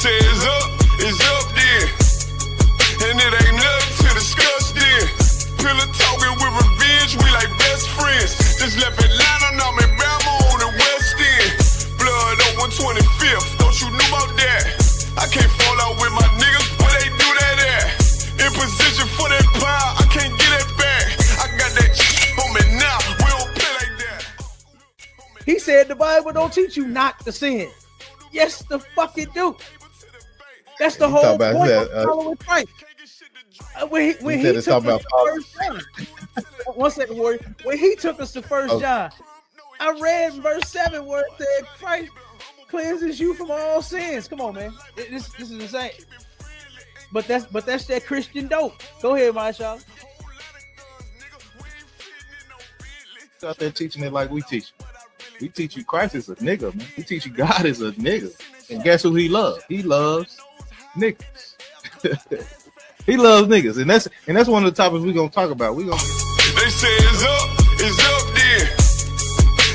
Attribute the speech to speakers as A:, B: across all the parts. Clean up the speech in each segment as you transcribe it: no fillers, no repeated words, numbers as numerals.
A: say it's up then. And it ain't nothing to discuss then. Pillar talking with revenge, we like best friends. Just left Atlanta, now I'm in Bama on the West End. Blood on 125th, don't you know about that? I can't fall out with my niggas, where they do that at? In position for that power, I can't get it back. I got that on me now, we don't play like that.
B: He said the Bible don't teach you not to sin. Yes, the fuck it do. That's the whole point of following Christ. When he took us to First John. 1 second, Warrior. When he took us to First John, I read verse 7 where it said Christ cleanses you from all sins. Come on, man. This is insane. But that's that Christian dope. Go ahead, Marshall.
C: Out there teaching it like we teach. We teach you Christ is a nigga, man. We teach you God is a nigga. And guess who he loves? He loves niggas. He loves niggas. And that's one of the topics we're gonna talk about. They
A: say it's up then.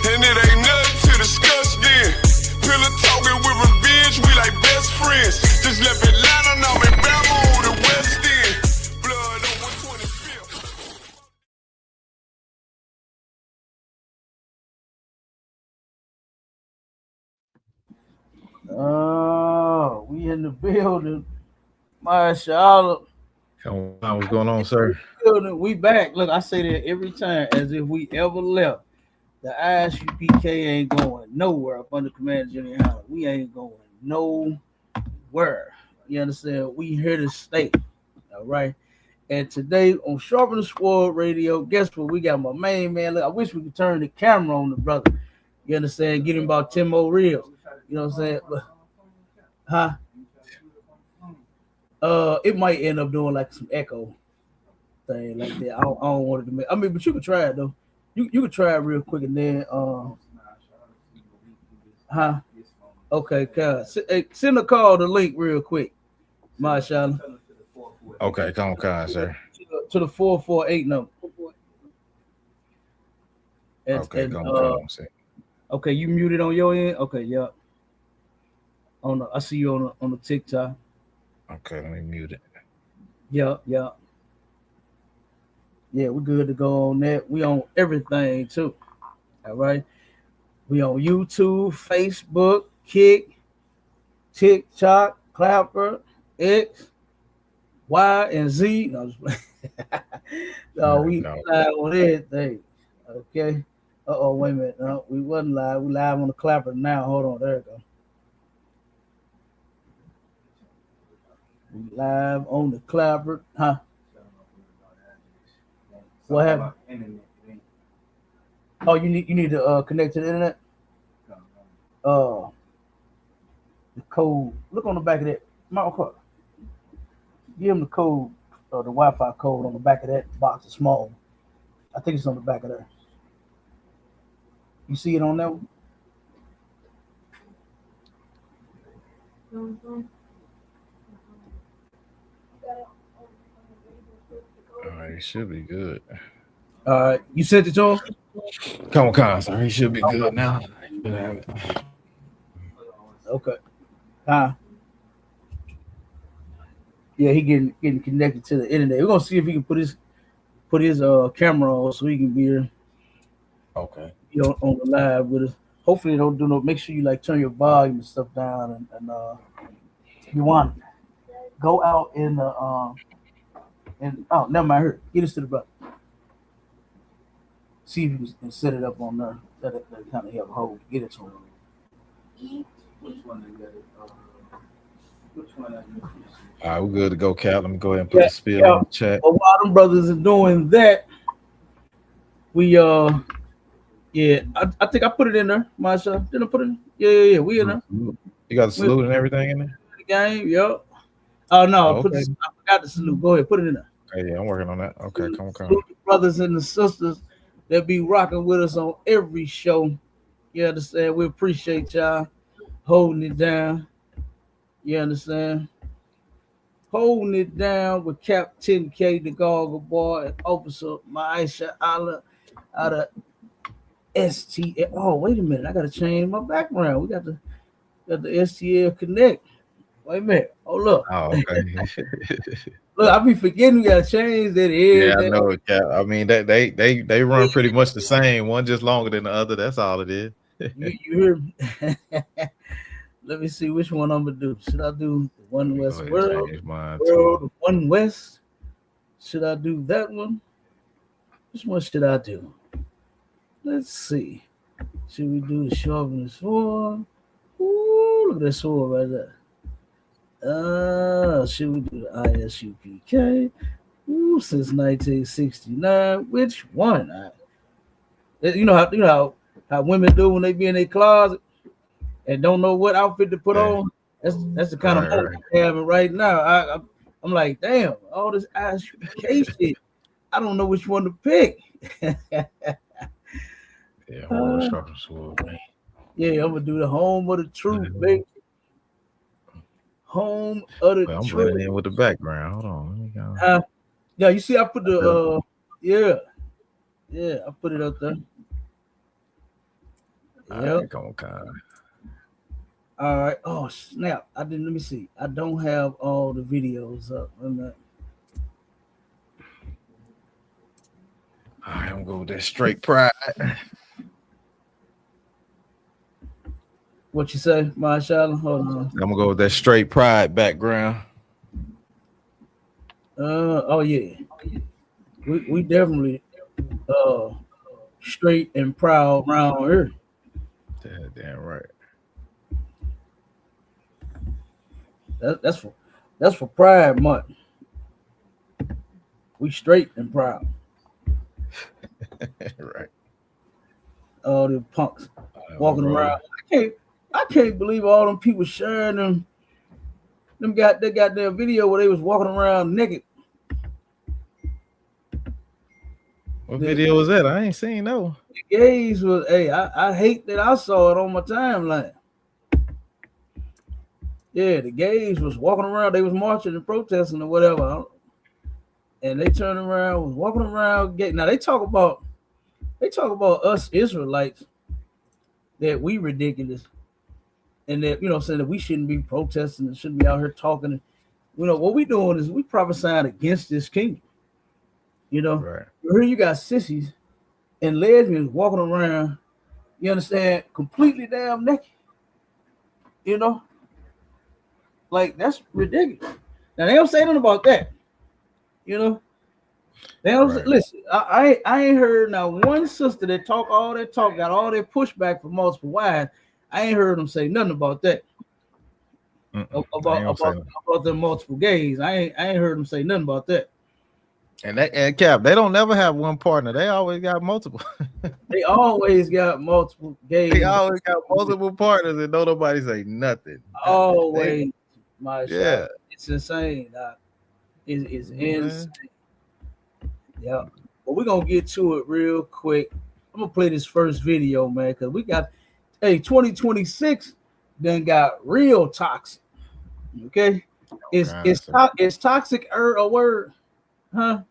A: And it ain't nothing to discuss then. Pillar talking with revenge, we like best friends. Just left Atlanta, now I'm in Bama on the West End. Blood on 125th.
B: Oh, we in the building. Marshall.
C: What's going on, sir?
B: We back. Look, I say that every time as if we ever left. The ISUPK ain't going nowhere up under Command General Hunter. We ain't going nowhere. You understand? We here to stay. All right. And today on Sharpen the Sword Radio, guess what? We got my main man. Look, I wish we could turn the camera on the brother. You understand? Get him about 10 more reels. You know what I'm saying? But, it might end up doing like some echo thing like that. I don't want it to make. I mean, but you could try it though. You could try it real quick and then Okay, cuz send a call the link real quick, Marshall.
C: Okay, come on, sir.
B: To the 448 number.
C: Okay, come on.
B: Okay, you muted on your end. Okay, yeah. I see you on the TikTok.
C: Okay, let me mute it.
B: Yeah. Yeah, we're good to go on that. We on everything too. All right. We on YouTube, Facebook, Kick, TikTok, Clapper, X, Y, and Z. No, we live on everything. Okay. Wait a minute. No, we wasn't live. We live on the Clapper now. Hold on. There we go. We live on the Clapper. What happened? Oh, you need to connect to the internet. The code. Look on the back of that. Give him the code, the Wi-Fi code on the back of that box. It's small. I think it's on the back of there. You see it on that one?
C: All right, he should be good.
B: All right, you sent it to him?
C: Come on, sir. He should be good now.
B: Okay. Yeah, he getting connected to the internet. We're gonna see if he can put his camera on so he can be here.
C: Okay.
B: On the live with us. Hopefully, they don't do no. Make sure you like turn your volume and stuff down, and you want go out in the never mind. Here, get us to the brother. See if you can set it up on there. That kind of help hold. Get it to him. Which one?
C: All right, we're good to go, Cal. Let me go ahead and put the spill in the chat.
B: Well, while them brothers are doing that, we I think I put it in there, Masha. Didn't I put it in? Yeah. We in there.
C: You got the salute and everything in there?
B: The game, yep. Oh no,
C: okay.
B: I forgot the salute. Go ahead, put it in there.
C: Okay, yeah, I'm working on that. Okay, come on.
B: The brothers and the sisters that be rocking with us on every show. You understand? We appreciate y'all holding it down. You understand? Holding it down with Captain K, the Goggle Boy, and Officer Maisha Allah out of STL. Oh, wait a minute. I got to change my background. We got the STL Connect. Wait a minute. Oh look.
C: Oh, okay.
B: Look, I be forgetting we gotta change that.
C: Yeah, I know it, Cap. I mean, they run pretty much the same. One just longer than the other. That's all it is.
B: You hear me? Let me see which one I'm gonna do. Should I do the One West World? The One West? Should I do that one? Which one should I do? Let's see. Should we do the sharpening sword? Ooh, look at that sword right there. Should we do the ISUPK? Ooh, since 1969. Which one? You know how women do when they be in their closet and don't know what outfit to put on. That's the kind of moment I'm having right now. I'm like, damn, all this ISUPK shit. I don't know which one to pick.
C: Yeah, I'm gonna sword, man.
B: Yeah, I'm gonna do the home of the truth, baby. Home of the truth. I'm
C: running in with the background. Hold on, let me go.
B: Yeah, you see, I put the yeah, I put it up there.
C: Yeah.
B: All right. Oh snap! Let me see. I don't have all the videos up.
C: All right, I'm gonna go with that straight pride.
B: What you say, Marshala? Hold on.
C: I'm gonna go with that straight pride background.
B: Oh yeah. We definitely straight and proud around here.
C: Damn right.
B: That's for Pride Month. We straight and proud.
C: Right.
B: All the punks walking around. I can't believe all them people sharing them. They got their video where they was walking around naked.
C: What video was that? I ain't seen no.
B: The gays was. Hey, I hate that I saw it on my timeline. Yeah, the gays was walking around. They was marching and protesting or whatever, and they turned around, was walking around. Now they talk about us Israelites that we ridiculous, and that saying that we shouldn't be protesting and shouldn't be out here talking. What we doing is we prophesying against this kingdom.
C: Right.
B: Here you got sissies and lesbians walking around. You understand? Completely damn naked. Like that's ridiculous. Now they don't say nothing about that. They don't listen. I ain't heard now one sister that talk all that talk, got all that pushback from multiple wives. I ain't heard them say nothing about that. About the multiple gays. I ain't heard them say nothing about that.
C: And Cap, they don't never have one partner. They always got multiple.
B: They always got multiple gays.
C: They always got multiple partners, and don't nobody say nothing.
B: Always, shot. It's insane. It's insane. Yeah, but we're gonna get to it real quick. I'm gonna play this first video, man, because we got 2026 then got real toxic. Okay, is toxic a word? Huh?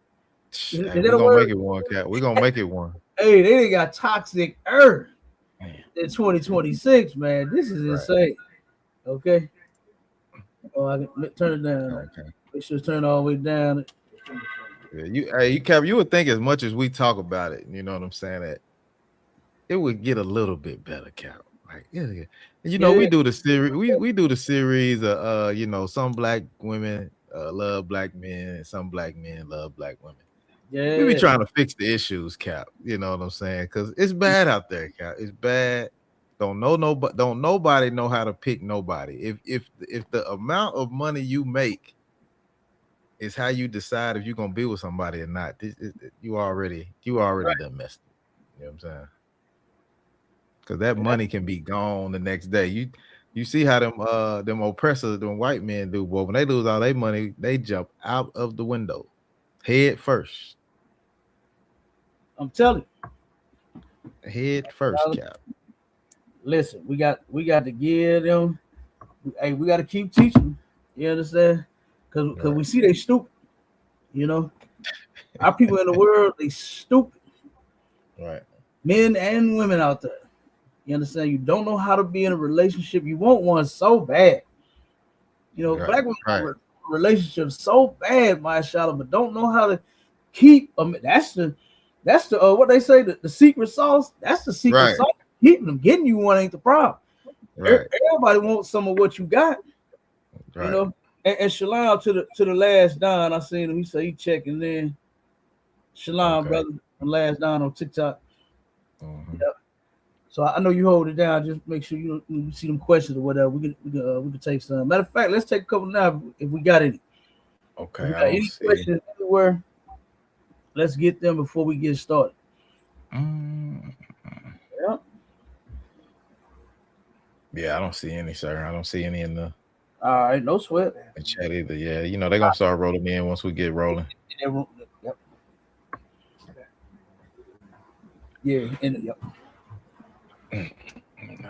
C: We're gonna make it one, Cap. We're gonna make it one.
B: Hey, they got toxic in 2026, man. This is insane. Okay. Oh, I can turn it down. Okay. Make sure to turn it all the way down.
C: Yeah, Cap, you would think as much as we talk about it, you know what I'm saying, that it would get a little bit better, Cap. Like, we do the series. We do the series of some black women love black men, and some black men love black women. Yeah, we be trying to fix the issues, Cap. You know what I'm saying? Because it's bad out there, Cap. It's bad. Don't nobody know how to pick nobody. If the amount of money you make is how you decide if you're gonna be with somebody or not, you already done messed up. You know what I'm saying? Because that money can be gone the next day. You see how them oppressors, them white men do, boy. When they lose all their money, they jump out of the window, head first.
B: I'm telling you,
C: head first, Cap.
B: Listen, we got to give them. Hey, we got to keep teaching. You understand? Because we see they stupid. Our people in the world, they stupid.
C: Right.
B: Men and women out there. You understand? You don't know how to be in a relationship. You want one so bad. You know, black women have relationships so bad, mashallah, but don't know how to keep them. That's the what they say, the secret sauce. That's the secret sauce. Keeping them, getting you one ain't the problem. Everybody wants some of what you got. You know, and shalom to the last Don. I seen him. He said he checking in. Shalom, brother. The last Don on TikTok. Yep. So I know you hold it down. Just make sure you see them questions or whatever. We can take some. Matter of fact, let's take a couple now if we got any.
C: Okay.
B: If we got any questions anywhere, let's get them before we get started.
C: Yeah, I don't see any, sir. I don't see any in the.
B: All right, no sweat.
C: In chat either. Yeah, you know they're gonna start rolling in once we get rolling.
B: Yep. Yeah, yep.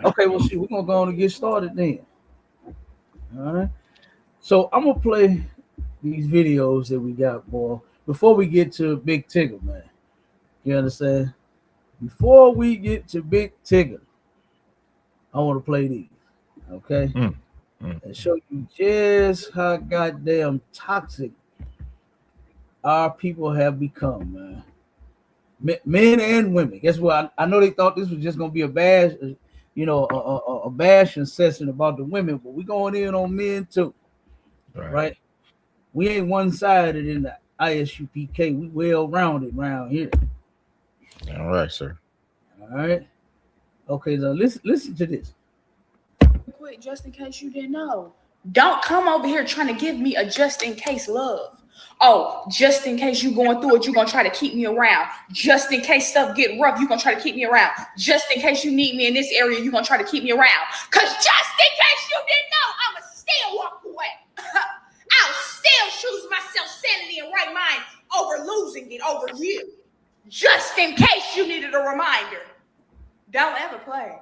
B: Okay, well, see, we're gonna go on and get started then. All right. So I'm gonna play these videos that we got, boy, before we get to Big Tigger, man. You understand? Before we get to Big Tigger, I want to play these, okay? And show you just how goddamn toxic our people have become, man. Men and women. Guess what? I know they thought this was just gonna be a bash, you know, a bashing session about the women, but we going in on men too, right? We ain't one-sided in the ISUPK. We well-rounded around here.
C: All right, sir.
B: All right. Okay, now listen to this.
D: Quick, just in case you didn't know. Don't come over here trying to give me a just in case love. Oh, just in case you going through it, you're going to try to keep me around. Just in case stuff get rough, you're going to try to keep me around. Just in case you need me in this area, you're going to try to keep me around. Because just in case you didn't know, I'm going to still walk away. I'll still choose myself sanity and right mind over losing it over you. Just in case you needed a reminder. Don't ever play.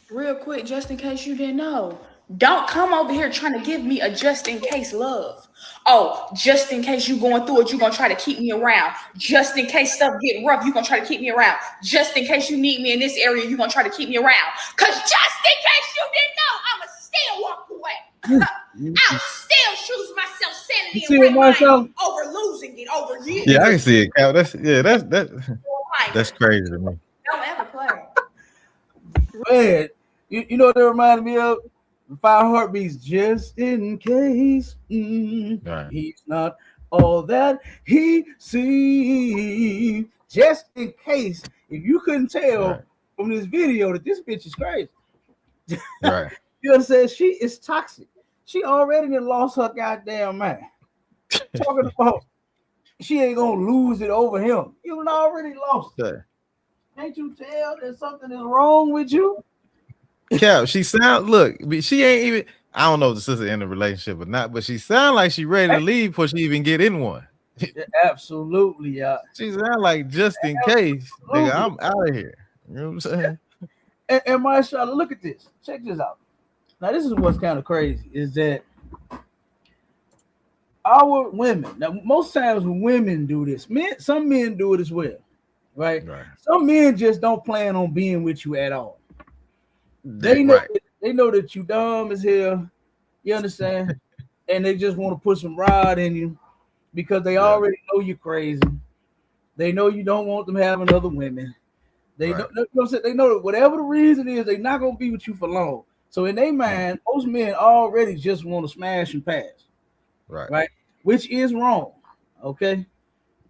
D: Real quick, just in case you didn't know. Don't come over here trying to give me a just in case love. Oh, just in case you going through it, you're going to try to keep me around. Just in case stuff get rough, you're going to try to keep me around. Just in case you need me in this area, you're going to try to keep me around. Because just in case you didn't know, I'm going to still walk away. I'll still choose myself sanity and right mind over losing it over you.
C: Yeah, I can see it, Cal. That's crazy to me.
D: Don't ever play.
B: Man, you know what that reminded me of? 5 Heartbeats, just in case he's not all that he seems. Just in case, if you couldn't tell from this video that this bitch is crazy.
C: Right.
B: You understand? She is toxic. She already done lost her goddamn mind. Talking about she ain't gonna lose it over him. You done already lost it. Can't you tell that something is wrong with you?
C: Cap, she she ain't even. I don't know if the sister in a relationship or not, but she sound like she ready to leave before she even get in one.
B: Absolutely, yeah.
C: She sound like just in case, nigga, I'm out of here. You know what I'm saying?
B: And mashallah, look at this. Check this out. Now, this is what's kind of crazy is that our women. Now, most times when women do this, some men do it as well, right? Some men just don't plan on being with you at all. They know that you dumb as hell. You understand? And they just want to put some rod in you because they already know you're crazy. They know you don't want them having other women. They know that whatever the reason is, they're not gonna be with you for long. So in their mind, most men already just want to smash and pass. Right? Which is wrong. Okay.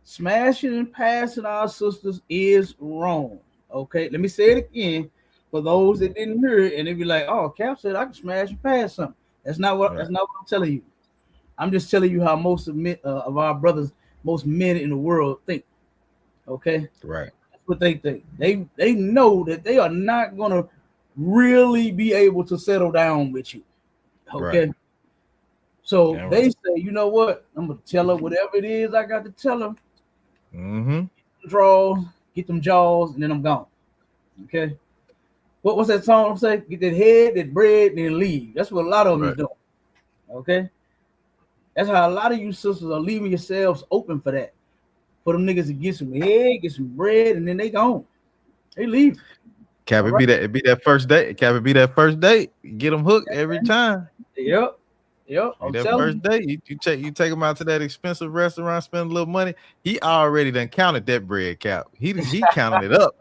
B: Smashing and passing our sisters is wrong. Okay. Let me say it again. For those that didn't hear it, and they be like, "Oh, Cap said I can smash and pass something." That's not what I'm telling you. I'm just telling you how most of our brothers, most men in the world think. Okay,
C: right?
B: That's what they think. They know that they are not gonna really be able to settle down with you. Okay, so they say, you know what? I'm gonna tell her whatever it is I got to tell her. Draws, get them jaws, and then I'm gone. Okay. What's that song say? Get that head, that bread, and then leave. That's what a lot of them is doing. Okay? That's how a lot of you sisters are leaving yourselves open for that. For them niggas to get some head, get some bread, and then they gone. They leave.
C: Cap, it be that first date. Cap, it be that first date. Get them hooked every time.
B: Yep. Yep.
C: That first day, you take him out to that expensive restaurant, spend a little money. He already done counted that bread cap. He counted it up.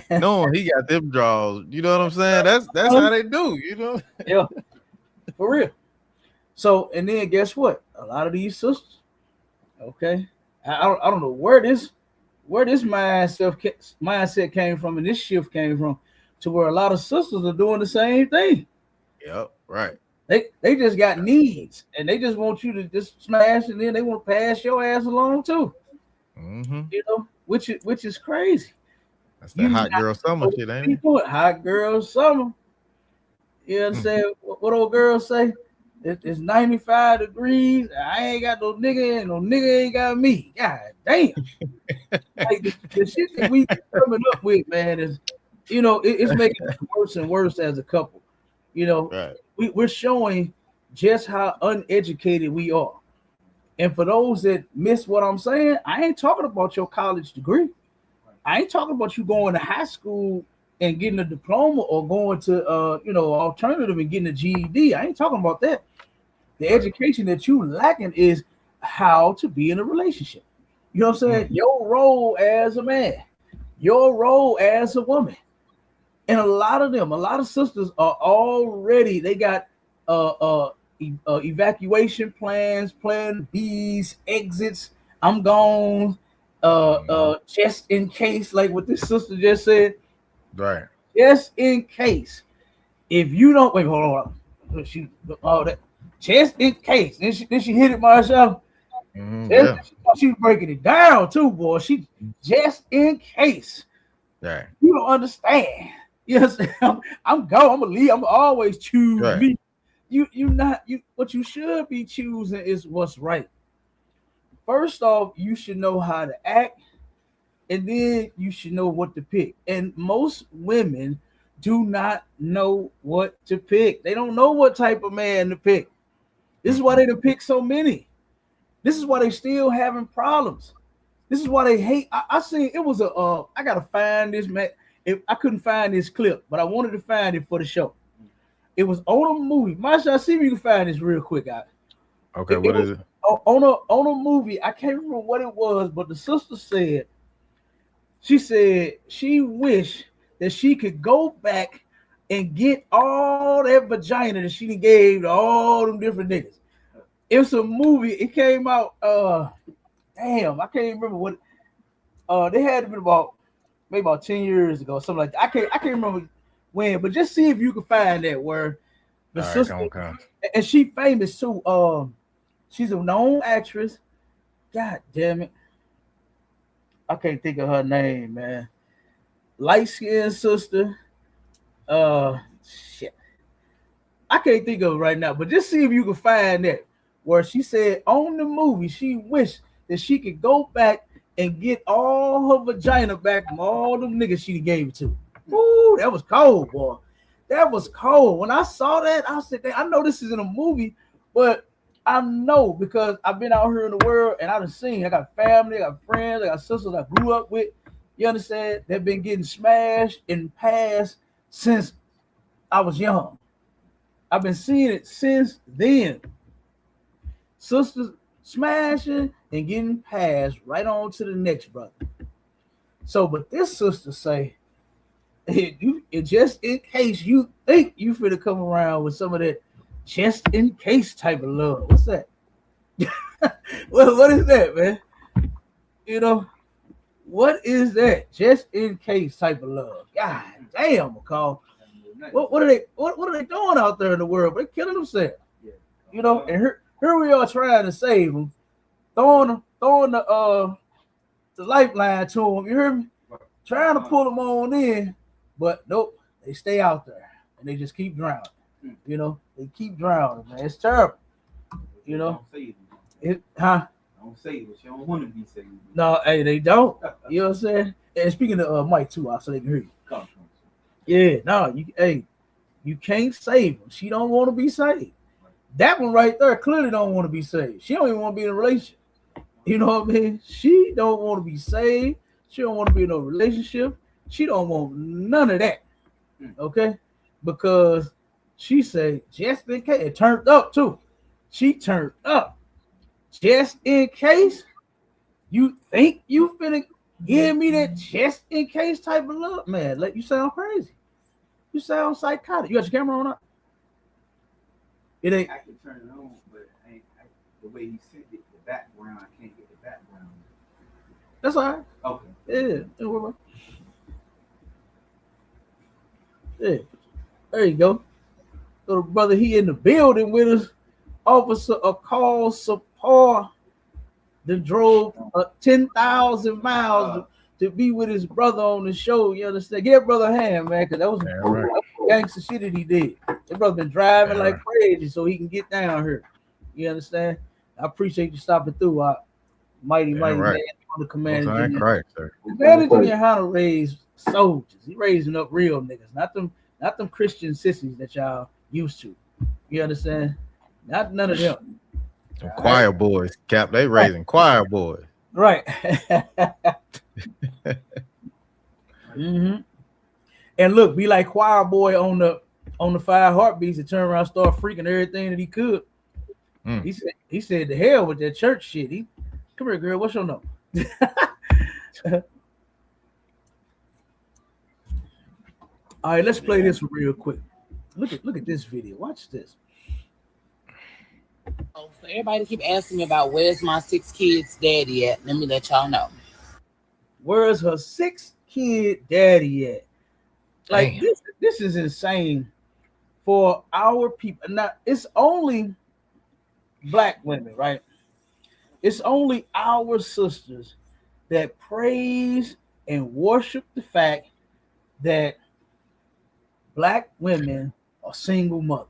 C: No, he got them draws. You know what I'm saying? That's how they do. You know?
B: Yeah, for real. So, and then guess what? A lot of these sisters, okay, I don't know where this mindset came from, and this shift came from, to where a lot of sisters are doing the same thing.
C: Yep, right.
B: They just got needs, and they just want you to just smash, and then they want to pass your ass along too.
C: Mm-hmm.
B: You know, which is crazy.
C: That's that hot girl summer shit, ain't it?
B: Hot girl summer. You know what I'm saying? What old girls say? It's 95 degrees. I ain't got no nigga, and no nigga ain't got me. God damn. Like the shit that we coming up with, man, is, you know, it's making us worse and worse as a couple. You know,
C: right.
B: We're showing just how uneducated we are. And for those that miss what I'm saying, I ain't talking about your college degree. I ain't talking about you going to high school and getting a diploma, or going to alternative and getting a GED. I ain't talking about that. The education that you lacking is how to be in a relationship. You know what I'm saying? Your role as a man, your role as a woman. And a lot of sisters are already, they got evacuation plans, plan B's, exits. I'm gone, just in case, like what this sister just said.
C: Right.
B: Just in case. If you don't wait, hold on. Just in case. Then she hit it myself.
C: Yeah.
B: She's breaking it down too, boy. She just in case.
C: Right.
B: You don't understand. Yes, I'm gonna leave. I'm always choose me. What you should be choosing is what's right. First off, you should know how to act, and then you should know what to pick. And most women do not know what to pick. They don't know what type of man to pick. This is why they done pick so many. This is why they still having problems. This is why they hate. I seen it was I gotta find this, man. I couldn't find this clip, but I wanted to find it for the show. It was on a movie. Masha, see if you can find this real quick, guys.
C: Okay, what is it?
B: On a movie, I can't remember what it was, but the sister said, she wished that she could go back and get all that vagina that she gave to all them different niggas. It was a movie. It came out. Damn, I can't remember what. They had been maybe about 10 years ago, something like that. I can't remember when, but just see if you can find that where the sister, and she famous too. She's a known actress. God damn it, I can't think of her name, man. Light-skinned sister. Shit, I can't think of it right now. But just see if you can find that where she said on the movie she wished that she could go back and get all her vagina back from all them niggas she gave it to. Ooh, that was cold, boy. That was cold. When I saw that, I said, I know this is in a movie, but I know because I've been out here in the world and I've seen. I got family, I got friends, I got sisters I grew up with. You understand? They've been getting smashed and passed since I was young. I've been seeing it since then. Sisters smashing and getting passed right on to the next brother. So, but this sister say, just in case you think you finna come around with some of that just in case type of love. What's that? What is that, man? You know, what is that? Just in case type of love. God damn, McCall. What are they doing out there in the world? They're killing themselves. You know, and here we are trying to save them, throwing the lifeline to them. You hear me? Trying to pull them on in, but nope, they stay out there and they just keep drowning. You know, they keep drowning, man. It's terrible. You know,
E: Don't say it, but you don't want to be saved.
B: No, hey, they don't. You know what I'm saying? And speaking of Mike too, so they can hear you. Yeah, no, you can't save them. She don't want to be saved. That one right there clearly don't want to be saved. She don't even want to be in a relationship. You know what I mean? She don't want to be saved. She don't want to be in a relationship. She don't want none of that. Okay? Because she said, just in case, it turned up too. She turned up just in case you think you finna give me that just in case type of love, man. Like, you sound crazy. You sound psychotic. You got your camera on up? It ain't.
E: I can turn it on, but the way he sent it, the background, I can't get the background.
B: That's all right.
E: Okay.
B: Yeah. Yeah. There you go. So the brother, he in the building with us. Officer a call support that drove 10,000 miles to be with his brother on the show. You understand? Give brother a hand, man, because that was gangster shit that he did. That brother been driving like crazy so he can get down here. You understand? I appreciate you stopping through. Mighty man on the command. Managing how to raise soldiers. He raising up real niggas, not them Christian sissies that y'all used to. You understand? Not none of them.
C: Choir boys, Cap. They raising choir boys.
B: Right. Mm-hmm. And look, be like choir boy on the 5 heartbeats and turn around, start freaking everything that he could. He said to hell with that church shit. Come here, girl. What's your number? All right, let's play this real quick. Look at this video. Watch this.
F: So everybody keep asking me about where's my 6 kids' daddy at. Let me let y'all know.
B: Where's her 6 kid daddy at? Like, this is insane for our people. Now, it's only black women, right? It's only our sisters that praise and worship the fact that black women are single mothers.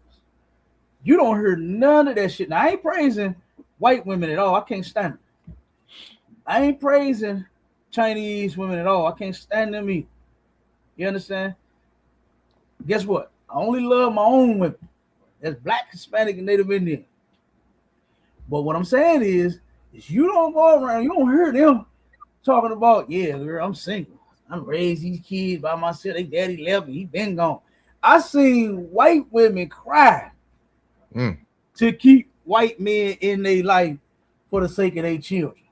B: You don't hear none of that shit. Now, I ain't praising white women at all. I can't stand them. I ain't praising Chinese women at all. I can't stand them either. You understand? Guess what? I only love my own women. That's black, Hispanic, and Native Indian. But what I'm saying is you don't go around, you don't hear them talking about, yeah, girl, I'm single. I'm raised these kids by myself. They daddy left me. He been gone. I seen white women cry to keep white men in their life for the sake of their children.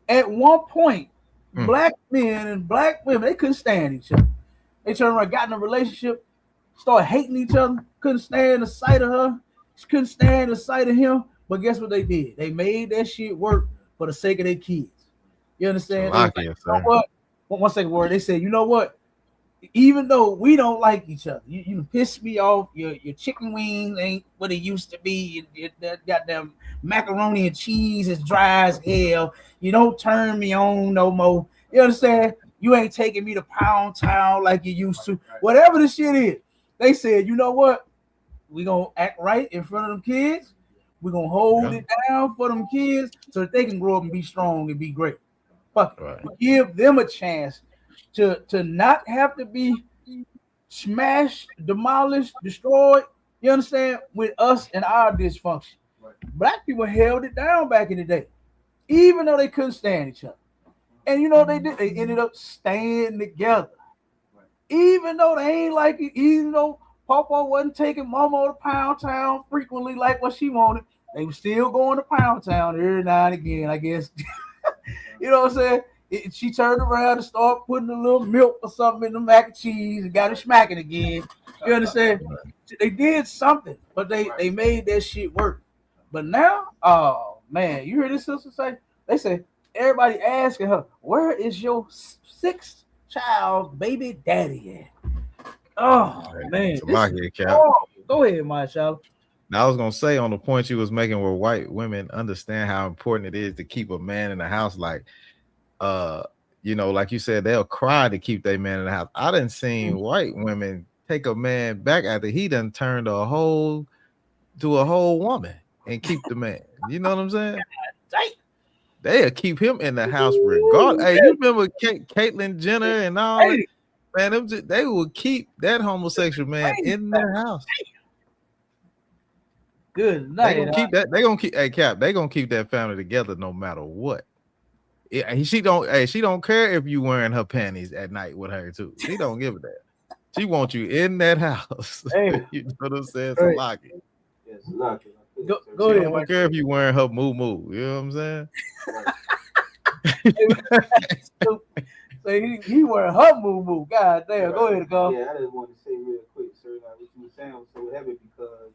B: At one point, black men and black women, they couldn't stand each other. They turned around, got in a relationship, started hating each other, couldn't stand the sight of her, couldn't stand the sight of him. But guess what they did? They made that shit work for the sake of their kids. You understand? Like, you know what? One second word. They said, you know what? Even though we don't like each other, you piss me off. Your chicken wings ain't what it used to be. That goddamn macaroni and cheese is dry as hell. You don't turn me on no more. You understand? You ain't taking me to Pound Town like you used to. Whatever the shit is, they said, you know what? We gonna act right in front of them kids. We're gonna hold it down for them kids so that they can grow up and be strong and be great. Fuck it. Right. Give them a chance to not have to be smashed, demolished, destroyed. You understand? With us and our dysfunction. Right. Black people held it down back in the day, even though they couldn't stand each other. And you know they did. They ended up staying together, even though they ain't like it. Even though Papa wasn't taking Mama to Pound Town frequently like what she wanted, they were still going to Pound Town every now and again, I guess. You know what I'm saying? She turned around and started putting a little milk or something in the mac and cheese and got it smacking again. You understand? They did something, but they made that shit work. But now, oh man, you hear this sister say? They say everybody asking her, where is your 6th child baby daddy at? Oh man, go ahead, my child.
C: Now I was gonna say on the point you was making where white women understand how important it is to keep a man in the house, like you know, like you said, they'll cry to keep their man in the house. I done seen white women take a man back after he done turned a whole woman and keep the man. You know what I'm saying? They'll keep him in the house regardless. Hey, you remember Caitlyn Jenner and all that? Man, they will keep that homosexual man in their house.
B: Good night.
C: They gonna keep that. They gonna keep. Hey, Cap. They gonna keep that family together no matter what. She don't care if you wearing her panties at night with her too. She don't give a damn. She wants you in that house. Hey. You know what I'm saying? So lock it.
E: Yes, lock it.
B: Go ahead.
C: I don't care if you wearing her moo. You know what I'm saying?
B: So he wearing her moo. God damn. Go ahead, go.
E: Yeah, I just want to say real quick, sir, like what you were saying was so heavy because,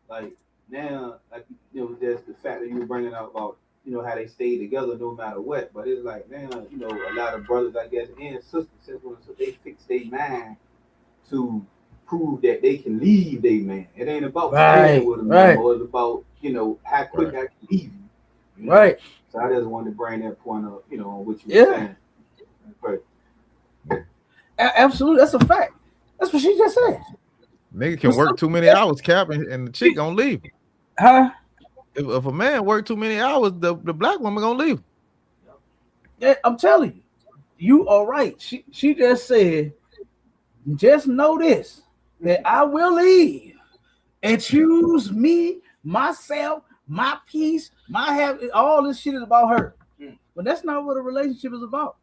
E: like, now, like, you know, there's the fact that you were bringing out about, you know, how they stay together no matter what. But it's like, now, you know, a lot of brothers, I guess, and sisters, so they fix their mind to prove that they can leave their man. It ain't about staying with them anymore. It's about, you know, how quick I can leave you. You know?
B: Right.
E: So I just wanted to bring that point up, you know, on what you were saying. Right.
B: Absolutely. That's a fact. That's what she just said.
C: Nigga can work too many hours, Cap, and the chick gonna leave.
B: Huh?
C: If a man work too many hours, the black woman gonna leave.
B: Yeah, I'm telling you, you are right. She just said, just know this, that I will leave and choose me, myself, my peace, my happiness. All this shit is about her. But that's not what a relationship is about.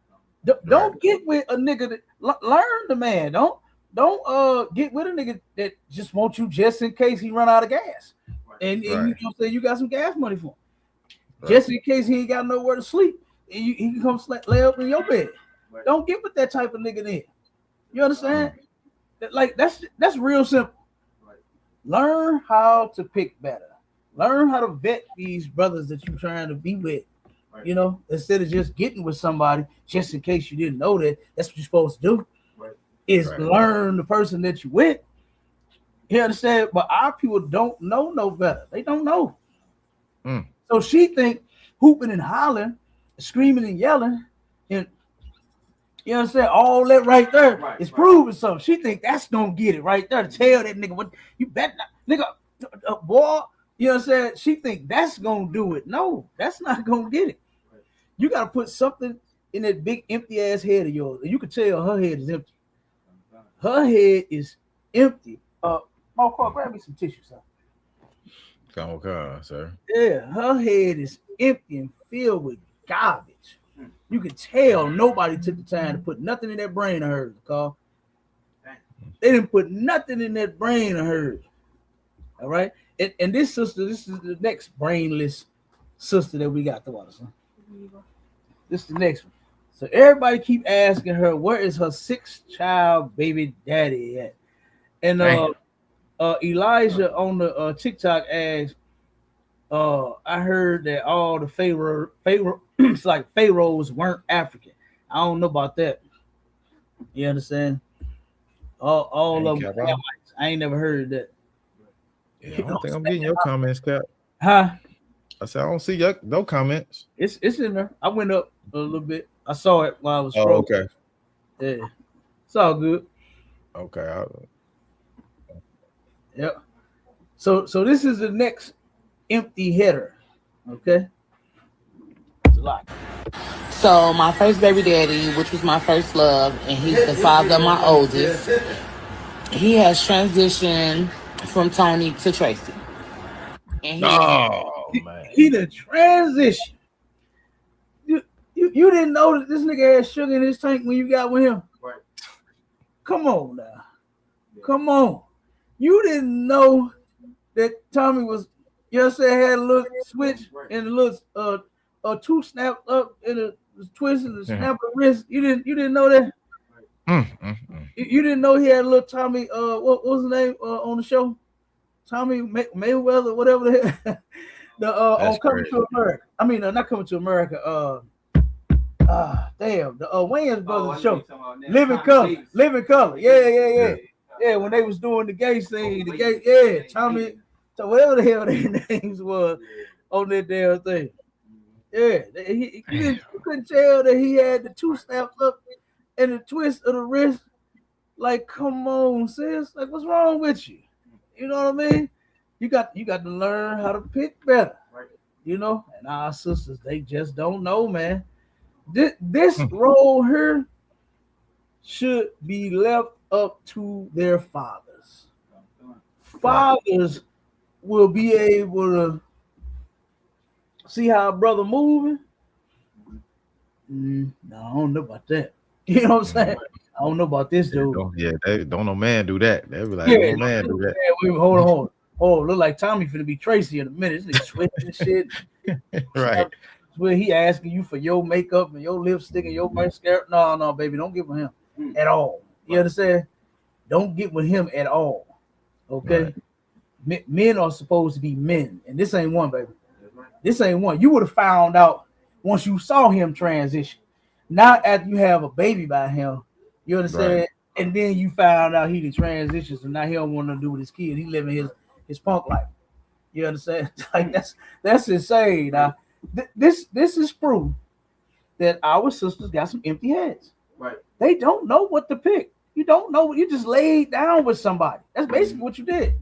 B: Don't get with a nigga that learn the man. Don't get with a nigga that just wants you just in case he run out of gas. And you know, say you got some gas money for him. Just in case he ain't got nowhere to sleep. And he can come lay up in your bed. Don't get with that type of nigga then. You understand? Like that's real simple. Learn how to pick better. Learn how to vet these brothers that you're trying to be with. You know, instead of just getting with somebody, just in case you didn't know that, that's what you're supposed to do. Is learn the person that you with. You understand? But our people don't know no better. They don't know. So she think hooping and hollering, screaming and yelling, and you understand, all that right there is proving something. She think that's gonna get it right there to tell that nigga what you bet not, nigga, boy. You understand? She think that's gonna do it. No, that's not gonna get it. You gotta put something in that big empty ass head of yours. You can tell her head is empty. Her head is empty. Marco, grab me some tissue, son.
C: Come on, sir.
B: Yeah, her head is empty and filled with garbage. You can tell nobody took the time to put nothing in that brain of hers, Carl. They didn't put nothing in that brain of hers. All right. And this sister, this is the next brainless sister that we got through, son. This is the next one. So everybody keep asking her, where is her 6th child baby daddy at? And Elijah on the TikTok asked, I heard that all the it's like pharaohs weren't African. I don't know about that. You understand? All of them. I ain't never heard that.
C: Yeah, I don't think I'm getting your comments, Cap.
B: Huh?
C: I said I don't see no comments.
B: It's in there. I went up a little bit. I saw it while I was scrolling.
C: Oh, okay.
B: Yeah. It's all good.
C: Okay.
B: Yep. So this is the next empty header. Okay. It's a lot.
F: So my first baby daddy, which was my first love, and he's the father of my oldest, he has transitioned from Tony to Tracy. And
B: he the transition. You didn't know that this nigga had sugar in his tank when you got with him.
E: Right.
B: Come on now. Come on. You didn't know that Tommy was, you know what I'm saying, had a little switch and a little two snaps up and a twist and a snap of wrist. You didn't know that? You didn't know he had a little Tommy, what was his name on the show? Tommy Mayweather, whatever the hell. On Coming to America. I mean, not Coming to America. Damn, the Wayans Brothers show. Living Color. Yeah, when they was doing the gay scene, Tommy, so whatever the hell their names was on that damn thing. Yeah, you couldn't tell that he had the two snaps up and the twist of the wrist. Like, come on, sis. Like, what's wrong with you? You know what I mean? You got to learn how to pick better. You know, and our sisters, they just don't know, man. This role here should be left up to their fathers. Fathers will be able to see how a brother moving. No, I don't know about that. You know what I'm saying? I don't know about this dude.
C: Don't no man do that. They be like, no man do that.
B: Hold on. oh, look like Tommy finna be Tracy in a minute. This nigga sweating and shit.
C: Right.
B: Where he asking you for your makeup and your lipstick and your mascara. No, baby, don't get with him at all. You understand? Don't get with him at all. Okay? Right. Men are supposed to be men, and this ain't one, baby. This ain't one. You would have found out once you saw him transition. Not after you have a baby by him. You understand? Right. And then you found out he did transitions, and now he don't want to do with his kid. He living his punk life. You understand? Like that's insane. Now, this is proof that our sisters got some empty heads. Right. They don't know what to pick. You don't know. You just laid down with somebody. That's basically what you did.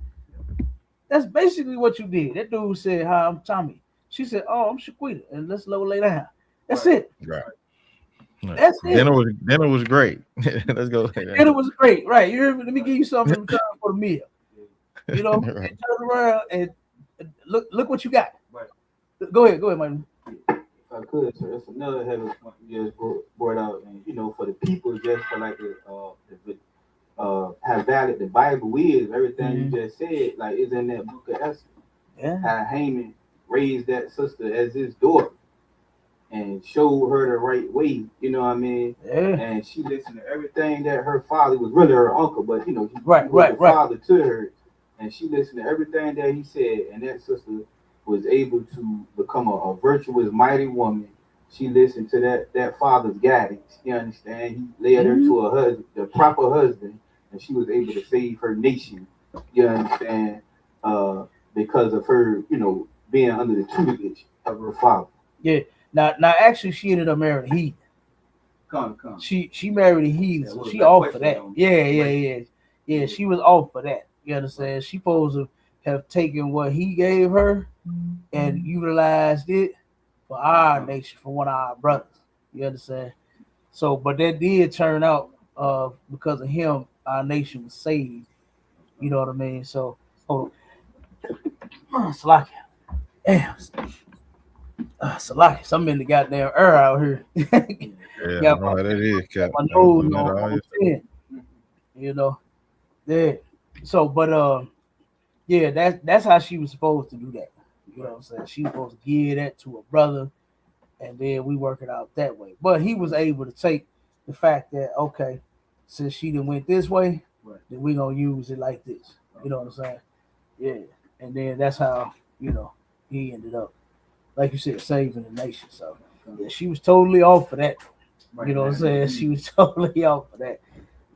B: That's basically what you did. That dude said, "Hi, I'm Tommy." She said, "Oh, I'm Shaquita," and let's lay down. That's it.
C: Right.
B: That's it.
C: Dinner was great. Let's go.
B: Dinner was great. Right. Let me give you something in return for the meal. You know, right. Turn around and look what you got. Right. Go ahead, man.
E: If I could, sir, that's another heavy point you just brought out, and you know, for the people, just for like how valid the Bible is, everything you just said, like is in that book of Esther. Yeah. How Haman raised that sister as his daughter and showed her the right way, you know what I mean? Yeah. And she listened to everything that her father was really her uncle, but you know, he was the father to her, and she listened to everything that he said, and that sister was able to become a virtuous, mighty woman. She listened to that father's guidance. You understand? He led her to a husband, the proper husband, and she was able to save her nation. You understand? Because of her, you know, being under the tutelage of her father.
B: Yeah. Now, actually, she ended up marrying a heathen.
E: Come.
B: She married a heathen, so she off for that. Yeah. She was off for that. You understand? She supposed to have taken what he gave her and utilized it for our nation, for one of our brothers. You understand? So, but that did turn out because of him, our nation was saved. You know what I mean? So, Salakia. Damn. Salakia. I'm in the goddamn air out here.
C: Yeah, no, that is, Cap.
B: My nose on 10. You know? Yeah. So, but yeah, that's how she was supposed to do that. You know what I'm saying? She was supposed to give that to a brother, and then we work it out that way. But he was able to take the fact that, okay, since she done went this way, then we gonna use it like this. You know what I'm saying? Yeah. And then that's how, you know, he ended up, like you said, saving the nation. So yeah, she was totally off for that. You know what I'm saying? She was totally off for that.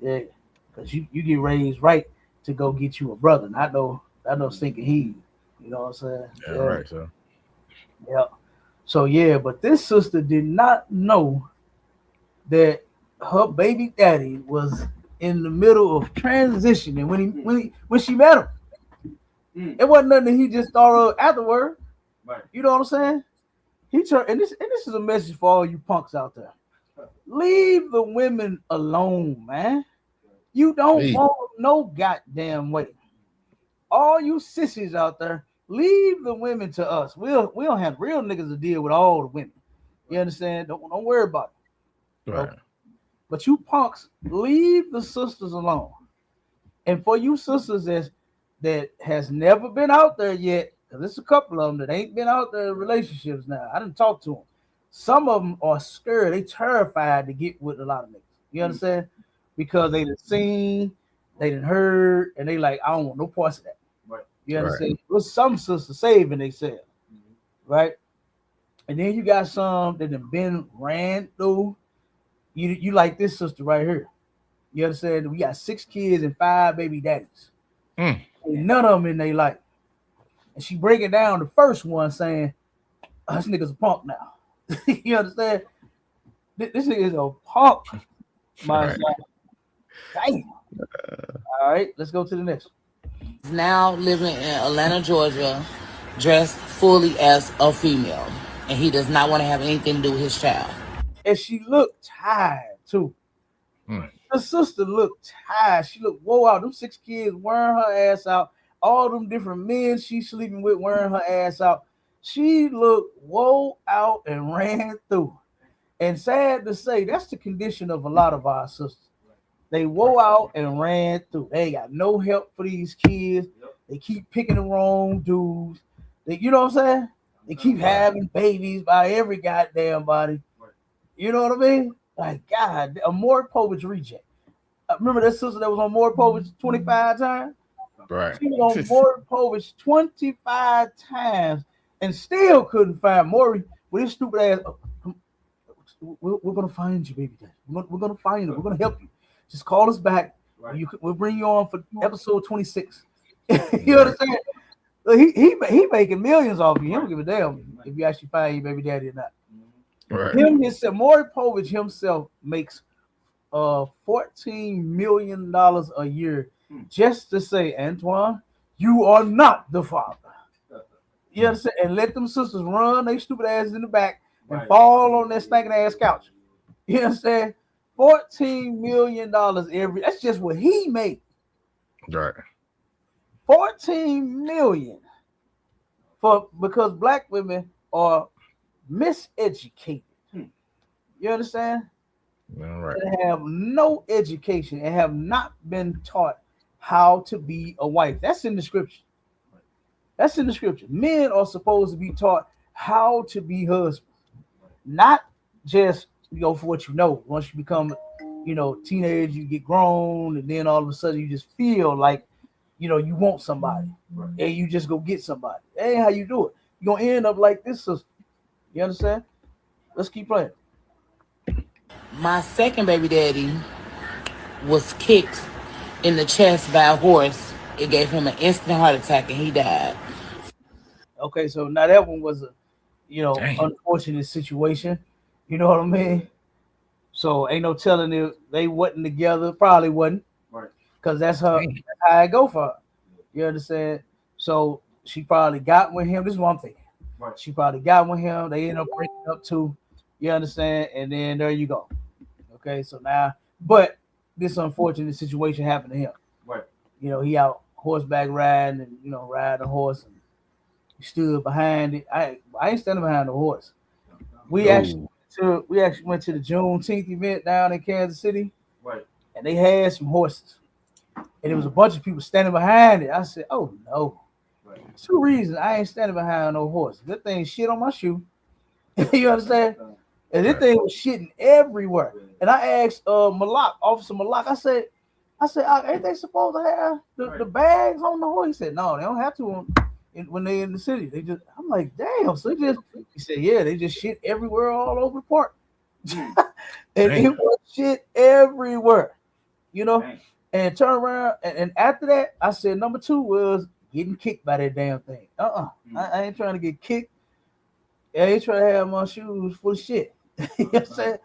B: Yeah. Because you get raised right to go get you a brother, not no stinking he. You know what I'm saying?
C: Yeah, right. So
B: yeah. So yeah, but this sister did not know that her baby daddy was in the middle of transitioning when she met him. It wasn't nothing that he just thought of afterward. Right. You know what I'm saying? He turned, and this is a message for all you punks out there. Leave the women alone, man. You don't want no goddamn way. All you sissies out there, leave the women to us. We don't have real niggas to deal with all the women. You understand? Don't worry about it.
C: Right.
B: Okay? But you punks, leave the sisters alone. And for you sisters that has never been out there yet, because there's a couple of them that ain't been out there in relationships now. I didn't talk to them. Some of them are scared. They terrified to get with a lot of niggas. You understand? Because they done seen, they done heard, and they like, I don't want no parts of that. Right. You understand? Right. Well, some sisters saving themselves. Right? And then you got some that have been ran through. You like this sister right here. You understand? We got 6 kids and 5 baby daddies. And none of them in their life. And she breaking down the first one saying, this nigga's a punk now. You understand? This nigga is a punk. My son. Damn. All right, let's go to the next one.
F: He's now living in Atlanta, Georgia, dressed fully as a female. And he does not want to have anything to do with his child.
B: And she looked tired too. Her sister looked tired. She looked wore out. Them 6 kids wearing her ass out. All them different men she's sleeping with wearing her ass out. She looked wore out and ran through. And sad to say, that's the condition of a lot of our sisters. They wore out and ran through. They ain't got no help for these kids. They keep picking the wrong dudes. You know what I'm saying? They keep having babies by every goddamn body. You know what I mean? Like, God, a Maury Povich reject. Remember that sister that was on Maury Povich 25 times?
C: Right.
B: She was on Maury Povich 25 times and still couldn't find Maury with his stupid ass. We're going to find you, baby daddy. We're going to find you. We're going to help you. Just call us back. We'll bring you on for episode 26. You understand? He making millions off you. He don't give a damn if you actually find your baby daddy or not.
C: Right.
B: Maury Povich himself makes $14 million a year just to say, Antoine, you are not the father. You understand? And let them sisters run they stupid asses in the back and fall on that stinking ass couch. You understand? $14 million every. That's just what he made.
C: Right.
B: 14 million because black women are miseducated. You understand?
C: All right.
B: They have no education and have not been taught how to be a wife. That's in the scripture. That's in the scripture. Men are supposed to be taught how to be husbands, not just for what you know. Once you become, teenage, you get grown, and then all of a sudden you just feel like, you want somebody, and you just go get somebody. That ain't how you do it. You're gonna end up like this sister. You understand? Let's keep playing.
F: My second baby daddy was kicked in the chest by a horse. It gave him an instant heart attack and he died.
B: Okay, so now that one was a, unfortunate situation. You know what I mean? So ain't no telling if they wasn't together. Probably wasn't. Right. Because that's how I go for her. You understand? So she probably got with him. This is what I'm thinking. Right. She probably got with him. They ended up breaking up too. You understand? And then there you go. Okay, so now, but this unfortunate situation happened to him. Right. He out horseback riding and riding a horse and he stood behind it. I ain't standing behind the horse. We actually went to the Juneteenth event down in Kansas City. Right. And they had some horses. And there was a bunch of people standing behind it. I said, oh no. Right. 2 reasons I ain't standing behind no horse. Good thing shit on my shoe. You understand? And this thing was shitting everywhere. And I asked Officer Malak, I said, ain't they supposed to have the bags on the horse? He said, no, they don't have to when they're in the city. I'm like, damn. So he said, yeah, they just shit everywhere all over the park. And it was shit everywhere, and turn around. And after that, I said, number 2 was getting kicked by that damn thing. I ain't trying to get kicked. I ain't trying to have my shoes full of shit. You know what I'm saying?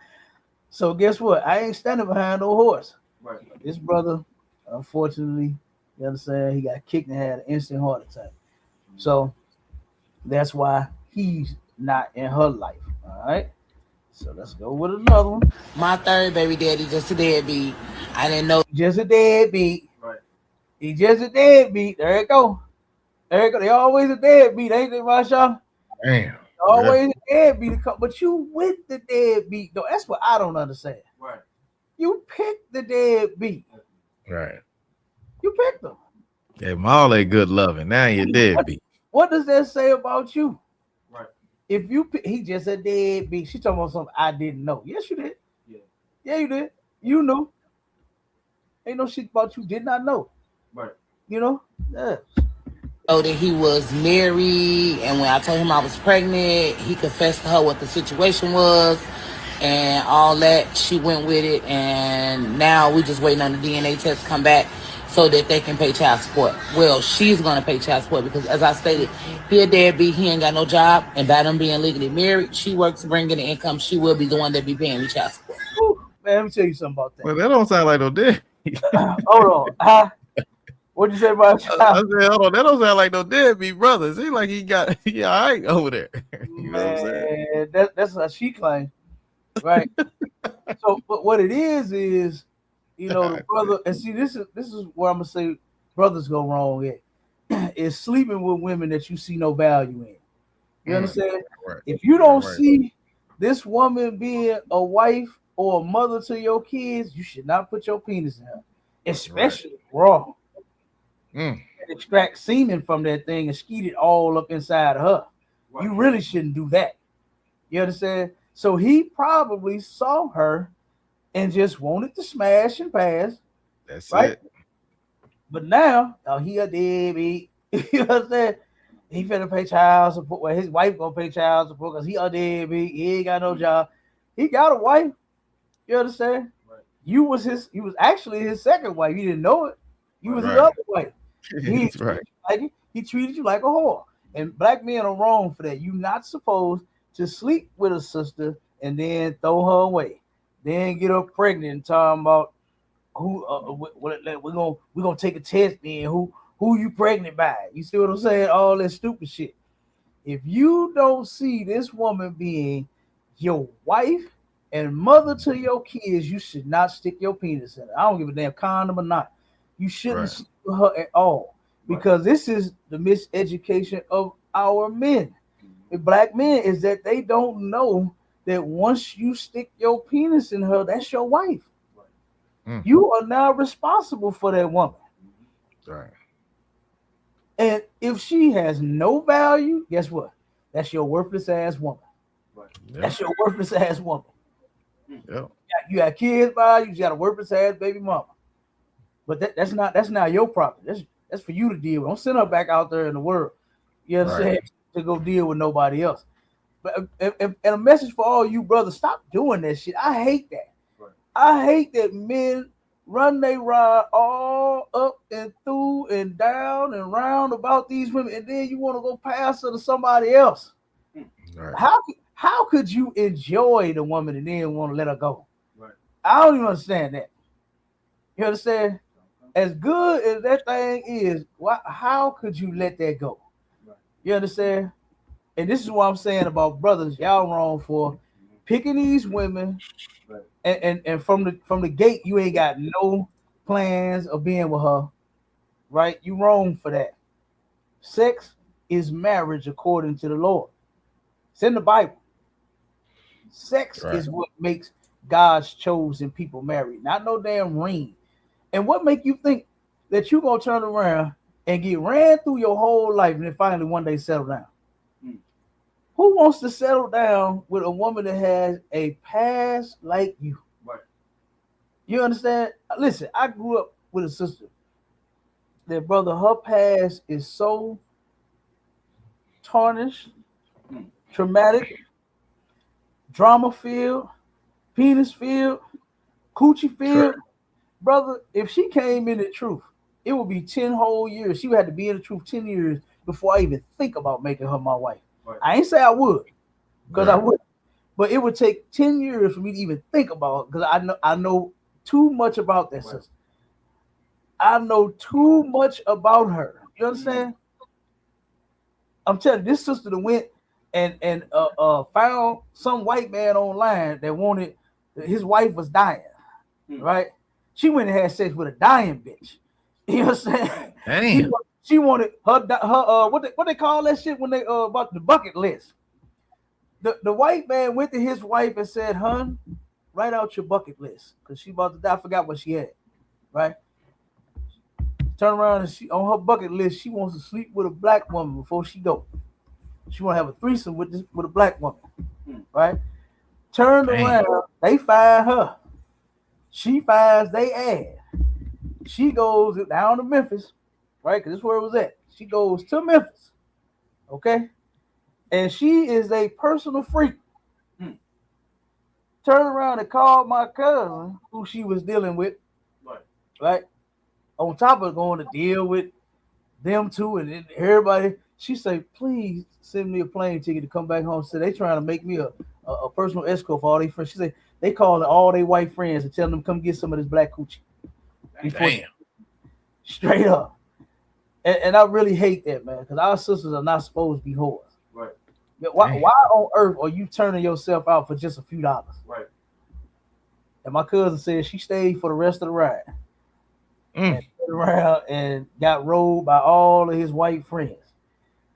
B: So guess what? I ain't standing behind no horse. Right. This brother, unfortunately, you understand, he got kicked and had an instant heart attack. So that's why he's not in her life. All right. So let's go with another one.
F: My third baby daddy just a deadbeat. I didn't know.
B: Just a deadbeat. Right. He just a deadbeat. There you go. There you go. They always a deadbeat, ain't they, Marshawn?
C: Damn.
B: Always a deadbeat, but you with the deadbeat though. That's what I don't understand. Right. You picked the deadbeat.
C: Right.
B: You picked them.
C: Yeah, all that good loving. Now you're deadbeat.
B: What does that say about you? Right. If he just a deadbeat. She talking about something I didn't know. Yes, you did. Yeah, you did. You knew. Ain't no shit about you did not know. Right. Yeah.
F: That he was married, and when I told him I was pregnant, he confessed to her what the situation was and all that. She went with it, and now we just waiting on the DNA test to come back so that they can pay child support. Well, she's going to pay child support because, as I stated, he a deadbeat, he ain't got no job, and by them being legally married, she works to bring in the income. She will be the one that be paying me child support.
B: Ooh, man, let me tell you something about that.
C: Well, that don't sound like no deadbeat.
B: Hold on. What'd you say about child?
C: I said, hold on, that don't sound like no deadbeat brother. Seems like he all right over there. You know what I'm saying?
B: That's how she claims, right? So, but what it is, the brother, and see, this is where I'm gonna say brothers go wrong at, is sleeping with women that you see no value in. You understand? Right. If you don't see this woman being a wife or a mother to your kids, you should not put your penis in her, especially raw. extract semen from that thing and skeet it all up inside of her. Right. You really shouldn't do that. You understand? So he probably saw her and just wanted to smash and pass.
C: That's
B: right?
C: it.
B: But now, he a deadbeat. You understand? He finna pay child support. Well, his wife gonna pay child support because he a deadbeat. He ain't got no job. He got a wife. You understand? Right. You was actually his second wife. You didn't know it. You was his other wife. That's right. He treated you like a whore. And black men are wrong for that. You're not supposed to sleep with a sister and then throw her away. Then get her pregnant and talking about who we're gonna take a test then who you pregnant by. You see what I'm saying? All that stupid shit. If you don't see this woman being your wife and mother to your kids, you should not stick your penis in it. I don't give a damn condom or not. You shouldn't sleep with her at all because this is the miseducation of our men. The black men is that they don't know that once you stick your penis in her, that's your wife. You are now responsible for that woman.
C: Right.
B: And if she has no value, guess what? That's your worthless ass woman. Right. Yep. That's your worthless ass woman.
C: Yep.
B: You got kids by you got a worthless ass baby mama. But that's not your problem. That's for you to deal with. Don't send her back out there in the world. You understand? To go deal with nobody else. But and a message for all you brothers: stop doing that shit. I hate that. I hate that men run they ride all up and through and down and round about these women, and then you want to go pass her to somebody else. Right. How could you enjoy the woman and then want to let her go? Right. I don't even understand that. You understand? As good as that thing is, how could you let that go? Right. You understand? And this is what I'm saying about brothers. Y'all wrong for picking these women. And from the gate, you ain't got no plans of being with her, right? You wrong for that. Sex is marriage according to the Lord. It's in the Bible. Sex is what makes God's chosen people married, not no damn ring. And what make you think that you gonna turn around and get ran through your whole life and then finally one day settle down? Who wants to settle down with a woman that has a past like you? Right. You understand? Listen, I grew up with a sister that, brother, her past is so tarnished, traumatic, drama-filled, penis-filled, coochie-filled. Sure. Brother, if she came in the truth, it would be 10 whole years. She would have to be in the truth 10 years before I even think about making her my wife. Right. I ain't say I would, because I would, but it would take 10 years for me to even think about it, because I know too much about that sister. I know too much about her. You understand? I'm telling you, this sister that went and found some white man online that wanted his wife was dying, right? She went and had sex with a dying bitch. You understand? Damn. She wanted her what they call that shit when they about the bucket list. The white man went to his wife and said, "Hun, write out your bucket list," because she about to die. I forgot what she had. Right? Turn around and she on her bucket list. She wants to sleep with a black woman before she go. She want to have a threesome with a black woman. Right? Turned around, they find her. She finds they ass. She goes down to Memphis. Right, because this is where it was at. She goes to Memphis, okay, and she is a personal freak. Turned around and called my cousin, who she was dealing with, right. On top of going to deal with them two and then everybody, she said, "Please send me a plane ticket to come back home." So they trying to make me a personal escort for all their friends. She said they called all their white friends and tell them come get some of this black coochie. Damn. Straight up. And I really hate that, man, because our sisters are not supposed to be whores. Right. Why on earth are you turning yourself out for just a few dollars? Right. And my cousin said she stayed for the rest of the ride. And turned around and got rolled by all of his white friends.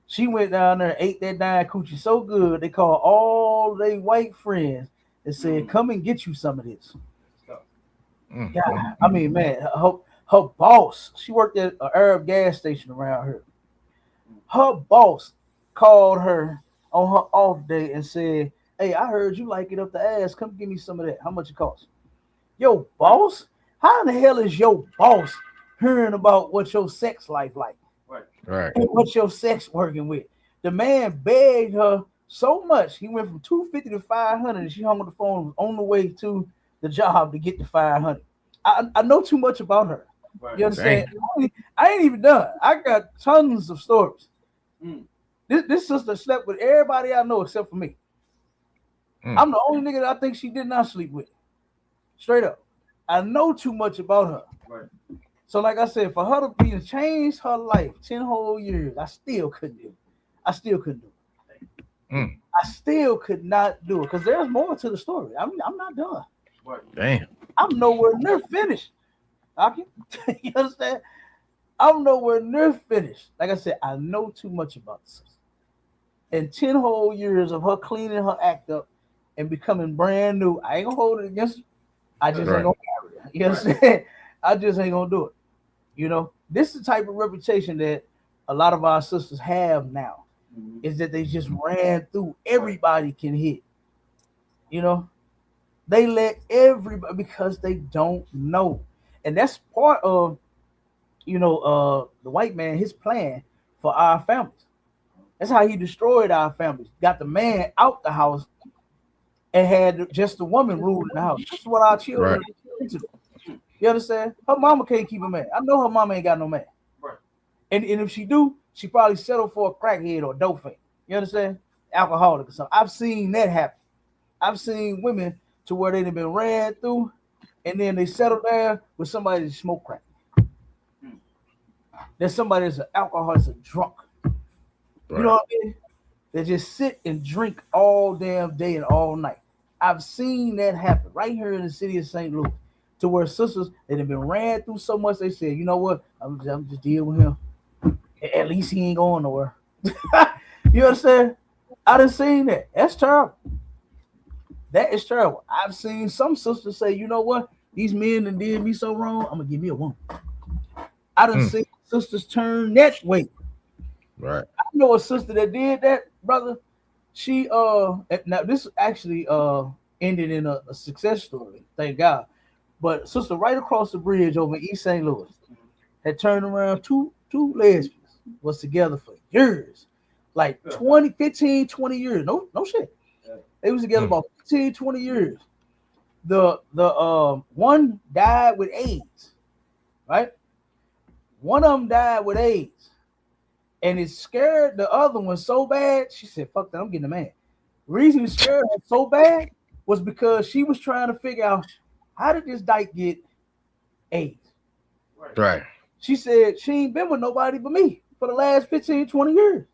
B: She went down there and ate that dying coochie so good, they called all their white friends and said, "Come and get you some of this." God, I mean, man, Her boss, she worked at an Arab gas station around here. Her boss called her on her off day and said, "Hey, I heard you like it up the ass. Come give me some of that. How much it costs?" Yo, boss? How in the hell is your boss hearing about what your sex life like?
C: Right.
B: And what your sex working with? The man begged her so much, he went from $250 to $500, and she hung on the phone on the way to the job to get the $500. I know too much about her.
E: Right.
B: You understand? I ain't even done. I got tons of stories. This sister slept with everybody I know except for me. I'm the only nigga that I think she did not sleep with. Straight up. I know too much about her.
E: Right.
B: So like I said, for her to be change her life 10 whole years, I still couldn't do it. I still couldn't do it. I still could not do it because there's more to the story. I'm not done.
E: Right.
C: Damn.
B: I'm nowhere near finished. You understand? I'm nowhere near finished. Like I said, I know too much about this. And 10 whole years of her cleaning her act up and becoming brand new, I ain't gonna hold it against her. I just ain't gonna carry her. You understand? I just ain't gonna do it. You know, this is the type of reputation that a lot of our sisters have now, is that they just ran through. Everybody can hit. You know, they let everybody because they don't know. And that's part of, you know, the white man, his plan for our families. That's how he destroyed our families. Got the man out the house and had just the woman ruling the house. That's what our children are into. You understand? Her mama can't keep a man. I know her mama ain't got no man.
E: Right.
B: And if she do, she probably settle for a crackhead or a dope fiend. You understand? Alcoholic or something. I've seen that happen. I've seen women to where they've been ran through and then they settle down with somebody that smoke crack. There's somebody that's an alcoholic, a drunk. Right. You know what I mean? They just sit and drink all damn day and all night. I've seen that happen right here in the city of St. Louis, to where sisters that have been ran through so much, they said, you know what? I'm just dealing with him. At least he ain't going nowhere. You understand? I done seen that. That's terrible. That is terrible. I've seen some sisters say, you know what? These men that did me so wrong, I'm gonna give me a woman. I done seen sisters turn that way.
C: Right.
B: I know a sister that did that, brother. She now this actually ended in a success story, thank God. But sister right across the bridge over in East St. Louis had turned around two lesbians, was together for years, like 20 years. No shit. They was together about 15, 20 years. The one died with AIDS, right? One of them died with AIDS. And it scared the other one so bad, she said, fuck that, I'm getting a man. The reason it scared her so bad was because she was trying to figure out, how did this dyke get AIDS?
C: Right.
B: She said she ain't been with nobody but me for the last 15, 20 years.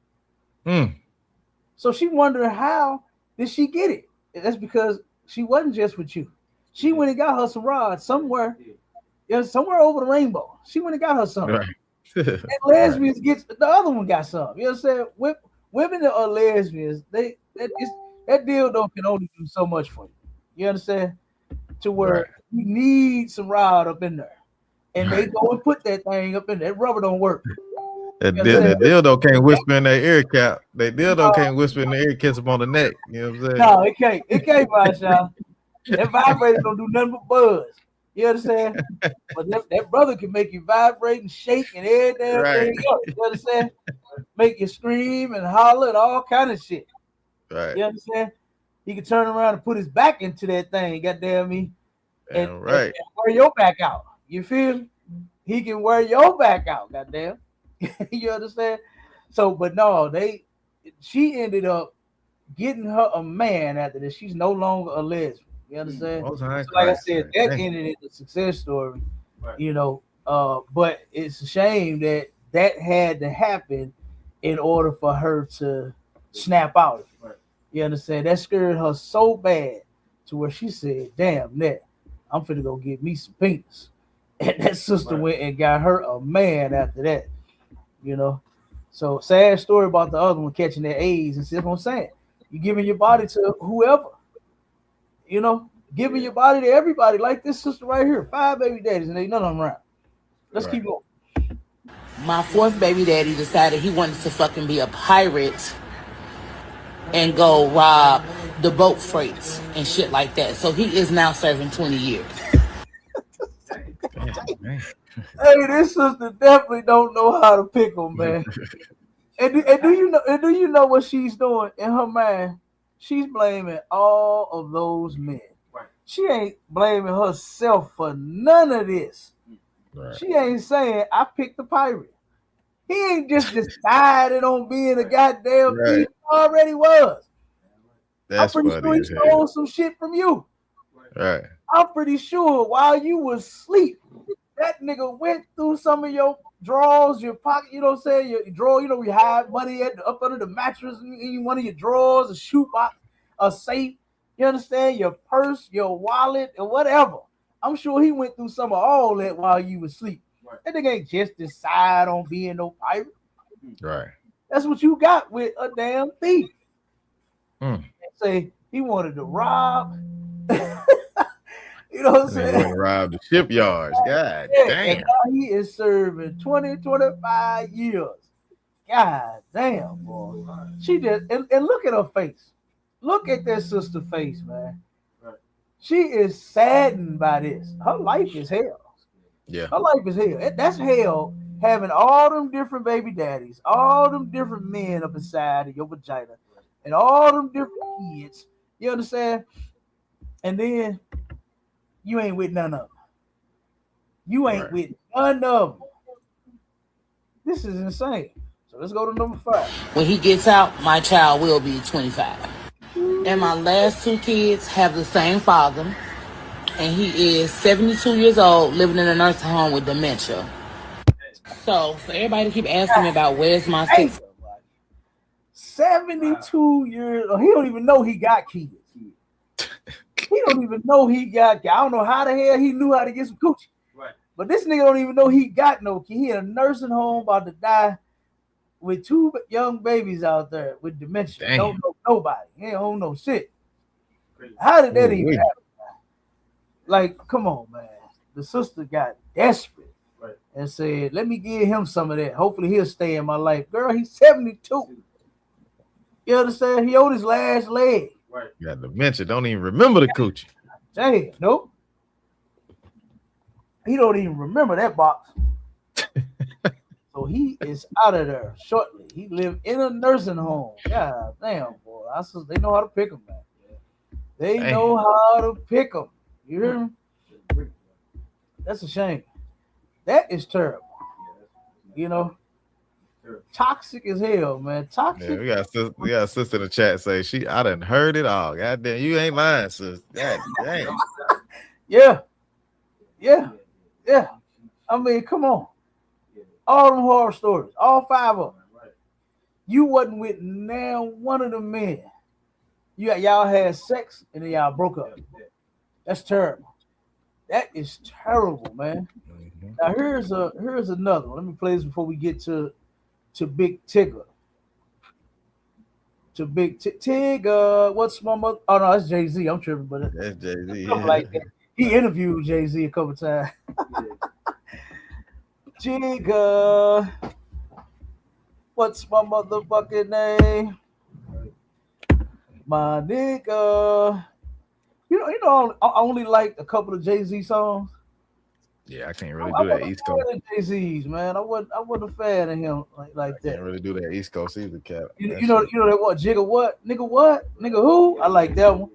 B: So she wondering, how did she get it? And that's because she wasn't just with you. She went and got her some rods somewhere, somewhere over the rainbow. She went and got her something. Right. And lesbians get the other one got something. You know what I'm saying? Women that are lesbians, that dildo can only do so much for you. You understand? To where you need some rod up in there, and they go and put that thing up in there. That rubber don't work.
C: That dildo can't whisper in their ear cap. That dildo can't whisper in the ear, kiss them on the neck. You know what I'm saying?
B: No, it can't. It can't, y'all. That vibrator don't do nothing but buzz. You understand? But that brother can make you vibrate and shake and every damn thing else. You understand? Make you scream and holler and all kind of shit.
C: Right.
B: You understand? He can turn around and put his back into that thing, goddamn me. And wear your back out. You feel? He can wear your back out, goddamn. You understand? So, but no, she ended up getting her a man after this. She's no longer a lesbian. You understand? So like I said, that ended in a success story, you know. But it's a shame that had to happen in order for her to snap out. You understand? That scared her so bad to where she said, damn, Ned, I'm finna go get me some penis. And that sister went and got her a man after that, you know. So sad story about the other one catching that AIDS. And see what I'm saying? You're giving your body to whoever. You know, giving your body to everybody, like this sister right here, 5 baby daddies, and ain't none of them around. Let's keep going.
F: My fourth baby daddy decided he wanted to fucking be a pirate and go rob the boat freights and shit like that. So he is now serving 20 years.
B: Hey, this sister definitely don't know how to pick them, man. and do you know what she's doing in her mind? She's blaming all of those men. Right. She ain't blaming herself for none of this. Right. She ain't saying I picked the pirate. He ain't just decided on being a goddamn thief. He already was.
C: That's
B: I'm pretty sure he stole some shit from you.
C: Right.
B: I'm pretty sure while you was asleep, that nigga went through some of your drawers, your pocket, you know what I'm saying? Your drawer, you know, we hide money up under the mattress in one of your drawers, a shoebox, a safe, you understand? Your purse, your wallet, or whatever. I'm sure he went through some of all that while you was asleep. Right. That nigga ain't just decide on being no pirate.
C: Right.
B: That's what you got with a damn thief. Say he wanted to rob. You know what I'm saying?
C: Rob the shipyards. God damn.
B: And now he is serving 25 years. God damn, boy. She just, and look at her face. Look at that sister face, man. She is saddened by this. Her life is hell.
C: Yeah.
B: Her life is hell. That's hell, having all them different baby daddies, all them different men up inside of your vagina, and all them different kids. You understand? And then you ain't with none of them. You ain't with none of them. This is insane. So let's go to number 5.
F: When he gets out, my child will be 25. And my last 2 kids have the same father. And he is 72 years old, living in a nursing home with dementia. So for everybody to keep asking me about where's my sister.
B: 72 years old. He don't even know he got kids. He don't even know he got. I don't know how the hell he knew how to get some coochie. Right. But this nigga don't even know he got no kid. He in a nursing home about to die with 2 young babies out there with dementia. Damn. Don't know nobody. He don't know shit. How did that even happen? Like, come on, man. The sister got desperate and said, let me give him some of that. Hopefully he'll stay in my life. Girl, he's 72. You understand? He on his last leg.
C: Right. Got dementia. Don't even remember the coochie.
B: Damn, nope. He don't even remember that box. So he is out of there shortly. He lived in a nursing home. God damn, boy. They know how to pick him, man. They know how to pick him. You hear me? That's a shame. That is terrible. You know? Toxic as hell, man. Toxic.
C: Yeah, we got a sister in the chat say I done heard it all. God damn, you ain't lying, sis. God damn.
B: Yeah. I mean, come on. All them horror stories, all 5 of them. You wasn't with now one of the men. Y'all had sex and then y'all broke up. That's terrible. That is terrible, man. Now here's another one. Let me play this before we get to Big Tigger. To Big Tigger. What's my mother? Oh no, that's Jay-Z. I'm tripping, but
C: that's Jay-Z.
B: Yeah. Like that. He interviewed Jay-Z a couple times. Tigger. What's my motherfucking name? My nigga. You know, I only like a couple of Jay-Z songs.
C: Yeah, I can't really do that East Coast.
B: Jay-Z's, man. I wasn't a fan of him like that.
C: Can't really do that East Coast either, Cap.
B: You know that what? Jigga what? Nigga who? I like that one.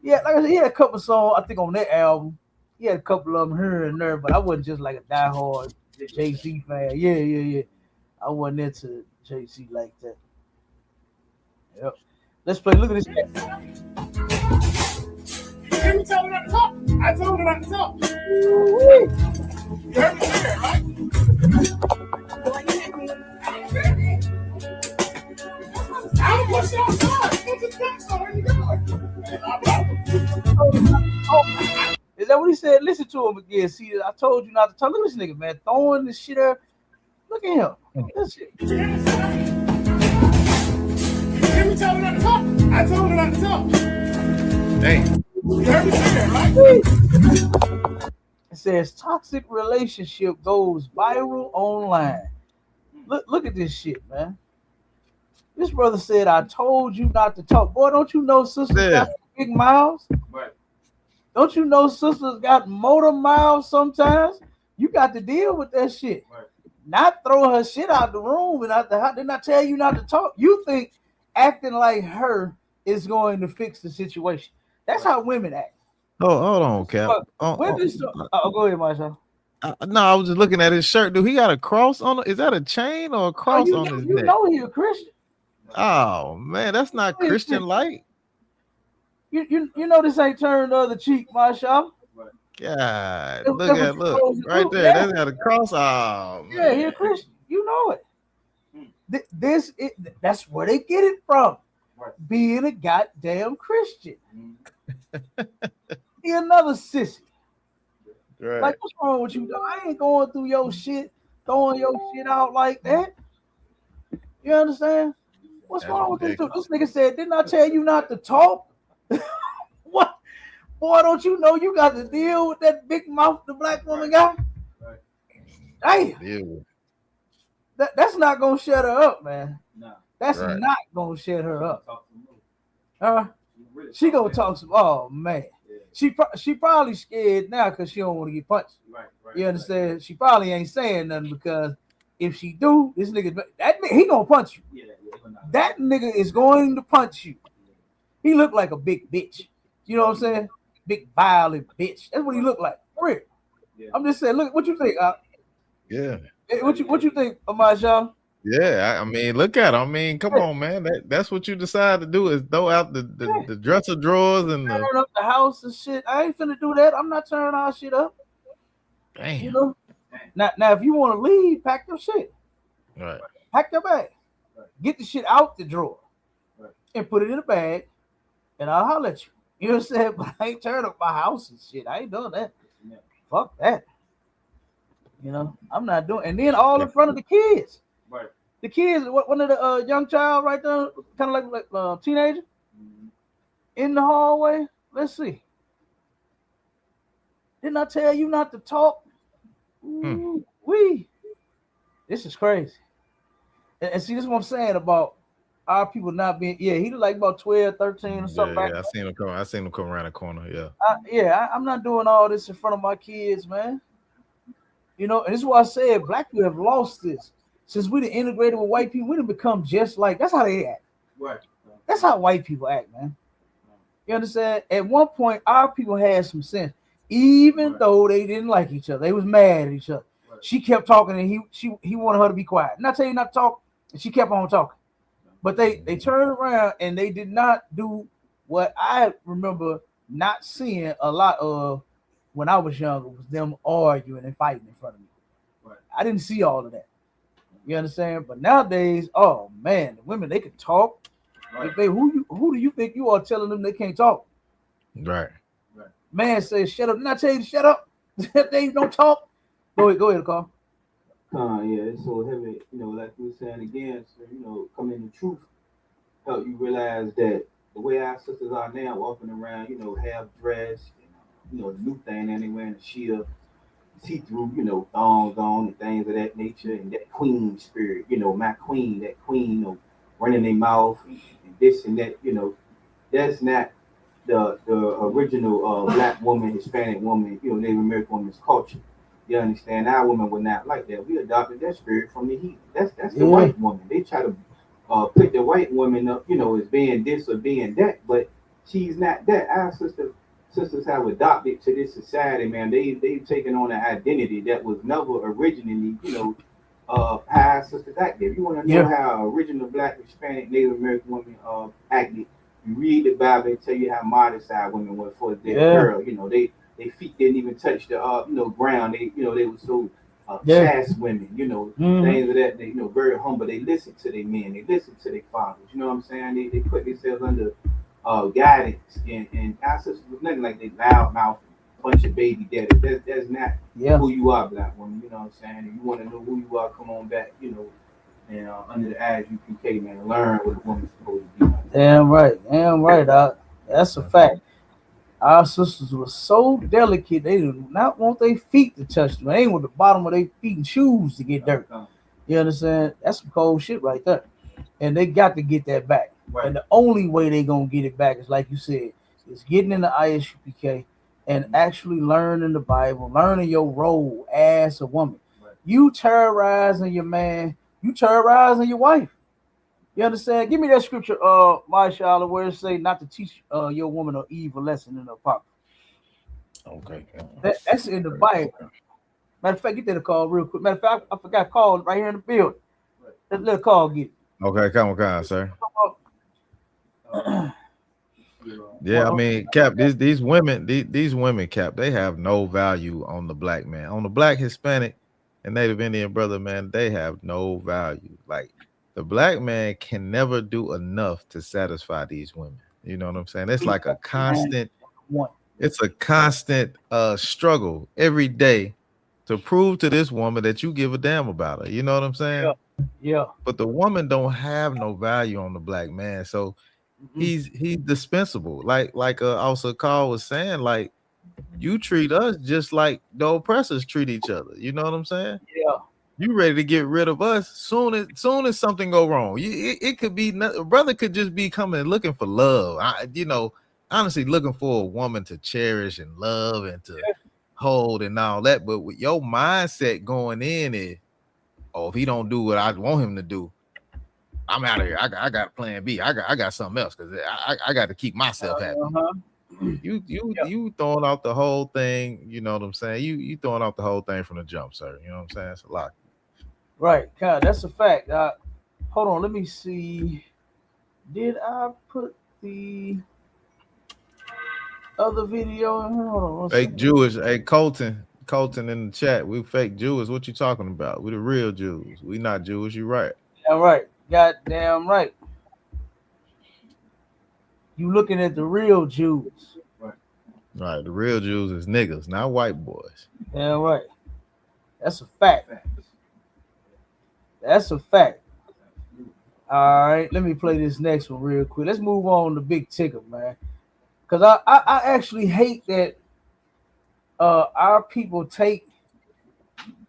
B: Yeah, like I said, he had a couple songs, I think, on that album. He had a couple of them here and there, but I wasn't just like a diehard Jay-Z fan. Yeah. I wasn't into Jay-Z like that. Yep. Let's play. Look at this.
G: You hear me tell her not to talk? I told her not to talk. You heard me say that, right? I'm gonna push you outside. Go to the next one. Where you going?
B: Is that what he said? Listen to him again. See, I told you not to talk. Look at this nigga, man. Throwing this shit up. Look at him. That shit.
G: You hear me tell her not to talk? I told her not to talk.
C: Dang.
G: You heard me say that, right?
B: It says toxic relationship goes viral online. Look at this shit, man. This brother said, I told you not to talk. Boy, don't you know sisters got big mouths?
E: Right.
B: Don't you know sisters got motor mouths sometimes? You got to deal with that shit.
E: Right.
B: Not throw her shit out the room and out the house. Didn't I tell you not to talk? You think acting like her is going to fix the situation. That's how women act.
C: Oh, hold on, Cap.
B: Go ahead, Marshall.
C: No, I was just looking at his shirt. Dude, he got a cross on it. Is that a chain or a cross on his neck?
B: You know he a Christian.
C: Oh man, that's not Christian like.
B: You know this ain't turned the other cheek, Marshall.
C: God, look right there. That's got a cross. Oh,
B: yeah, he a Christian. You know it. That's where they get it from. Right. Being a goddamn Christian. He another sissy. Right. Like, what's wrong with you? I ain't going through your shit, throwing your shit out like that. You understand? What's wrong with this dude? This nigga said, didn't I tell you not to talk? What? Boy, don't you know you got to deal with that big mouth the black woman got? Right. Damn. That's not going to shut her up, man. No. That's not going to shut her up. She going to talk some, oh, man. She probably scared now because she don't want to get punched. Right, you understand? Right. She probably ain't saying nothing because if she do, this nigga, he gonna punch you. Yeah, that nigga is going to punch you. He look like a big bitch. You know what I'm saying? Big violent bitch. That's what he look like. For real. Yeah. I'm just saying. Look, what you think?
C: Yeah.
B: What you think, Marshall?
C: Yeah, I mean, look at him. I mean, come on, man. That's what you decide to do is throw out the dresser drawers and
B: turn up the house and shit. I ain't finna do that. I'm not turning our shit up.
C: Damn.
B: You know? Now, if you want to leave, pack your shit.
C: Right.
B: Pack your bag. Right. Get the shit out the drawer. Right. And put it in a bag, and I'll holler at you. You know what I'm saying? But I ain't turning up my house and shit. I ain't doing that. Yeah. Fuck that. You know, I'm not doing. And then all in front of the kids. Right. The kids, one of the young child right there, kind of like teenager, in the hallway. Let's see. Didn't I tell you not to talk? This is crazy. And see, this is what I'm saying about our people not being. Yeah, he like about 12, 13 or something.
C: Yeah, I seen him come around the corner.
B: Yeah. I'm not doing all this in front of my kids, man. You know, and this is why I said black people have lost this. Since we done integrated with white people, we done become just like, that's how they act. Right. That's how white people act, man. You understand? At one point, our people had some sense, even though they didn't like each other. They was mad at each other. Right. She kept talking, and he wanted her to be quiet. And I tell you not to talk, and she kept on talking. But they turned around, and they did not do what I remember not seeing a lot of when I was younger, was them arguing and fighting in front of me. Right. I didn't see all of that. You understand? But nowadays, oh man, the women, they can talk. Right. If they who do you think you are telling them they can't talk?
C: Right.
B: Man says, shut up. Didn't I tell you to shut up? They don't talk. Go ahead, Carl.
E: Yeah, it's so heavy, you know, like we were saying again, so, you know, coming to truth, help you realize that the way our sisters are now, walking around, you know, half dressed, you know, the new thing, and they wearing a shield, see-through, you know, thongs on and things of that nature, and that queen spirit, you know, my queen, that queen, you know, running their mouth and this and that, you know, that's not the original black woman, Hispanic woman, you know, Native American woman's culture. You understand? Our women were not like that. We adopted that spirit from the heat. That's the white woman. They try to put the white woman up, you know, as being this or being that, but she's not that. Our sisters have adopted to this society, man. They've taken on an identity that was never originally, you know, how our sisters acted. If you want to know how original black, Hispanic, Native American women acted, you read the Bible and tell you how modest our women were for their girl. You know, they feet didn't even touch the ground. They were so chaste women, you know, things of that. They, you know, very humble. They listened to their men. They listened to their fathers. You know what I'm saying? They put themselves under guidance, and our sisters was nothing like they loud mouth bunch of baby daddies. That's not who you are, black woman. You know what I'm saying? If you want to know who you are, come on back, you know, and under the ISUPK, man, learn what a woman's supposed to be.
B: Damn right, Doc. That's a fact. Our sisters were so delicate, they did not want their feet to touch them. They ain't want the bottom of their feet and shoes to get dirty. You understand? That's some cold shit right there. And they got to get that back. Right. And the only way they gonna get it back is, like you said, is getting in the ISUPK and actually learning the Bible, learning your role as a woman. Right. You terrorizing your man, you terrorizing your wife. You understand? Give me that scripture, Marshala, where it say not to teach your woman an evil lesson in the Apocrypha.
C: Okay.
B: That's in the Bible. Matter of fact, get that call real quick. Matter of fact, I forgot call right here in the building. Let a call get it.
H: Okay, come on, sir. Yeah, I mean, Cap, these women, Cap, they have no value on the black man. On the black, Hispanic, and Native Indian brother, man, they have no value. Like, the black man can never do enough to satisfy these women. You know what I'm saying? It's like a constant, struggle every day to prove to this woman that you give a damn about her. You know what I'm saying?
B: Yeah.
H: But the woman don't have no value on the black man. So he's dispensable. Like also Carl was saying, like, you treat us just like the oppressors treat each other. You know what I'm saying?
B: Yeah.
H: You ready to get rid of us soon as something go wrong. It could be a brother could just be coming looking for love. Honestly looking for a woman to cherish and love and to hold and all that. But with your mindset going in is, oh, if he don't do what I want him to do, I'm out of here. I got plan B. I got something else because I got to keep myself happy. You throwing out the whole thing. You know what I'm saying? You throwing out the whole thing from the jump, sir. You know what I'm saying? It's a lot.
B: Right, God, that's a fact. Hold on, let me see. Did I put the other video in here? Hold on.
H: Fake Jewish. Hey, Colton in the chat. We fake Jews. What you talking about? We the real Jews. We not Jewish. You right.
B: Yeah, right. Goddamn right. You looking at the real Jews.
H: Right. The real Jews is niggas, not white boys.
B: Yeah, right. That's a fact. That's a fact. All right, let me play this next one real quick. Let's move on to Big Tigger, man. Because I actually hate that our people take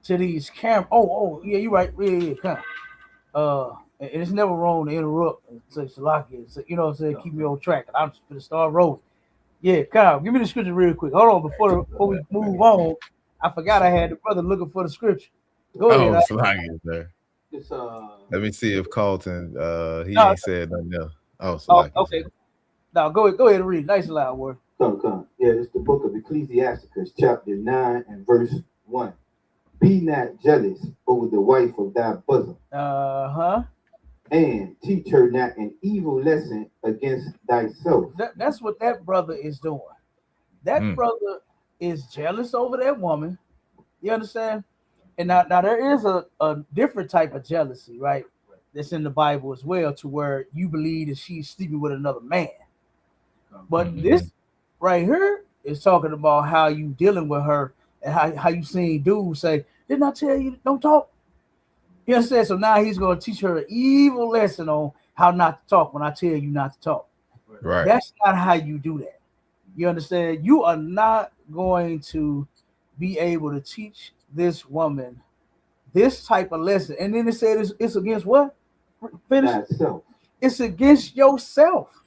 B: to these cameras. Oh, yeah, you're right. Yeah, come. And it's never wrong to interrupt and say Salakia. So, you know what I'm saying? Keep me on track. I'm just gonna start rolling. Yeah, Kyle, give me the scripture real quick. Hold on, before we move on, I forgot I had the brother looking for the scripture. Go ahead.
H: Salakia, sir. Let me see if Colton ain't said nothing else.
B: Salakia. Okay. Now go ahead and read. Nice and loud word.
E: Come. Yeah, it's the book of Ecclesiasticus, chapter 9 and verse 1. Be not jealous over the wife of thy bosom. And teach her not an evil lesson against thyself.
B: That's what that brother is doing. That brother is jealous over that woman. You understand? And now there is a different type of jealousy, right? That's in the Bible as well, to where you believe that she's sleeping with another man. But this right here is talking about how you dealing with her and how you seen dudes say, didn't I tell you don't talk? You understand? So now he's going to teach her an evil lesson on how not to talk when I tell you not to talk.
H: Right.
B: That's not how you do that. You understand? You are not going to be able to teach this woman this type of lesson. And then it said it's against what? Finish. It's against yourself.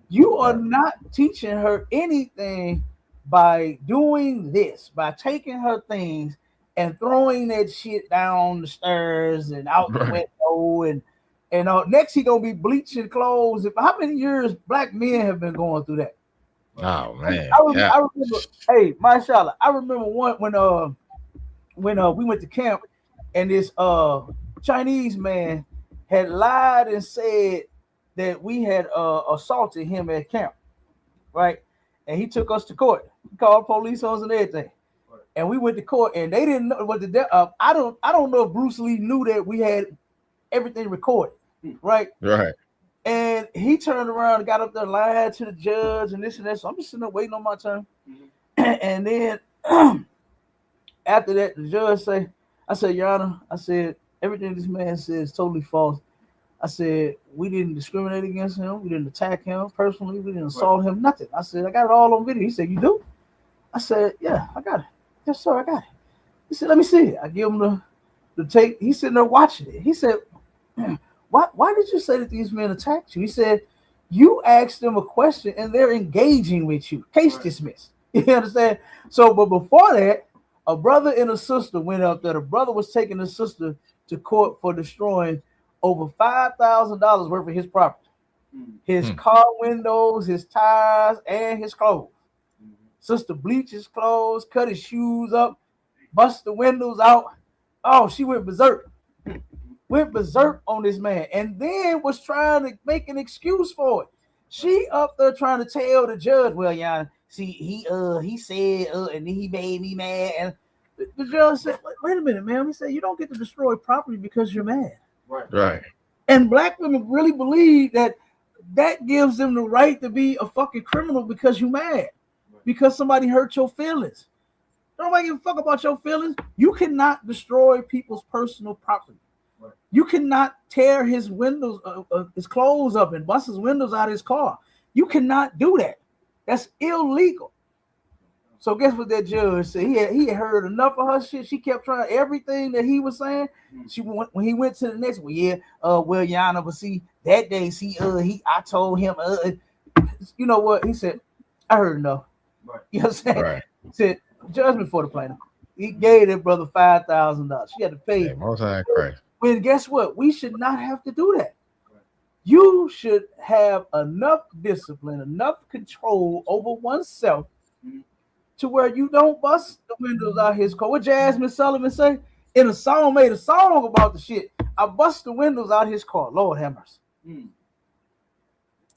B: You are not teaching her anything by doing this, by taking her things and throwing that shit down the stairs and out the window, and next he gonna be bleaching clothes. How many years black men have been going through that?
H: Oh man,
B: I remember. Hey, mashallah, I remember one when we went to camp, and this Chinese man had lied and said that we had assaulted him at camp, right? And he took us to court. He called police on us and everything. And we went to court, and they didn't know what I don't know if Bruce Lee knew that we had everything recorded, right?
H: Right.
B: And he turned around and got up there, lied to the judge, and this and that. So I'm just sitting there waiting on my turn. And then after that, the judge I said, Your Honor, I said everything this man said is totally false. I said, we didn't discriminate against him. We didn't attack him personally. We didn't assault him, nothing. I said, I got it all on video. He said, you do? I said, yeah, I got it. Yes, sir, I got it. He said, let me see it. I give him the tape. He's sitting there watching it. He said, why did you say that these men attacked you? He said, you asked them a question and they're engaging with you. Case dismissed. You understand? So, but before that, a brother and a sister went up there. The brother was taking the sister to court for destroying over $5,000 worth of his property. His car windows, his tires, and his clothes. Sister bleached his clothes, cut his shoes up, bust the windows out. Oh, she went berserk. Went berserk on this man, and then was trying to make an excuse for it. She up there trying to tell the judge, well, yeah, see, he said, and then he made me mad. And the judge said, wait a minute, man. He said, you don't get to destroy property because you're mad.
H: Right.
B: And black women really believe that gives them the right to be a fucking criminal because you're mad, because somebody hurt your feelings. Nobody give a fuck about your feelings. You cannot destroy people's personal property. You cannot tear his windows, his clothes up and bust his windows out of his car. You cannot do that. That's illegal. So guess what that judge said? He had heard enough of her shit. She kept trying everything that he was saying. When he went to the next one, well, Your Honor, but see, that day, I told him, you know what? He said, I heard enough. Right. You know what I'm saying? Right. He said, judgment for the plaintiff. He gave that brother $5,000. She had to pay. When guess what? We should not have to do that. You should have enough discipline, enough control over oneself to where you don't bust the windows out his car. What Jasmine Sullivan say? In a song, made a song about the shit. I bust the windows out his car. Lord have mercy.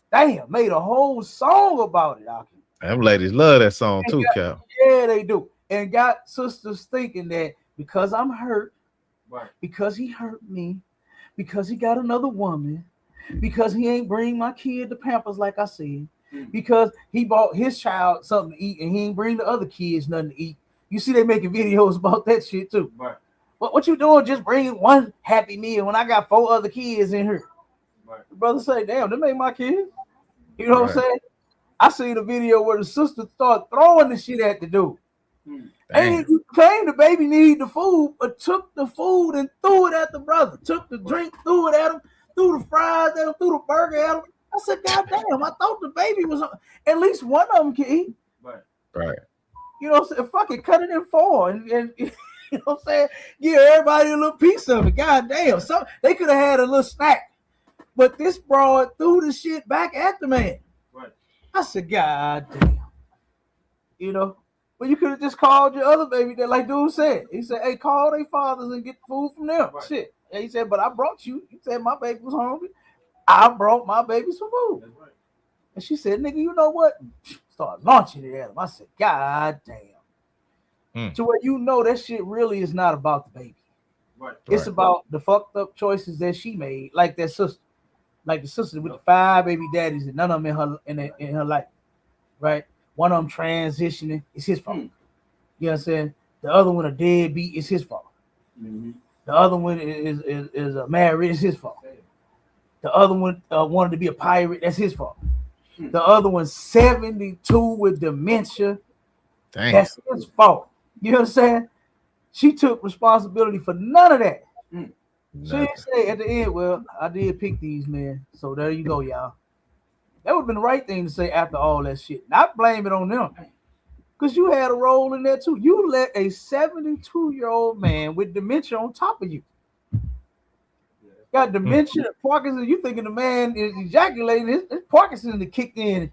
B: Damn, made a whole song about it.
H: Them ladies love that song too, Cal.
B: Yeah, they do. And got sisters thinking that because I'm hurt, because he hurt me, because he got another woman, because he ain't bring my kid to Pampers like I said, because he bought his child something to eat and he ain't bring the other kids nothing to eat. You see they making videos about that shit too. Right. What you doing just bringing one Happy Meal when I got 4 other kids in here? Right. The brother say, damn, them ain't my kids. You know what I'm saying? I seen a video where the sister started throwing the shit at the dude. And he claimed the baby needed the food, but took the food and threw it at the brother. Took the drink, threw it at him, threw the fries at him, threw the burger at him. I said, God damn, I thought the baby was at least one of them can eat. Right. You know what I'm saying? Fucking cut it in 4 and you know what I'm saying? Give everybody a little piece of it. God damn. So they could have had a little snack. But this broad threw the shit back at the man. Right. I said, God damn. You know? But you could have just called your other baby that, like dude said. He said, hey, call their fathers and get food from them. Right. Shit. And he said, but I brought you. You said my baby was hungry. I brought my baby some food. Right. And she said, nigga, you know what? Start launching it at him. I said, God damn. To where you know that shit really is not about the baby. Right. It's about the fucked up choices that she made, like that sister. Like the sister with the 5 baby daddies and none of them in her life. Right? One of them transitioning, it's his fault. You know what I'm saying? The other one a deadbeat, it's his fault. The other one is married, it's his fault. The other one wanted to be a pirate, that's his fault. The other one's 72 with dementia, that's his fault. You know what I'm saying? She took responsibility for none of that. She didn't say at the end, well, I did pick these men, so there you go, y'all. That would have been the right thing to say after all that shit. Not blame it on them. Because you had a role in there too. You let a 72-year-old man with dementia on top of you. Got dementia, Parkinson's. You thinking the man is ejaculating, his Parkinson's kicked in.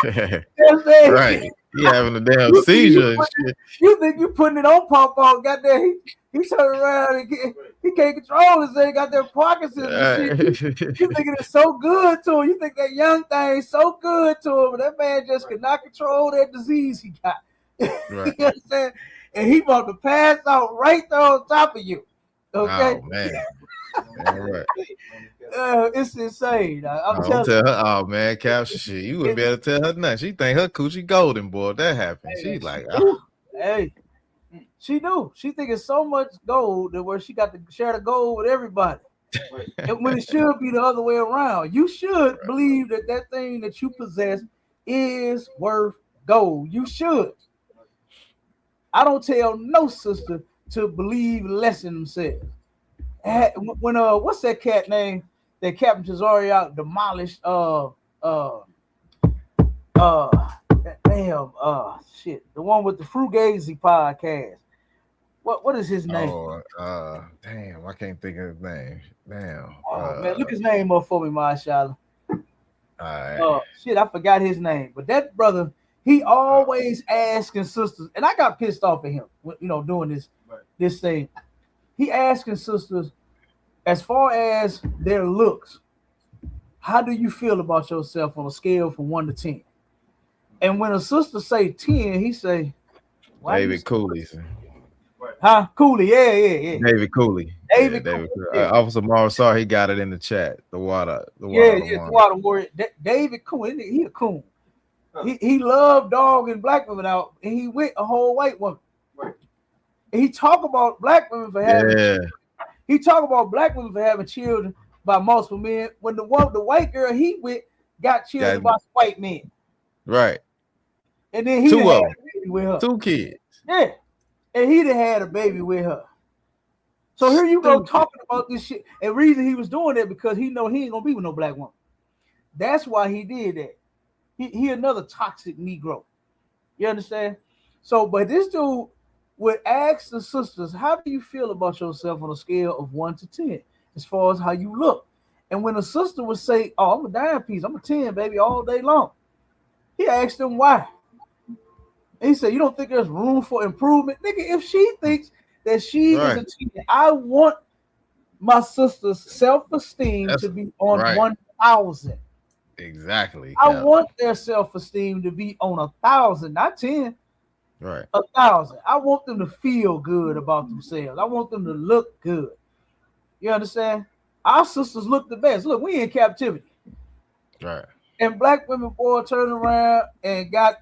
H: Right. He having a damn seizure and shit.
B: You think you putting it on Pop-Pop, goddamn. He turned around and he can't control his thing, got that Parkinson's and shit. You thinking it's so good to him. You think that young thing is so good to him, but that man just could not control that disease he got. Right. You know what I'm saying? And he about to pass out right there on top of you. Okay.
H: Oh man. All right.
B: It's insane. I'm
H: telling her, oh man, capture shit. You wouldn't be able to tell her nothing. She think her coochie golden, boy. If that happened. She's like, oh.
B: Hey, she do. She think it's so much gold that where she got to share the gold with everybody. And when it should be the other way around. You should believe that that thing that you possess is worth gold. You should. I don't tell no sister to believe less in themselves. When what's that cat name that Captain Tazariak demolished? Shit, the one with the Frugazi podcast. What is his name?
H: Damn, I can't think of his name. Damn.
B: Man, look his name up for me, Mashallah.
H: All right.
B: Shit, I forgot his name. But that brother, he always asking sisters, and I got pissed off at him, doing this thing. He asking sisters, as far as their looks, how do you feel about yourself on a scale from 1 to 10? And when a sister say 10, he say,
H: David Cooley.
B: Huh? Cooley, yeah.
H: David Cooley.
B: David
H: Cooley.
B: Yeah.
H: Officer Morrow saw he got it in the chat. The water
B: warrior. David Cooley, he a coon. He loved dogging black women out, and he with a whole white woman.
E: Right.
B: And he talk about black women for having. He talk about black women for having children by multiple men. When the white girl he with got children by white men.
H: Right.
B: And then he
H: two of
B: them with her.
H: 2 kids.
B: Yeah. And he done had a baby with her. So here you go talking about this shit. And reason he was doing that because he know he ain't gonna be with no black woman. That's why he did that. He another toxic Negro. You understand? So, but this dude would ask the sisters, how do you feel about yourself on a scale of 1 to 10, as far as how you look? And when a sister would say, oh, I'm a dime piece, I'm a 10, baby, all day long. He asked them why. And he said, you don't think there's room for improvement? Nigga, if she thinks that she is a 10, I want my sister's self-esteem to be on 1,000.
H: Exactly.
B: I want their self-esteem to be on 1,000, not 10.
H: Right.
B: 1,000. I want them to feel good about themselves. I want them to look good. You understand? Our sisters look the best. Look, we in captivity.
H: Right.
B: And black women, boy, turn around and got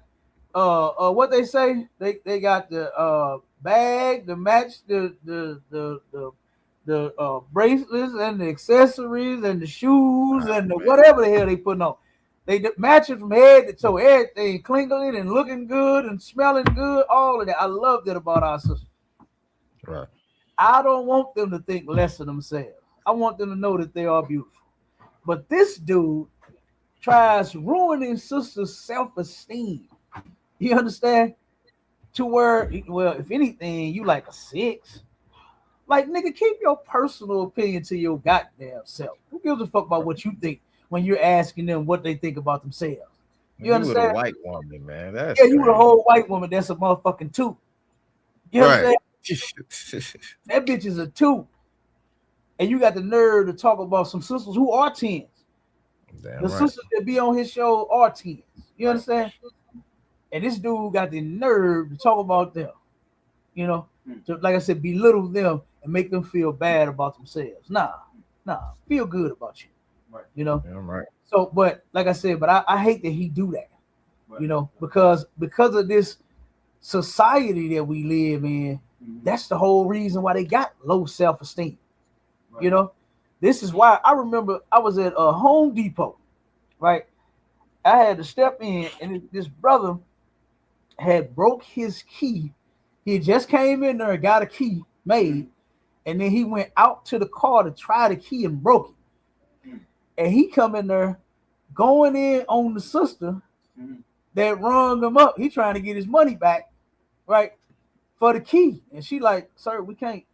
B: what they say? They got the bag, the match, the bracelets and the accessories and the shoes and the whatever the hell they putting on. They match it from head to toe, everything clingling and looking good and smelling good, all of that. I love that about our sisters.
H: Right.
B: I don't want them to think less of themselves. I want them to know that they are beautiful. But this dude tries ruining sisters' self-esteem. You understand? To where, well, if anything, you like a 6. Like, nigga, keep your personal opinion to your goddamn self. Who gives a fuck about what you think when you're asking them what they think about themselves? You understand?
H: You with a white woman, man. That's
B: you with a whole white woman that's a motherfucking 2. You understand? That bitch is a 2. And you got the nerve to talk about some sisters who are 10s. The sisters that be on his show are 10s. You understand? And this dude got the nerve to talk about them. You know, to, like I said, belittle them and make them feel bad about themselves. Nah, feel good about you. Right. You know?
H: Yeah, right.
B: So, but like I said, but I hate that he do that. Right. You know, because of this society that we live in, that's the whole reason why they got low self-esteem. Right. You know, this is why I remember I was at a Home Depot, right? I had to step in, and this brother had broke his key. He just came in there and got a key made, and then he went out to the car to try the key and broke it. And he come in there going in on the sister that rung him up. He trying to get his money back, right, for the key. And she like, sir, we can't.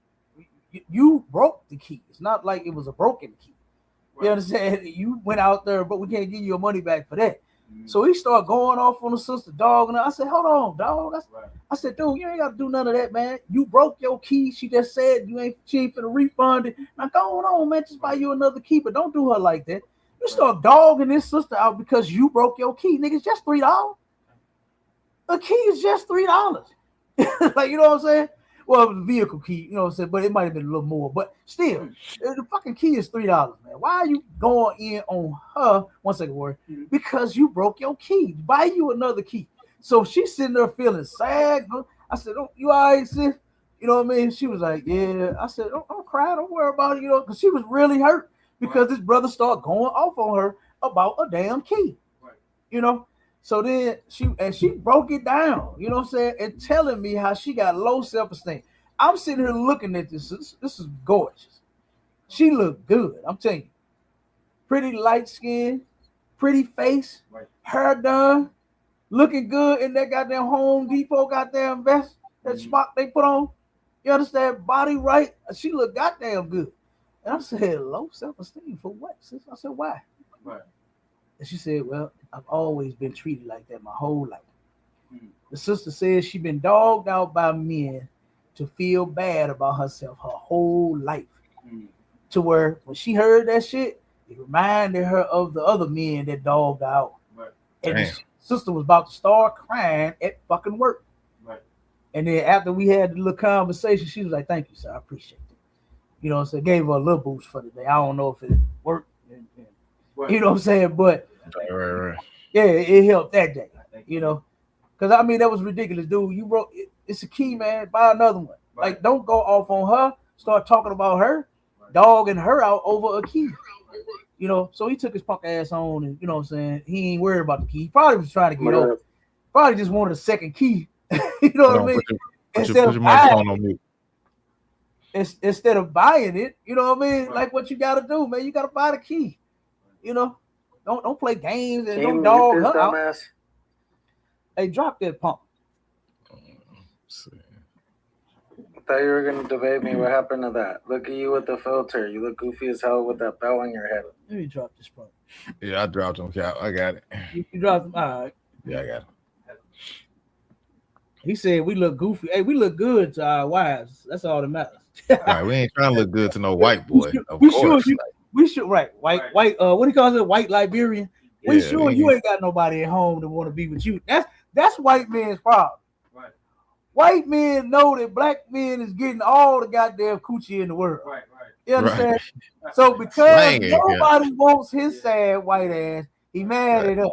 B: You broke the key. It's not like it was a broken key. Right. You understand? You went out there, but we can't give you your money back for that. So he started going off on the sister, dog. And I said, hold on, dog. I said, dude, you ain't got to do none of that, man. You broke your key. She just said she ain't finna refund it. Now go on, man. Just buy you another key, but don't do her like that. You start dogging this sister out because you broke your key. Nigga, it's just $3. A key is just $3. Like, you know what I'm saying? Well, the vehicle key, you know what I'm saying? But it might have been a little more. But still, the fucking key is $3, man. Why are you going in on her? 1 second, word. Because you broke your key. Buy you another key. So she's sitting there feeling sad. I said, oh, you all right, sis? You know what I mean? She was like, yeah. I said, don't cry, don't worry about it, you know, because she was really hurt because this brother started going off on her about a damn key. Right. You know? So then she broke it down, you know what I'm saying, and telling me how she got low self-esteem. I'm sitting here looking at this. This is gorgeous. She looked good. I'm telling you. Pretty light skin, pretty face, right. Hair done, looking good in that goddamn Home Depot goddamn vest, that smock they put on. You understand? Body right. She looked goddamn good. And I said, low self-esteem for what? I said, why? Right. And she said, well, I've always been treated like that my whole life. The sister says she's been dogged out by men to feel bad about herself her whole life. To where when she heard that shit, it reminded her of the other men that dogged out. Right. And the sister was about to start crying at fucking work. Right. And then after we had the little conversation, she was like, thank you, sir. I appreciate it. You know what I'm saying? Gave her a little boost for the day. I don't know if it worked. Right. You know what I'm saying? But right. Yeah, it helped that day. You know? Because I mean, that was ridiculous, dude. You wrote it's a key, man. Buy another one. Right. Like, don't go off on her. Start talking about her, dogging her out over a key. You know, so he took his punk ass on, and you know what I'm saying? He ain't worried about the key. He probably was trying to get over. Probably just wanted a second key. You know what I mean? Put your microphone on mute. Instead of buying it, you know what I mean? Right. Like what you gotta do, man. You gotta buy the key. You know, don't play games and don't dog her out. Hey, drop that pump.
I: I thought you were gonna debate me. What happened to that? Look at you with the filter. You look goofy as hell with that bell on your head.
B: Let me drop this pump.
H: Yeah, I dropped him, Cap. I got it.
B: You dropped him. All right.
H: Yeah, I got it.
B: He said we look goofy. Hey, we look good to our wives. That's all that matters.
H: All right, we ain't trying to look good to no white boy.
B: We should right. White. What do you call it? White Liberian. We sure you ain't got nobody at home that want to be with you. That's white man's problem. Right. White men know that black men is getting all the goddamn coochie in the world. Right. You understand? Right. So because nobody wants his sad white ass, he mad at us.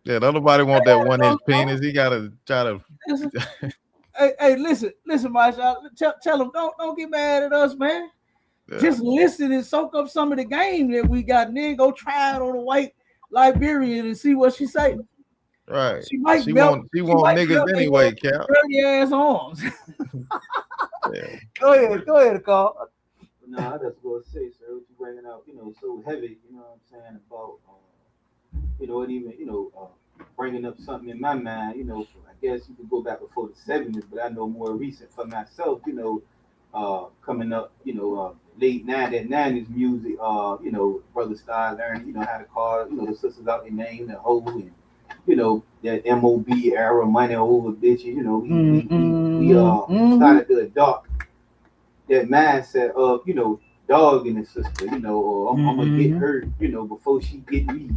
H: Yeah, don't nobody want that 1-inch penis. He gotta try to.
B: Hey, listen, my child. Tell him don't get mad at us, man. Yeah. Just listen and soak up some of the game that we got, and then go try it on a white Liberian and see what she say.
H: Right. She want niggas anyway, Cap.
B: Dirty ass arms. Yeah. Go ahead, Carl.
E: No, I just gonna say, sir, what you bringing out, so heavy, you know what I'm saying, about and even, bringing up something in my mind, I guess you could go back before the 70s, but I know more recent for myself, coming up, late 90s music, brother started learning, how to call, the sisters out their name, the hoe, and, that MOB era, money over bitches, we started to adopt that mindset of, dogging the sister, or I'm gonna get her, before she get me,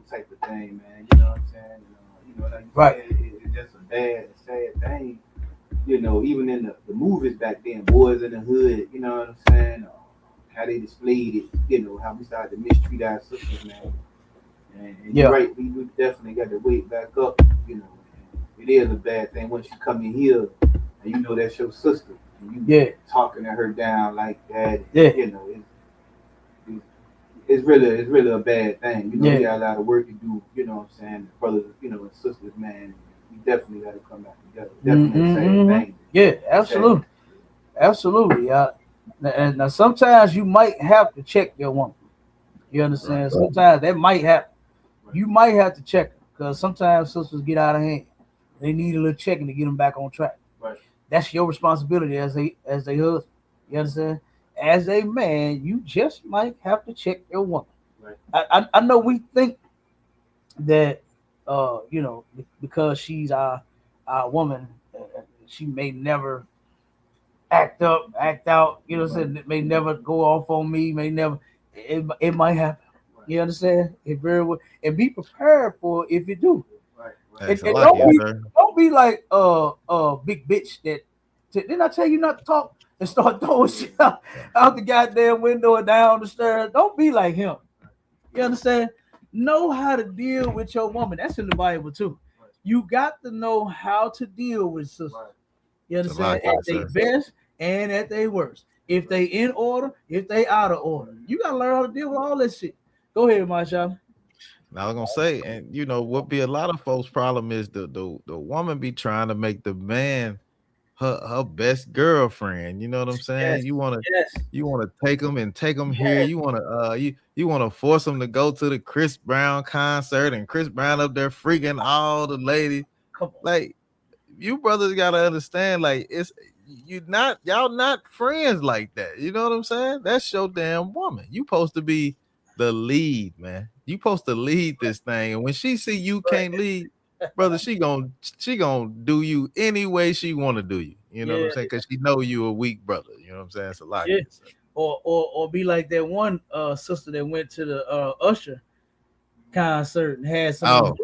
E: type of thing, man. You know what I'm saying? Like
B: right.
E: It's just a sad thing. Even in the movies back then, Boys in the Hood, you know what I'm saying? How they displayed it, how we started to mistreat our sisters, man. And you're right, we definitely got to wake back up, It is a bad thing once you come in here and that's your sister. You talking to her down like that. It's really a bad thing. We got a lot of work to do, you know what I'm saying? Brothers, and sisters, man. We definitely got to come back together. Definitely the same thing.
B: Yeah, absolutely. Absolutely. And now sometimes you might have to check your woman. You understand? Right. Sometimes that might happen. Right. You might have to check her because sometimes sisters get out of hand. They need a little checking to get them back on track. Right. That's your responsibility as they husband. You understand? As a man, you just might have to check your woman. Right. I know we think that because she's our woman, she may never act out, you know what I'm saying? It may never go off on me, it might happen. Right. You understand? It very well, and be prepared for it if you do. Right. And don't be like big bitch that didn't I tell you not to talk and start throwing shit out the goddamn window and down the stairs. Don't be like him. You understand? Know how to deal with your woman. That's in the Bible too. Right. You got to know how to deal with sisters. Right. You understand? At their best and at their worst. If they in order, if they out of order. You gotta learn how to deal with all this shit. Go ahead, Marshawn.
H: Now I'm gonna say, and you know what be a lot of folks' problem is the woman be trying to make the man her best girlfriend. You know what I'm saying?
B: Yes,
H: You want to
B: yes.
H: take them here. You want to you want to force them to go to the Chris Brown concert, and Chris Brown up there freaking all the ladies.
B: Come on.
H: Like, you brothers gotta understand, like, y'all not friends like that. You know what I'm saying? That's your damn woman. You supposed to be the lead, man. You supposed to lead this thing, and when she see you can't lead, brother, she gonna do you any way she want to do you. You know what I'm saying? Because she know you a weak brother. You know what I'm saying? It's a lot.
B: Yeah. Or be like that one sister that went to the Usher concert and had some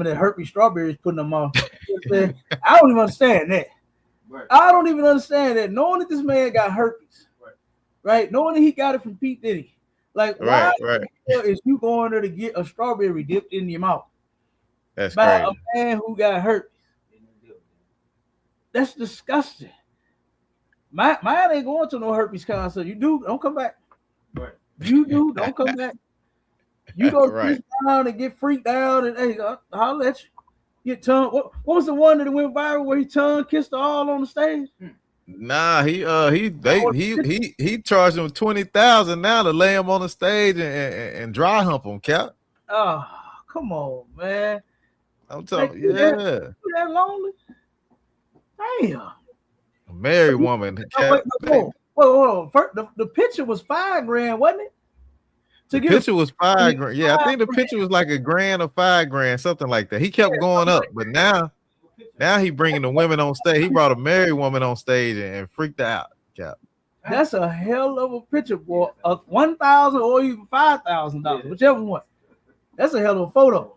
B: of that herpes strawberries putting them on. I don't even understand that. Right. I don't even understand that. Knowing that this man got herpes, right? Knowing that he got it from Pete Diddy. Like, why is you going there to get a strawberry dipped in your mouth?
H: That's
B: by
H: crazy.
B: A man who got herpes. That's disgusting. Mine ain't going to no herpes concert. You do, don't come back. Right. You do, don't come back. You go Chris Brown and get freaked out and hey, I'll let you get tongue. What was the one that went viral where he tongue kissed her all on the stage?
H: Nah, he charged him $20,000 now to lay him on the stage and dry hump him, Cap.
B: Oh, come on, man.
H: I'm talking,
B: you that lonely? Damn.
H: A married woman.
B: Wait, hold on. First, the picture was $5,000, wasn't it?
H: The picture was $5,000. Yeah, I think the picture was like $1,000 or $5,000, something like that. He kept going up, but now he bringing the women on stage. He brought a married woman on stage and freaked her out. Cap.
B: That's a hell of a picture, boy. $1,000 or even $5,000, whichever one. That's a hell of a photo.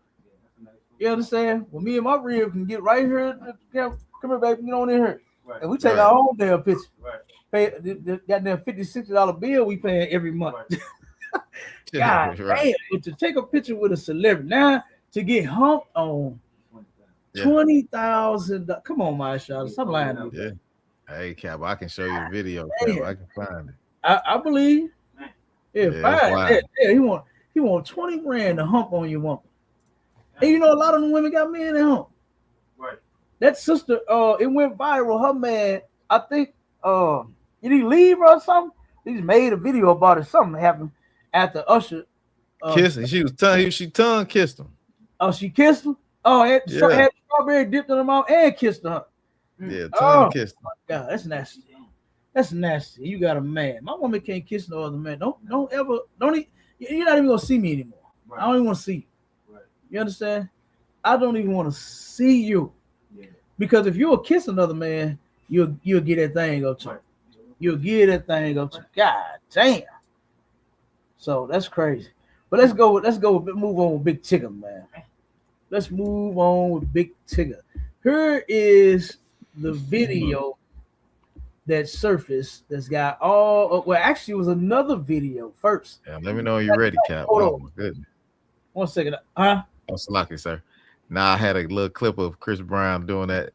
B: You understand? Well, me and my rib can get right here. Come here, baby. Get on in here. Right. And we take our own damn picture. Right. Pay the goddamn $50-$60 bill we paying every month. Right. God damn. But to take a picture with a celebrity now to get humped on $20,000. Come on, my shot. Stop lying to me.
H: Yeah. Hey, Cap, I can show you the video. Cap. I can find it.
B: I believe. Yeah, fine. Yeah, he want $20,000 to hump on your woman. And you know, a lot of the women got men at home. Right. That sister, it went viral. Her man, I think, did he leave her or something? He just made a video about it. Something happened after Usher.
H: Kissing. She tongue kissed him.
B: Oh, she kissed him? Oh, had strawberry dipped in her mouth and kissed her.
H: Yeah, tongue kissed him.
B: God, that's nasty. That's nasty. You got a man. My woman can't kiss no other man. Don't ever. You're not even gonna see me anymore. Right. I don't even want to see you. You understand? I don't even want to see you. Yeah. Because if you'll kiss another man, you'll get that thing up to. You'll get that thing up to. God damn. So that's crazy. But let's move on with Big Tigger, man. Let's move on with Big Tigger. Here is the video that surfaced that's got actually it was another video first.
H: Yeah, let me know when you're ready, Cap. Oh my goodness.
B: 1 second. Huh?
H: Oh, so lucky, sir. Now I had a little clip of Chris Brown doing that.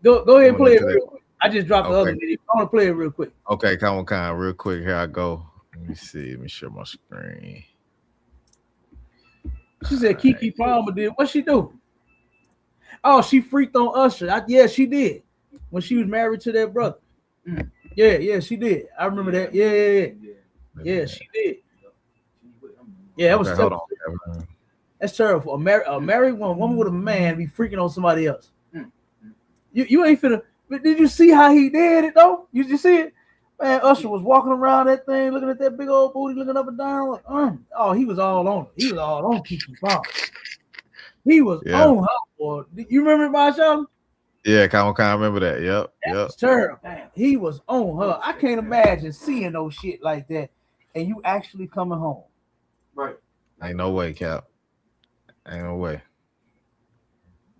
B: Go ahead and play it real quick. I just dropped the other video. I want to play it real quick.
H: Okay, come on, real quick. Here I go. Let me see. Let me share my screen.
B: She said Keke Palmer did. What she do? Oh, she freaked on Usher. Yeah, she did. When she was married to that brother. Yeah, she did. I remember that. Yeah, she did. Yeah, that was terrible. That's terrible. A married woman with a man be freaking on somebody else. You ain't finna. But did you see how he did it though? You see it? Man, Usher was walking around that thing, looking at that big old booty, looking up and down. Like, oh, he was all on it. He was all on Keke Palmer. He was on her, boy. You remember it, Marshall?
H: Yeah, kind of remember that. Yep.
B: That's terrible. Man, he was on her. I can't imagine seeing no shit like that and you actually coming home.
E: Right.
H: Ain't no way, Cap. Ain't no way.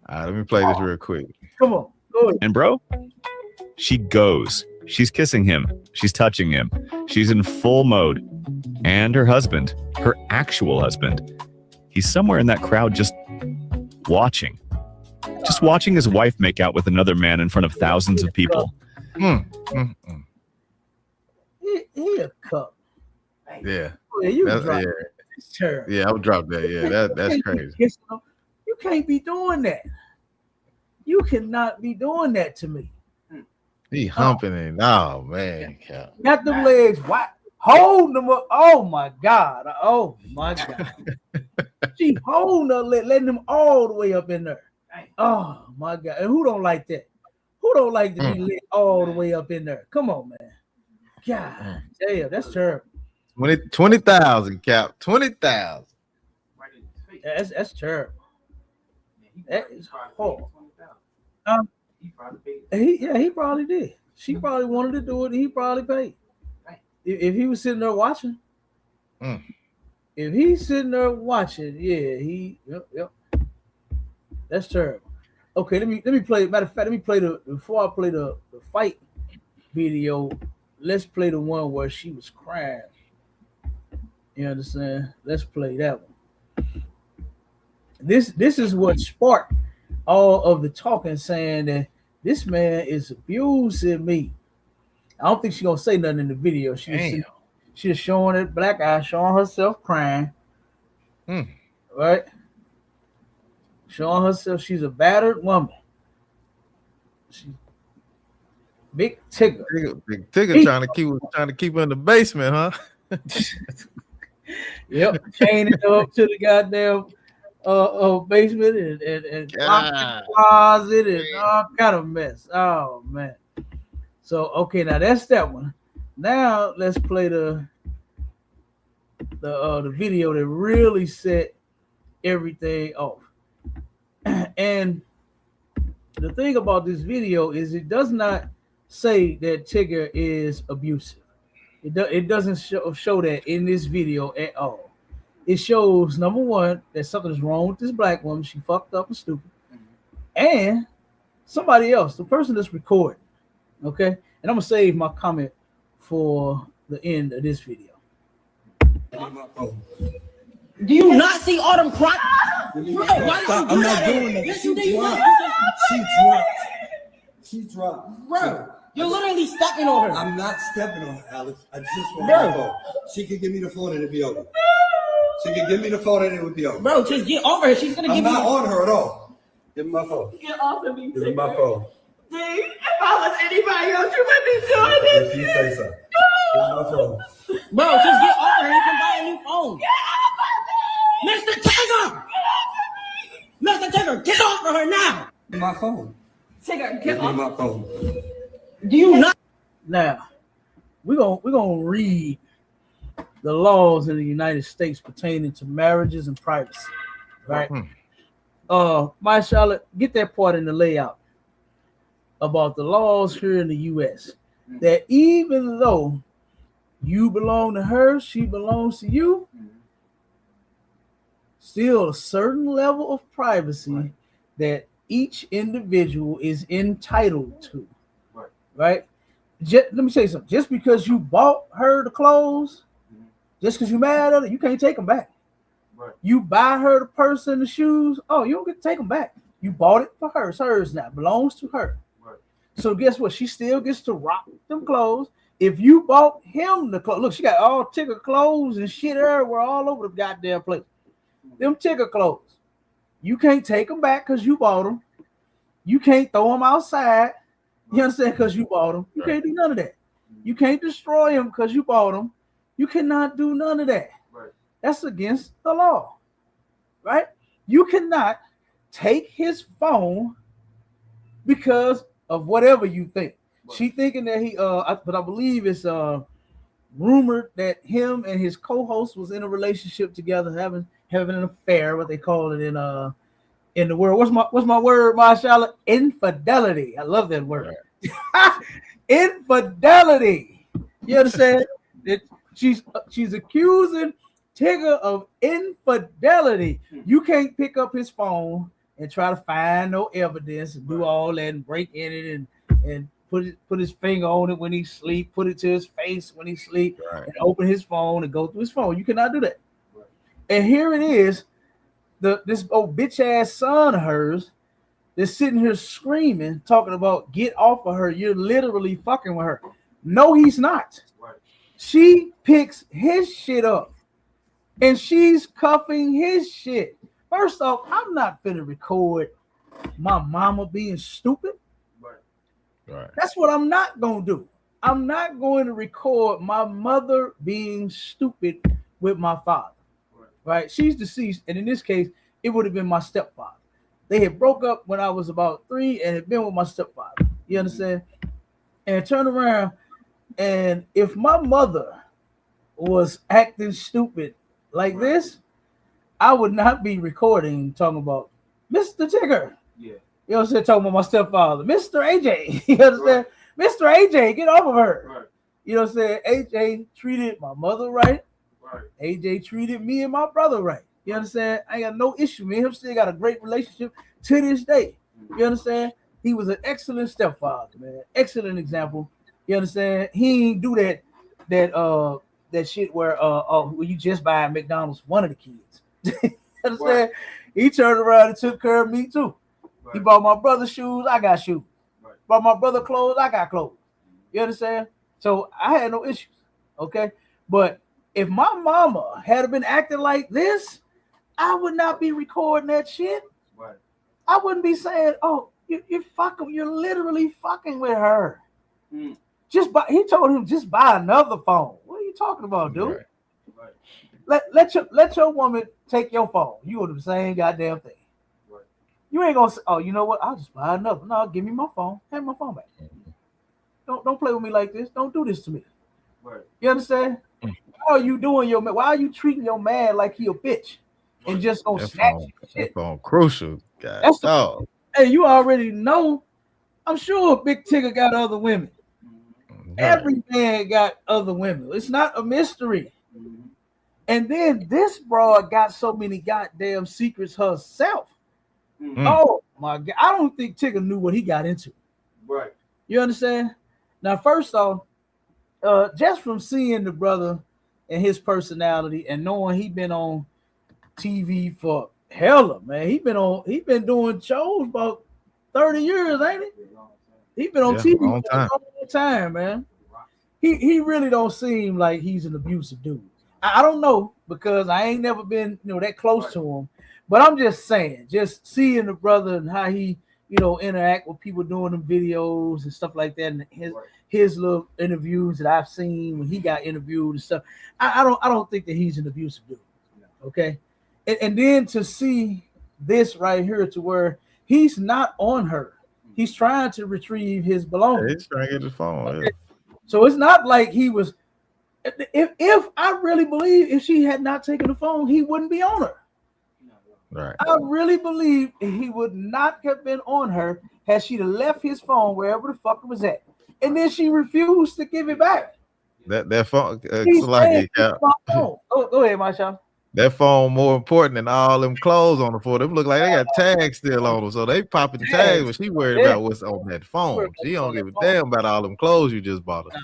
H: All right, let me play this real quick.
B: Come on. Go ahead.
J: And bro, she goes. She's kissing him. She's touching him. She's in full mode. And her husband, her actual husband, he's somewhere in that crowd just watching. just watching his wife make out with another man in front of thousands of people.
B: He a cup.
H: Yeah.
B: You
H: That's,
B: drop
H: yeah.
B: It's terrible.
H: Yeah, I would drop that. Yeah, that's crazy.
B: You can't be doing that. You cannot be doing that to me.
H: He humping it. Oh man, Cal.
B: Got them legs wide, hold them up. Oh my God. Oh my God. She holding her leg, letting them all the way up in there. Oh my God. And who don't like that? Who don't like to be lit all the way up in there? Come on, man. God damn, that's terrible.
H: 20,000 Cap. 20,000.
B: That's terrible. That is horrible. He probably did. She probably wanted to do it, and he probably paid. If he was sitting there watching, if he's sitting there watching, yep. That's terrible. Okay, let me play. Matter of fact, let me play before I play the fight video. Let's play the one where she was crying. You understand? Let's play that one. This is what sparked all of the talking, saying that this man is abusing me. I don't think she's gonna say nothing in the video. She's showing it black eye, showing herself crying. Right? Showing herself she's a battered woman. She's big Tigger.
H: Big Tigger trying to keep her in the basement, huh?
B: Yep, chaining her up to the goddamn basement and locked in the closet and all kind of mess. Oh man. So okay, now that's that one. Now let's play the video that really set everything off. And the thing about this video is it does not say that Tigger is abusive. It doesn't show that in this video at all. It shows, number one, that something's wrong with this black woman. She fucked up and stupid. And somebody else, the person that's recording. Okay? And I'm going to save my comment for the end of this video.
K: Do you not see all them cracks? I'm not doing that. Yes, you did. She dropped. Bro, you're literally stepping on her.
L: I'm not stepping on her, Alex. I just want my phone. She can give me the phone and it'll be over. She can give me the phone and it would be over.
K: Bro, just get over her. She's gonna give me.
L: I'm not on her at all. Give me my phone.
K: Get off of me.
L: Give me my phone.
K: See, if I was anybody else, you wouldn't be doing this.
L: If you say so. Give me my phone.
K: Bro, just get over her. You can buy a new phone. Mr. Tigger! Mr. Tigger, get off of her now!
L: My phone.
K: Tigger,
L: get off. My phone.
K: Do you not?
B: Now, we're gonna read the laws in the United States pertaining to marriages and privacy, right? My Charlotte, get that part in the layout about the laws here in the U.S. That even though you belong to her, she belongs to you, still a certain level of privacy that each individual is entitled to, right? Let me say something. Just because you bought her the clothes, just because you mad at her, you can't take them back. You buy her the purse and the shoes, oh, you don't get to take them back. You bought it for her. It's hers now. It belongs to her. So guess what? She still gets to rock them clothes. If you bought him the clothes, look, she got all Tigger clothes and shit everywhere all over the goddamn place. Them Tigger clothes, you can't take them back because you bought them. You can't throw them outside. You understand? Because you bought them. You can't do none of that. You can't destroy them because you bought them. You cannot do none of that. That's against the law, right? You cannot take his phone because of whatever you think. She thinking that he, but I believe it's rumored that him and his co-host was in a relationship together, having an affair, what they call it in the world. What's my word, my Charlotte? Infidelity. I love that word. Infidelity. You understand? She's accusing Tigger of infidelity. You can't pick up his phone and try to find no evidence and do all that and break in it and put his finger on it when he sleep, put it to his face when he sleep, and open his phone and go through his phone. You cannot do that. And here it is, this old bitch ass son of hers that's sitting here screaming, talking about get off of her. You're literally fucking with her. No, he's not.
E: Right.
B: She picks his shit up and she's cuffing his shit. First off, I'm not finna record my mama being stupid.
H: Right.
B: That's what I'm not gonna do. I'm not going to record my mother being stupid with my father. Right? She's deceased, and in this case, it would have been my stepfather. They had broke up when I was about 3 and had been with my stepfather. You understand? And turn around, and if my mother was acting stupid like this, I would not be recording talking about Mr. Tigger.
E: Yeah.
B: You know what I'm saying? Talking about my stepfather, Mr. AJ. You understand? Right. Mr. AJ, get off of her.
E: Right.
B: You know what I'm saying? AJ treated my mother right.
E: Right.
B: AJ treated me and my brother right. You understand? I ain't got no issue. Me and him still got a great relationship to this day. You understand? He was an excellent stepfather, man. Excellent example. You understand? He ain't do that shit where you just buy McDonald's one of the kids. You understand? Right. He turned around and took care of me too. Right. He bought my brother shoes, I got shoes. Right. Bought my brother clothes, I got clothes. You understand? So I had no issues. Okay. But if my mama had been acting like this, I would not be recording that shit.
E: Right.
B: I wouldn't be saying, "Oh, you're literally fucking with her."
E: Mm.
B: He told him just buy another phone. What are you talking about, dude?
E: Right. Right.
B: Let your woman take your phone. You do the same goddamn thing.
E: Right.
B: You ain't gonna say, "Oh, you know what? I'll just buy another." No, give me my phone. Have my phone back. Don't play with me like this. Don't do this to me.
E: Right.
B: You understand? Why are you doing why are you treating your man like he a bitch and just gonna snatch shit?
H: That phone crucial, guys.
B: Hey, you already know. I'm sure Big Tigger got other women. Mm-hmm. Every man got other women. It's not a mystery. Mm-hmm. And then this broad got so many goddamn secrets herself. Mm-hmm. Oh my God. I don't think Tigger knew what he got into.
E: Right.
B: You understand? Now, first off, just from seeing the brother and his personality and knowing he been on TV for hella, man. He been doing shows about 30 years, ain't he? He been on TV for a long time, man. He really don't seem like he's an abusive dude. I don't know because I ain't never been, that close to him. But I'm just saying, just seeing the brother and how he, interact with people doing them videos and stuff like that, and his little interviews that I've seen when he got interviewed and stuff. I don't think that he's an abusive dude. Okay. And then to see this right here to where he's not on her. He's trying to retrieve his belongings.
H: He's trying to get his phone. Okay.
B: Yeah. So it's not like he was. If I really believe if she had not taken the phone, he wouldn't be on her.
H: Right.
B: I really believe he would not have been on her had she left his phone wherever the fuck it was at. And then she refused to give it back.
H: That phone.
B: Go ahead, Masha.
H: That phone more important than all them clothes on the phone. Them look like they got tags still on them, so they popping the tags. But she worried about what's on that phone. She don't give a damn about all them clothes you just bought her.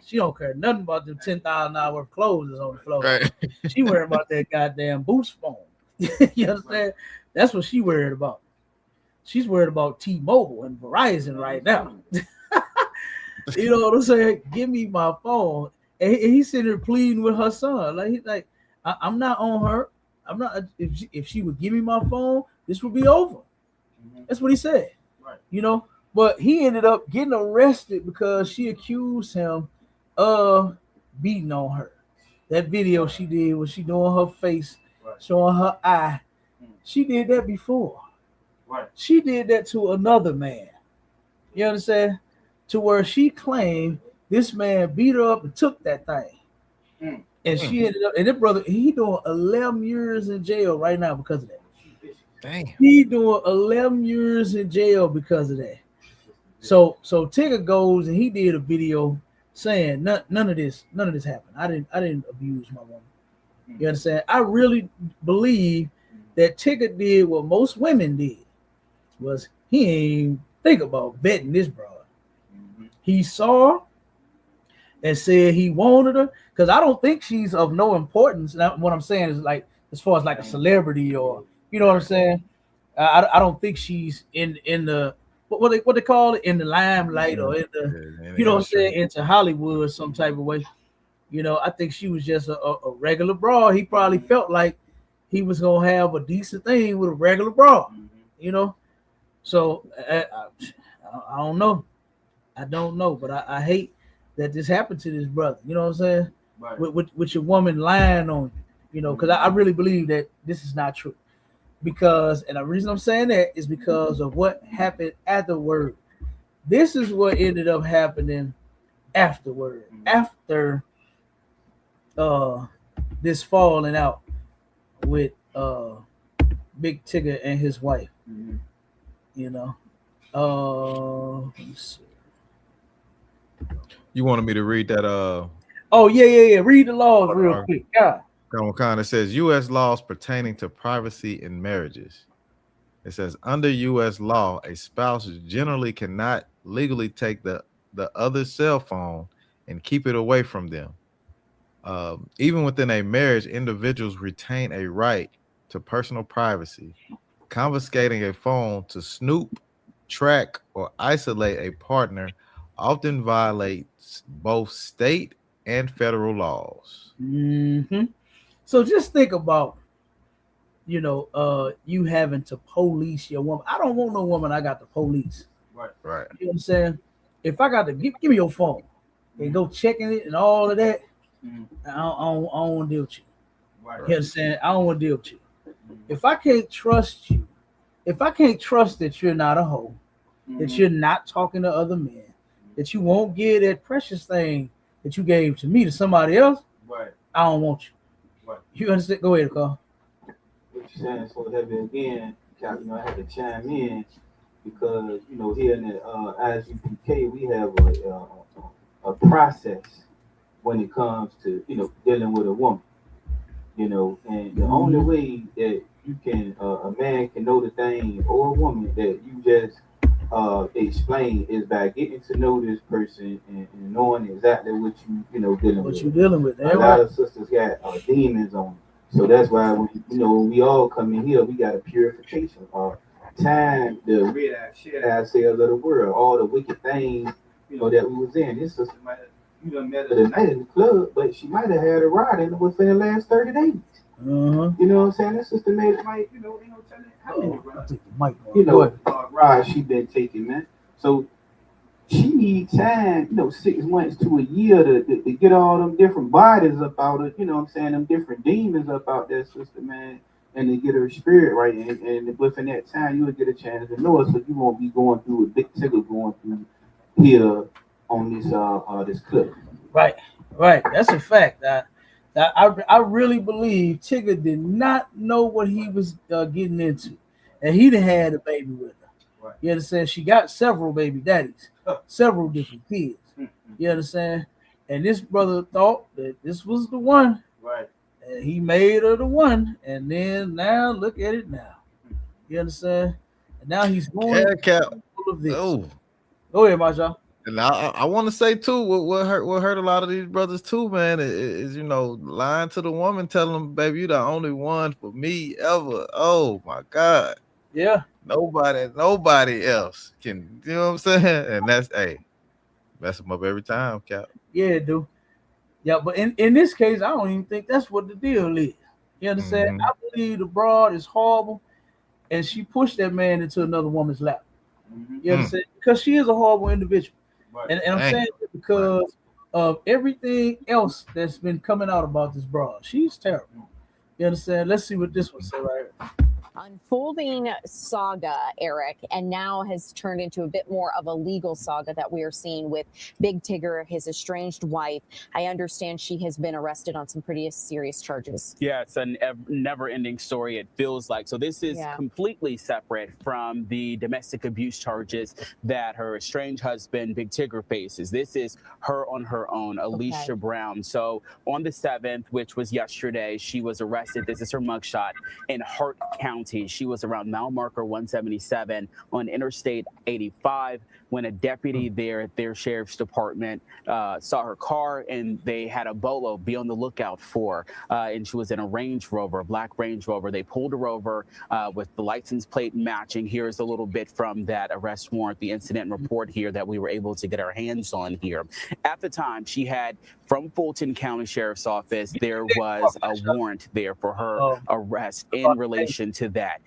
B: She don't care nothing about them $10,000 worth of clothes that's on the floor.
H: Right.
B: She worried about that goddamn Boost phone. You understand? That's what she worried about. She's worried about T-Mobile and Verizon right now. You know what I'm saying? Give me my phone. And he's sitting there pleading with her son. He's like, I'm not on her. I'm not. If she would give me my phone, this would be over. Mm-hmm. That's what he said. Right. But he ended up getting arrested because she accused him of beating on her. That video she did was she doing her face, showing her eye. She did that before. Right. She did that to another man. You understand? To where she claimed this man beat her up and took that thing. And she ended up, and that brother, he doing 11 years in jail right now because of that.
H: Damn.
B: He doing 11 years in jail because of that. So Tigger goes and he did a video saying none of this happened. I didn't abuse my woman. You understand? I really believe that Tigger did what most women did, was he ain't think about vetting this broad. He saw and said he wanted her, because I don't think she's of no importance. Now, what I'm saying is like as far as like a celebrity or you know what I'm saying. I don't think she's in the what they call it, in the limelight or in the, you know what I'm saying, into Hollywood some type of way. You know, I think she was just a regular broad. He probably felt like he was gonna have a decent thing with a regular broad. You know, so I don't know. I don't know, but I hate that this happened to this brother. You know what I'm saying?
E: Right.
B: With your woman lying on you. You know, because I really believe that this is not true. Because, and the reason I'm saying that is because of what happened afterward. This is what ended up happening afterward. After this falling out with Big Tigger and his wife. You know. Let me see.
H: You wanted me to read that
B: Oh yeah. Read the laws real quick. Yeah.
H: Kind of says U.S. laws pertaining to privacy in marriages. It says under U.S. law, a spouse generally cannot legally take the other's cell phone and keep it away from them. Even within a marriage, individuals retain a right to personal privacy. Confiscating a phone to snoop, track, or isolate a partner often violates both state and federal laws.
B: Mm-hmm. So just think about, you know, you having to police your woman. I don't want no woman I got to police.
E: Right.
B: You know what I'm saying? If I got to give me your phone and go checking it and all of that, I don't want to deal with you.
E: Right.
B: You know what I'm saying? I don't want to deal with you. If I can't trust you, if I can't trust that you're not a hoe, that you're not talking to other men, that you won't give that precious thing that you gave to me to somebody else,
E: Right.
B: I don't want you.
E: Right.
B: You understand? Go ahead, Carl.
E: What you're saying is so heavy again. You know, I had to chime in because, you know, here in the ISUPK, we have a process when it comes to, you know, dealing with a woman. You know, and the only way that you can, a man can know the thing or a woman that you just explain is by getting to know this person and knowing exactly what you know dealing with.
B: What you dealing with?
E: A lot of sisters got demons on them. So that's why when we all come in here, we got a purification time to rid ourselves of the world, all the wicked things, you know, that we was in. This sister might have, you done met her tonight in the club, but she might have had a ride in within the last 30 days. You know what I'm saying? This sister made it like, you know, tell me how many rides she been taking, man. So she need time, you know, 6 months to a year to get all them different bodies up out of, you know what I'm saying, them different demons up out that sister, man, and to get her spirit right. And within that time, you will get a chance to know her, so you won't be going through a Big Tigger going through here on this clip.
B: Right. That's a fact. I really believe Tigger did not know what he was getting into, and he done had a baby with her.
E: Right.
B: You understand? She got several baby daddies, several different kids. You understand? And this brother thought that this was the one.
E: Right.
B: And he made her the one, and then now look at it now. You understand? And now he's going full of this.
H: Oh.
B: Go ahead, Maja.
H: And I want to say too, what hurt a lot of these brothers too, man, is you know, lying to the woman, telling them, baby, you the only one for me ever. Oh my God.
B: Yeah.
H: Nobody else can, you know what I'm saying? And that's mess them up every time, Cap.
B: Yeah, dude. Yeah, but in this case, I don't even think that's what the deal is. You understand? I believe the broad is horrible, and she pushed that man into another woman's lap. You understand? Because she is a horrible individual. Right. And I'm saying it because of everything else that's been coming out about this broad. She's terrible. You understand? Let's see what this one says right here.
M: Unfolding saga, Eric, and now has turned into a bit more of a legal saga that we are seeing with Big Tigger, his estranged wife. I understand she has been arrested on some pretty serious charges.
N: Yeah, it's a never-ending story, it feels like. So this is completely separate from the domestic abuse charges that her estranged husband, Big Tigger, faces. This is her on her own, Alicia Brown. So on the 7th, which was yesterday, she was arrested. This is her mugshot in Hart County. County. She was around mile marker 177 on Interstate 85 when a deputy there at their sheriff's department saw her car, and they had a bolo be on the lookout for. And she was in a Range Rover, a black Range Rover. They pulled her over with the license plate matching. Here's a little bit from that arrest warrant, the incident report here that we were able to get our hands on here. At the time, she had, from Fulton County Sheriff's Office, there was a warrant there for her arrest in relation to that.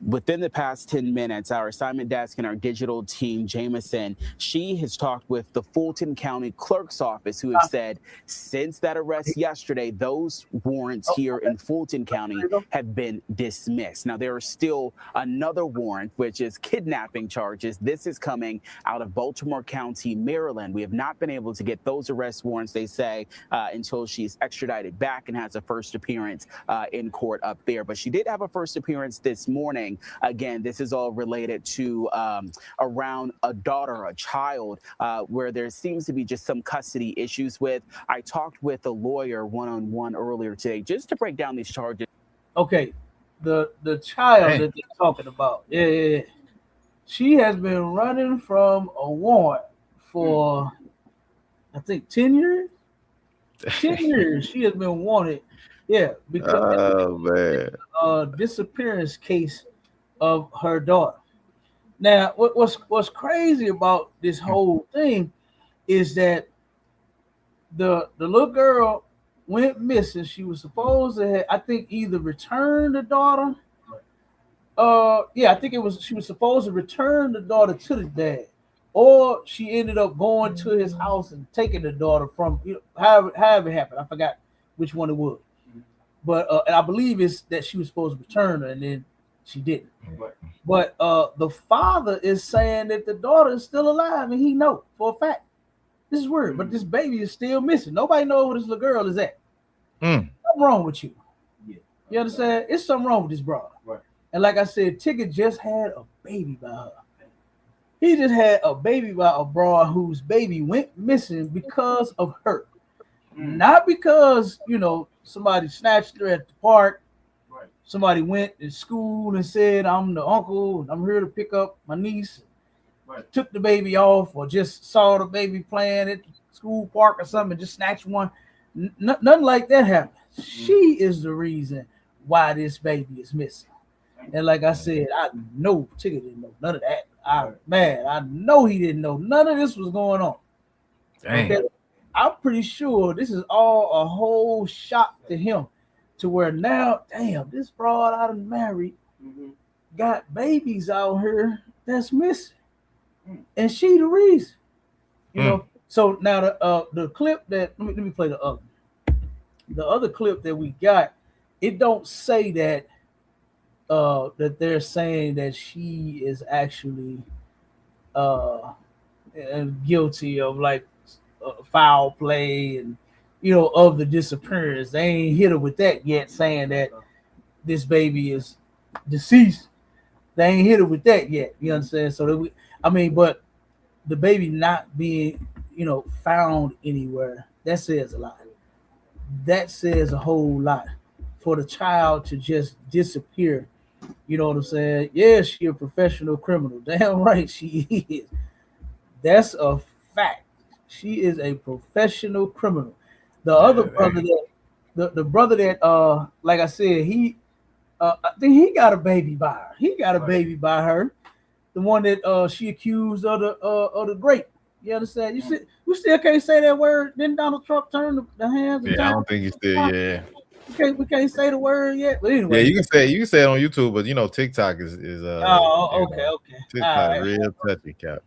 N: Within the past 10 minutes, our assignment desk and our digital team, Jameson, she has talked with the Fulton County Clerk's Office, who have said since that arrest yesterday, those warrants here in Fulton County have been dismissed. Now, there is still another warrant, which is kidnapping charges. This is coming out of Baltimore County, Maryland. We have not been able to get those arrest warrants, they say, until she's extradited back and has a first appearance in court up there. But she did have a first appearance this morning. Again, this is all related to around a daughter, a child, where there seems to be just some custody issues with. I talked with a lawyer one-on-one earlier today just to break down these charges.
B: Okay, the child that they're talking about, she has been running from a warrant for, I think, 10 years. 10 years she has been wanted, because disappearance case of her daughter. Now, what's crazy about this whole thing is that the little girl went missing. She was supposed to have, I think, either return the daughter. I think she was supposed to return the daughter to the dad, or she ended up going to his house and taking the daughter from, however it happened. I forgot which one it was. But and I believe it's that she was supposed to return her, and then she didn't. But the father is saying that the daughter is still alive, and he knows for a fact. This is weird, but this baby is still missing. Nobody knows where this little girl is at. Something wrong with you. You understand? It's something wrong with this broad. And like I said, Tigger just had a baby by her. He just had a baby by a broad whose baby went missing because of her. Not because, somebody snatched her at the park. Somebody went to school and said, I'm the uncle, I'm here to pick up my niece. Took the baby off, or just saw the baby playing at the school park or something and just snatched one. Nothing like that happened. She is the reason why this baby is missing. And like I said, I know Tigger didn't know none of that. I know he didn't know none of this was going on.
H: Dang.
B: Okay? I'm pretty sure this is all a whole shock to him, to where now, damn, this broad I done married got babies out here that's missing, and she the reason. So now the clip that let me play the other clip that we got. It don't say that that they're saying that she is actually guilty of like foul play and of the disappearance. They ain't hit her with that yet, saying that this baby is deceased. They ain't hit her with that yet. You understand? So that but the baby not being found anywhere, that says a lot. That says a whole lot. For the child to just disappear, you know what I'm saying? Yeah, she a professional criminal. Damn right she is. That's a fact. She is a professional criminal. The other brother the brother that like I said, he I think he got a baby by her. He got a baby by her. The one that she accused of the grape. You understand? You see, we still can't say that word. Didn't Donald Trump turn the hands?
H: Yeah, I don't think he's still. Yeah.
B: We can't say the word yet. But anyway.
H: Yeah, you can say it on YouTube, but TikTok is
B: okay.
H: TikTok
B: right.
H: real touchy, Cap.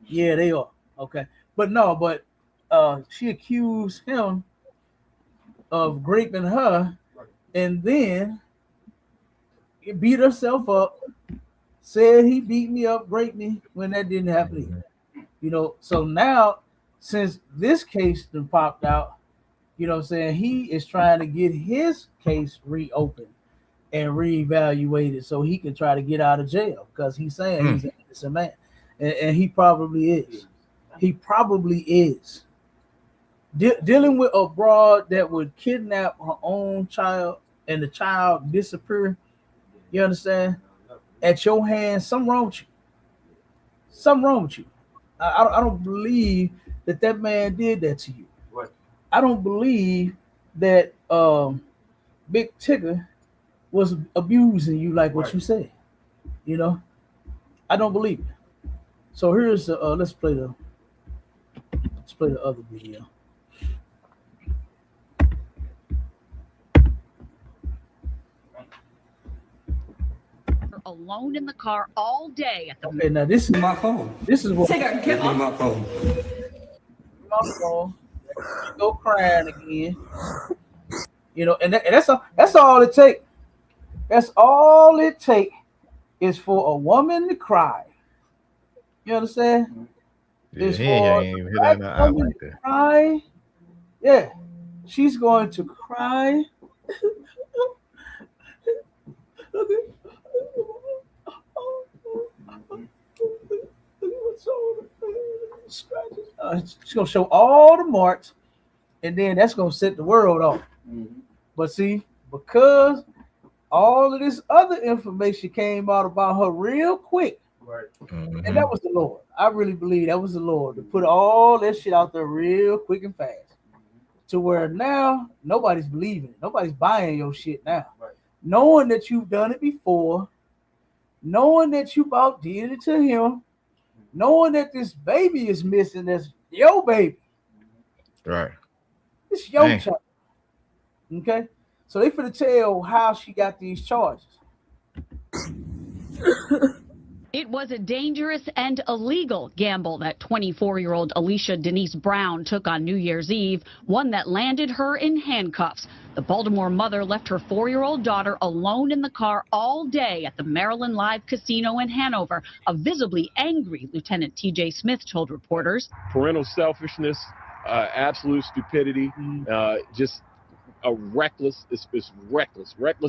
B: Yeah, they are. Okay. But she accused him of raping her, and then beat herself up, said he beat me up, raped me, when that didn't happen either. So now, since this case done popped out, he is trying to get his case reopened and reevaluated so he can try to get out of jail, because he's saying he's an innocent man. And he probably is. He probably is. Dealing with a broad that would kidnap her own child and the child disappear, You understand? At your hands, something wrong with you. Something wrong with you. I don't believe that man did that to you.
E: Right.
B: I don't believe that Big Tigger was abusing you like what you said. You know, I don't believe it. So here's let's play the other video.
O: Alone in the car all day at the.
B: Okay, now this is my phone. This is what.
O: Tigger, get off
B: my phone. My phone. You go crying again. You know, and that's all it takes. That's all it takes is for a woman to cry. You understand?
H: Yeah,
B: It's
H: he
B: for
H: ain't even hit
B: black
H: that. I
B: woman
H: like
B: to
H: that.
B: cry. Yeah, she's going to cry. She's gonna show all the marks, and then that's gonna set the world off. But see, because all of this other information came out about her real quick,
E: Right.
B: and that was the Lord. I really believe that was the Lord to put all that shit out there real quick and fast, to where now nobody's believing it. Nobody's buying your shit now.
E: Right.
B: Knowing that you've done it before, knowing that you about did it to him, knowing that this baby is missing, that's your baby.
H: Right.
B: It's your
H: Dang.
B: child. Okay? So they finna tell how she got these charges.
O: It was a dangerous and illegal gamble that 24-year-old Alicia Denise Brown took on New Year's Eve, one that landed her in handcuffs. The Baltimore mother left her 4-year-old daughter alone in the car all day at the Maryland Live Casino in Hanover. A visibly angry Lieutenant T.J. Smith told reporters.
P: Parental selfishness, absolute stupidity, just a reckless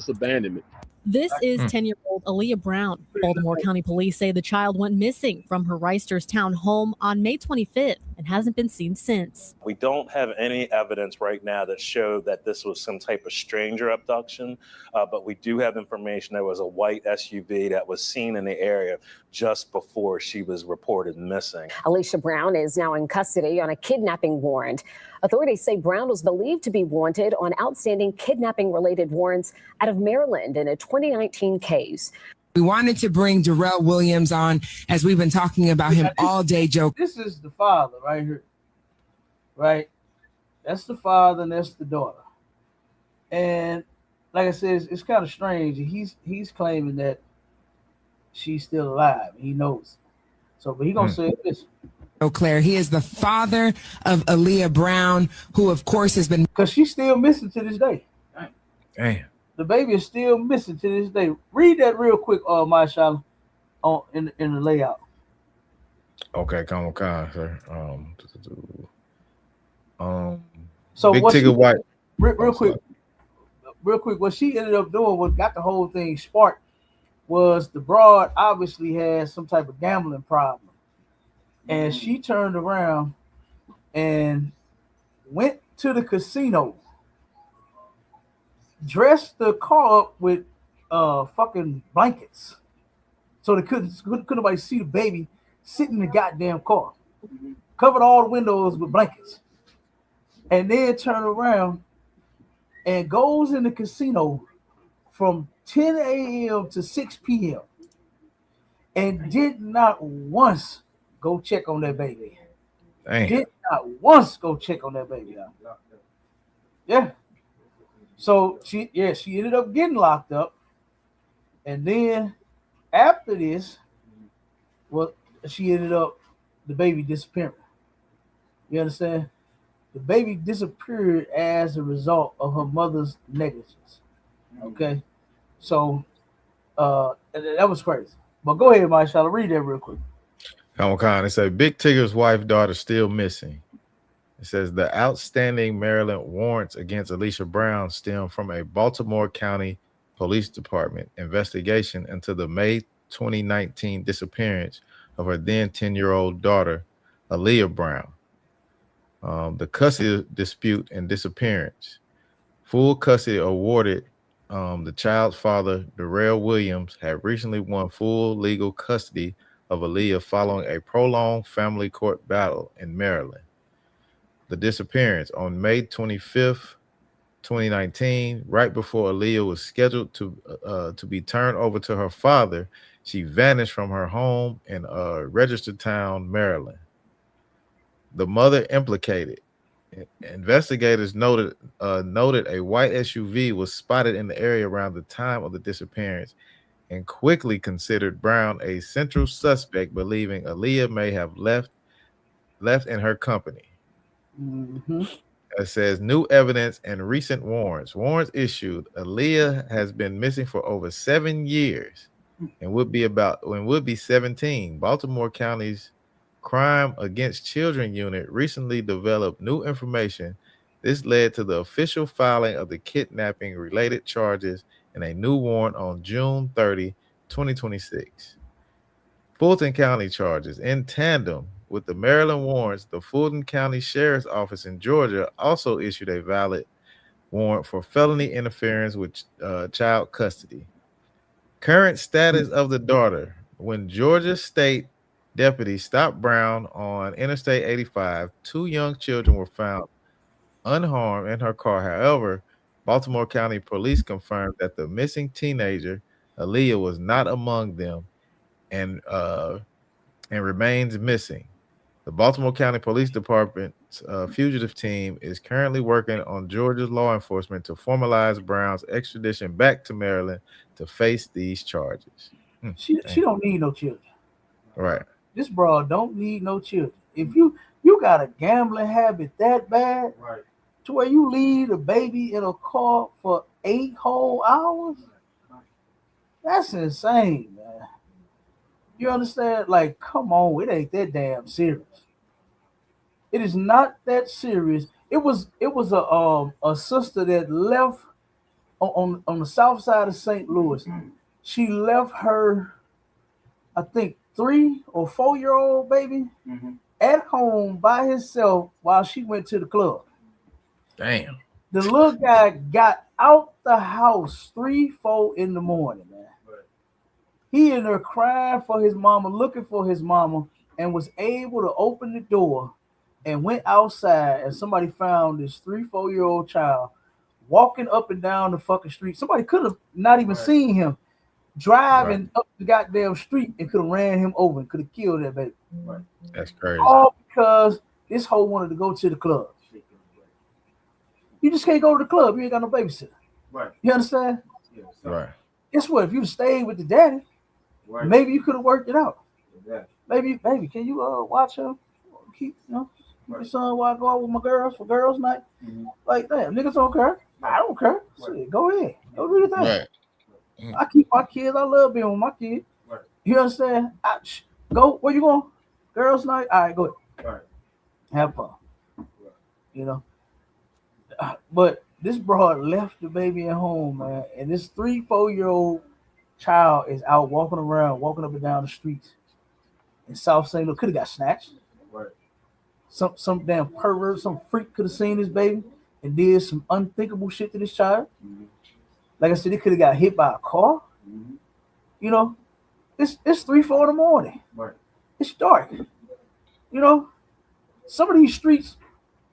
P: abandonment.
Q: This is 10-year-old Aaliyah Brown. Baltimore County Police say the child went missing from her Reisterstown home on May 25th and hasn't been seen since.
R: We don't have any evidence right now that showed that this was some type of stranger abduction, but we do have information there was a white SUV that was seen in the area just before she was reported missing.
S: Alicia Brown is now in custody on a kidnapping warrant. Authorities say Brown was believed to be wanted on outstanding kidnapping-related warrants out of Maryland in a 2019 case.
T: We wanted to bring Darrell Williams on, as we've been talking about him all day, Joe.
B: This is the father right here. Right? That's the father and that's the daughter. And like I said, it's kind of strange. He's claiming that she's still alive. He knows. So, but he gonna say this.
T: Claire, he is the father of Aaliyah Brown, who of course has been,
B: because she's still missing to this day.
H: Damn.
B: The baby is still missing to this day. Read that real quick, Mashallah, on in the layout.
H: Okay, come on, sir.
B: So
H: Big
B: what
H: Tigger White.
B: Real quick, what she ended up doing, what got the whole thing sparked, was the broad obviously had some type of gambling problem. And she turned around and went to the casino, dressed the car up with fucking blankets, so they couldn't nobody see the baby sitting in the goddamn car. Covered all the windows with blankets, and then turned around and goes in the casino from 10 a.m. to 6 p.m. and did not once go check on that baby.
H: Dang.
B: Did not once go check on that baby. Yeah. So she ended up getting locked up, and then after this, well, she ended up the baby disappearing. You understand? The baby disappeared as a result of her mother's negligence. Okay, so that was crazy. But go ahead, Mashallah, read that real quick.
H: Come on, it says Big Tigger's wife, daughter still missing. It says the outstanding Maryland warrants against Alicia Brown stem from a Baltimore County Police Department investigation into the May 2019 disappearance of her then 10-year-old daughter, Aaliyah Brown. The custody dispute and disappearance. Full custody awarded the child's father, Darrell Williams, had recently won full legal custody of Aaliyah following a prolonged family court battle in Maryland. The disappearance on May 25th, 2019, right before Aaliyah was scheduled to be turned over to her father, she vanished from her home in Registertown, Maryland. The mother implicated. Investigators noted a white SUV was spotted in the area around the time of the disappearance and quickly considered Brown a central suspect, believing Aaliyah may have left in her company.
B: Mm-hmm.
H: It says new evidence and recent warrants. Warrants issued. Aaliyah has been missing for over 7 years and would be 17. Baltimore County's Crime Against Children unit recently developed new information. This led to the official filing of the kidnapping related charges and a new warrant on June 30, 2026. Fulton County charges in tandem with the Maryland warrants. The Fulton County Sheriff's Office in Georgia also issued a valid warrant for felony interference with child custody. Current status of the daughter. When Georgia State deputies stopped Brown on Interstate 85, 2 young children were found unharmed in her car. However, Baltimore County Police confirmed that the missing teenager, Aaliyah, was not among them and remains missing. The Baltimore County Police Department's fugitive team is currently working on Georgia's law enforcement to formalize Brown's extradition back to Maryland to face these charges.
B: She don't need no children.
H: Right.
B: This broad don't need no children. If you got a gambling habit that bad,
E: right,
B: to where you leave a baby in a car for 8 whole hours, that's insane, man. You understand? Like, come on, it ain't that damn serious. It is not that serious. It was a sister that left on the south side of St. Louis. She left her, I think, 3 or 4 year old baby at home by himself while she went to the club.
H: Damn.
B: The little guy got out the house 3-4 in the morning, man. He in there crying for his mama, looking for his mama, and was able to open the door and went outside, and somebody found this 3-4 year old child walking up and down the fucking street. Somebody could have not even seen him driving up the goddamn street and could have ran him over and could have killed that baby.
H: That's crazy.
B: All because this hoe wanted to go to the club. You just can't go to the club. You ain't got no babysitter.
E: Right.
B: You understand?
E: Yeah,
H: right.
B: Guess what? If you stayed with the daddy,
E: right,
B: maybe you could have worked it out.
E: Exactly.
B: Maybe, baby, can you watch him? Keep, your son while I go out with my girls for girls' night? Like that. Niggas don't care. I don't care. Shit, go ahead. Go do your thing.
H: Right.
B: I keep my kids. I love being with my kids.
E: Right.
B: You understand? Go. Where you going? Girls' night. All right, go ahead.
E: Right.
B: Have fun. You know. But this broad left the baby at home, man, and this 3-4 year old child is out walking around, walking up and down the streets in South St. Louis. Could have got snatched.
E: Right.
B: Some damn pervert, some freak could have seen this baby and did some unthinkable shit to this child. Like I said, it could have got hit by a car. You know, it's 3-4 in the morning.
E: Right.
B: It's dark. You know, some of these streets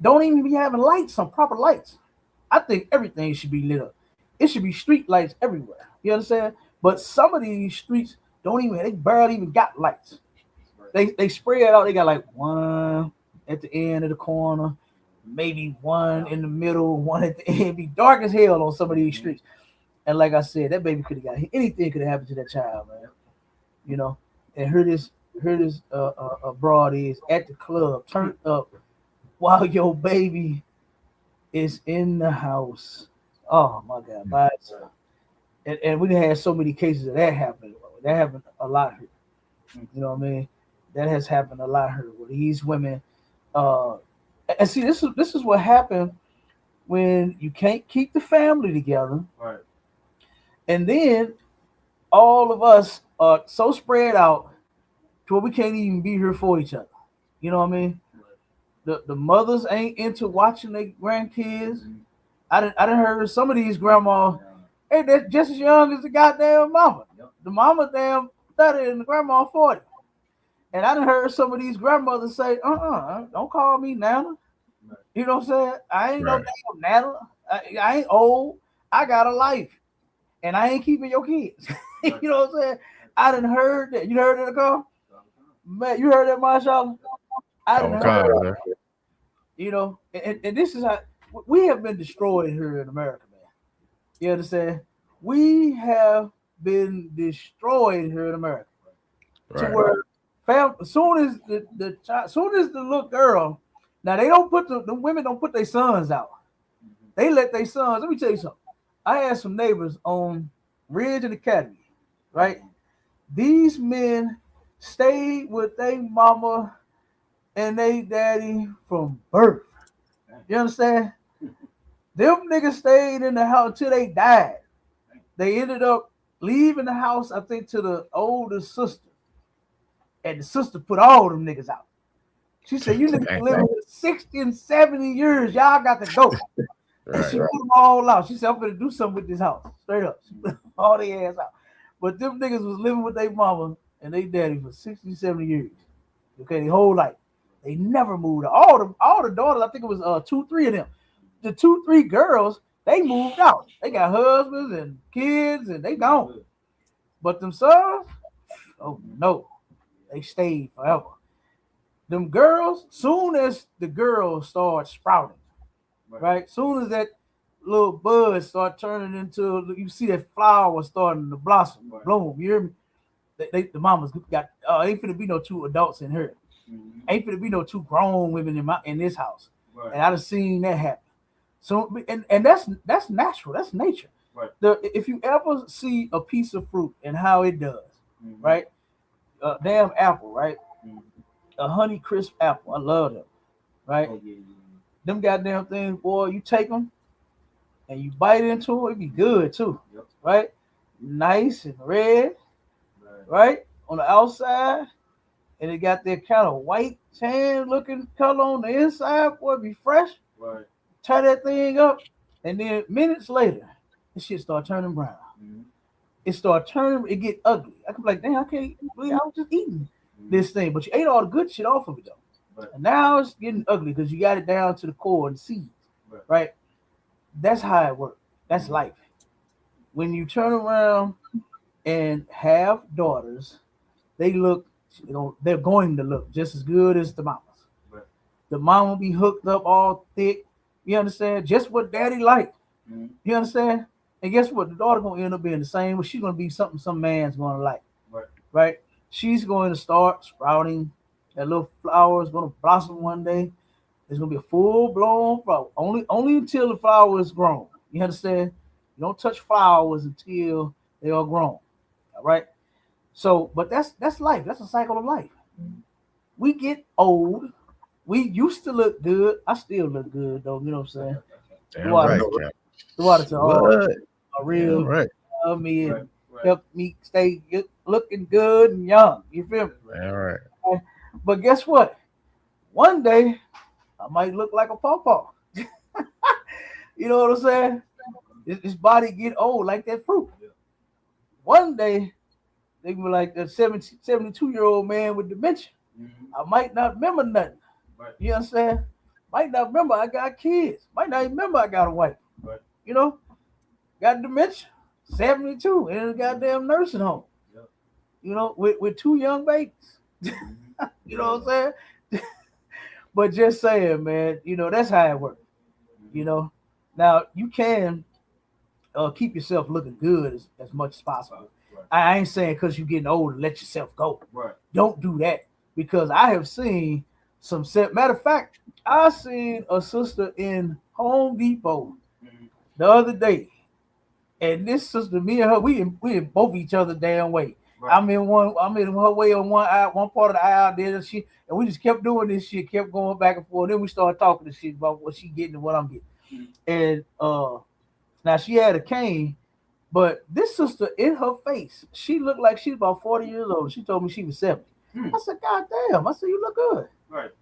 B: don't even be having lights, some proper lights. I think everything should be lit up. It should be street lights everywhere. You understand? But some of these streets they barely even got lights. They spread out. They got like one at the end of the corner, maybe one in the middle, one at the end. Be dark as hell on some of these streets. And like I said, that baby could have got hit. Anything could have happened to that child, man. You know, and here this broad is at the club, turned up while your baby is in the house. Oh my God, by itself. And we had so many cases of that happening. That happened a lot here. You know what I mean? That has happened a lot here where these women and see this is what happened when you can't keep the family together.
E: Right.
B: And then all of us are so spread out to where we can't even be here for each other. You know what I mean? The mothers ain't into watching their grandkids. I done heard some of these grandmas Hey, they're just as young as the goddamn mama. The mama damn 30 and the grandma 40. And I done heard some of these grandmothers say, don't call me Nana. You know what I'm saying? I ain't no damn Nana. I ain't old. I got a life. And I ain't keeping your kids. You know what I'm saying? I done heard that. You heard that, Carl? Man, you heard that, Marshall? I done heard that. You know, and this is how we have been destroyed here in America, man. You understand? We have been destroyed here in America. To where as soon as the little girl, now they don't put the women don't put their sons out. They let their sons. Let me tell you something. I had some neighbors on Ridge and Academy, right? These men stayed with their mama and they daddy from birth. You understand? Them niggas stayed in the house till they died. They ended up leaving the house, I think, to the oldest sister. And the sister put all them niggas out. She said, you niggas living with 60 and 70 years. Y'all got to go. And she put them all out. She said, I'm going to do something with this house. Straight up. She put all their ass out. But them niggas was living with their mama and they daddy for 60, 70 years. Okay, their whole life. They never moved out. All the daughters, I think it was 2, 3 of them. The 2, 3 girls, they moved out. They got husbands and kids and they gone. But them sons, oh no, they stayed forever. Them girls, soon as the girls start sprouting, right? Soon as that little bud start turning into, you see that flower starting to blossom, bloom. You hear me? The mamas got ain't finna be no 2 adults in her. Ain't finna be no 2 grown women in this house. And I done seen that happen. So and that's natural. That's nature. If you ever see a piece of fruit and how it does, right? Damn apple, right? A Honey Crisp apple. I love them, right? Them goddamn things, boy, you take them and you bite into it, it be good too, right? Nice and red, right? On the outside, and it got that kind of white, tan looking color on the inside, boy, it be fresh. Tie that thing up, and then minutes later, this shit start turning brown. It start turning, it get ugly. I can be like, damn, I can't believe I was just eating this thing, but you ate all the good shit off of it though. And now it's getting ugly because you got it down to the core and the seeds, right? That's how it works. That's life. When you turn around and have daughters, they look, they're going to look just as good as the mamas. The mama be hooked up all thick. You understand? Just what daddy like. You understand? And guess what? The daughter gonna end up being the same, but she's gonna be something some man's gonna like. Right? She's going to start sprouting. That little flower is gonna blossom one day. It's gonna be a full-blown flower. Only until the flower is grown. You understand? You don't touch flowers until they are grown. All right. So, but that's life. That's a cycle of life. We get old. We used to look good. I still look good though. You know what I'm saying? The water to all a real love me and help me stay looking good and young. You feel me?
H: All right.
B: But guess what? One day I might look like a pawpaw. You know what I'm saying? His body get old like that fruit. One day they be like a 72-year-old man with dementia. I might not remember nothing. You understand? Might not remember I got kids. Might not even remember I got a wife. You know? Got dementia. 72 in a goddamn nursing home. You know, with 2 young babies. You know what I'm saying? But just saying, man, you know, that's how it works. You know? Now, you can keep yourself looking good as much as possible. I ain't saying because you're getting older, let yourself go. Don't do that. Because I have seen some matter of fact, I seen a sister in Home Depot the other day. And this sister, me and her, we in both each other damn way. I'm in her way on one part of the aisle, and we just kept doing this shit, kept going back and forth. Then we started talking to shit about what she getting and what I'm getting. And now she had a cane, but this sister in her face, she looked like she's about 40 years old. She told me she was 70. I said, God damn. I said, you look good.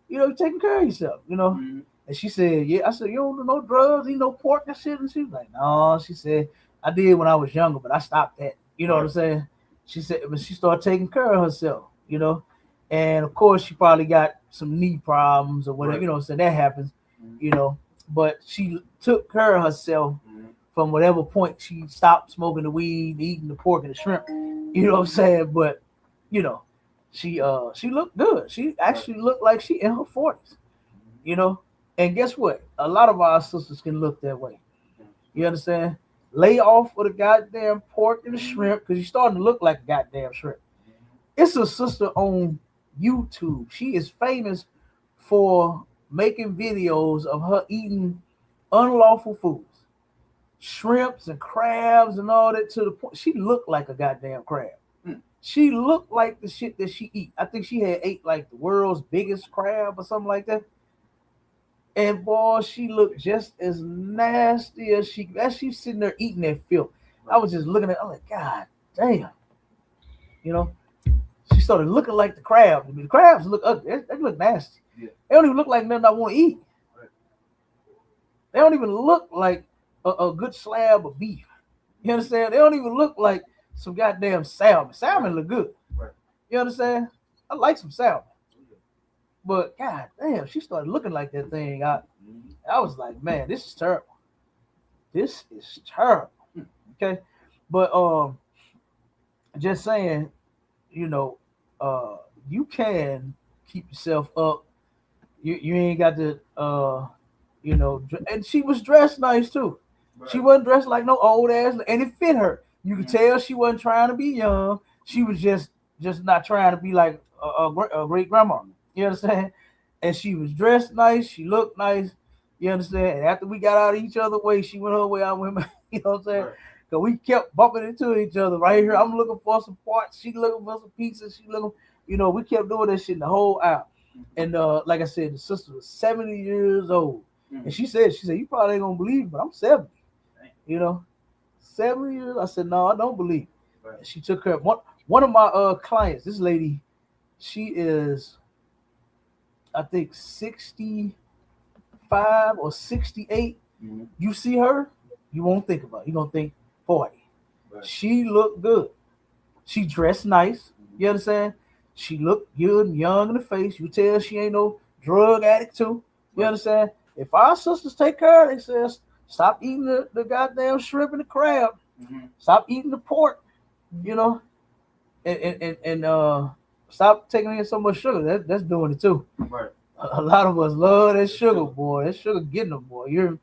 B: You know, you're taking care of yourself, you know. And she said, yeah. I said, you don't do no drugs, eat no pork and shit. And she was like, no. She said, I did when I was younger, but I stopped that. You know what I'm saying? She said, but she started taking care of herself, you know. And of course, she probably got some knee problems or whatever, you know what I'm saying? That happens, you know. But she took care of herself from whatever point she stopped smoking the weed, eating the pork and the shrimp, you know what I'm saying? But, you know, she looked good. She actually looked like she in her 40s, you know. And guess what? A lot of our sisters can look that way. You understand? Lay off with the goddamn pork and the shrimp because you're starting to look like a goddamn shrimp. It's a sister on YouTube. She is famous for making videos of her eating unlawful foods, shrimps and crabs and all that, to the point she looked like a goddamn crab. She looked like the shit that she eat. I think she had ate like the world's biggest crab or something like that. And boy, she looked just as nasty as she's sitting there eating that filth. I was just looking at her, I'm like, God damn. You know, she started looking like the crabs. I mean, the crabs look ugly. They look nasty. Yeah. They don't even look like nothing I want to eat. Right. They don't even look like a good slab of beef. You understand? They don't even look like some goddamn salmon. Salmon look good. Right. You understand? I like some salmon. But God damn, she started looking like that thing. I was like, man, this is terrible. This is terrible. Okay. But just saying, you know, you can keep yourself up. You ain't got to you know, and she was dressed nice too. Right. She wasn't dressed like no old ass, and it fit her. You could tell she wasn't trying to be young. She was just not trying to be like a great grandma. You understand? And she was dressed nice. She looked nice. You understand? And after we got out of each other's way, she went her way. I went, you know what I'm saying? Because we kept bumping into each other right here. I'm looking for some parts. She looking for some pieces. She looking, you know, we kept doing that shit the whole hour. And like I said, the sister was 70 years old. And she said, you probably ain't going to believe it, but I'm 70. You know, 70 years. I said, no, I don't believe it. And she took care of one of my clients. This lady, she is, I think 65 or 68. You see her, you won't think about it. You're going to think 40. Right. She looked good. She dressed nice. You understand? She looked good and young in the face. You tell she ain't no drug addict too. You understand? If our sisters take care, they say, stop eating the goddamn shrimp and the crab. Stop eating the pork, you know, and stop taking in so much sugar. That's doing it too. Right. A lot of us love that sugar, boy. That sugar getting them, boy. You're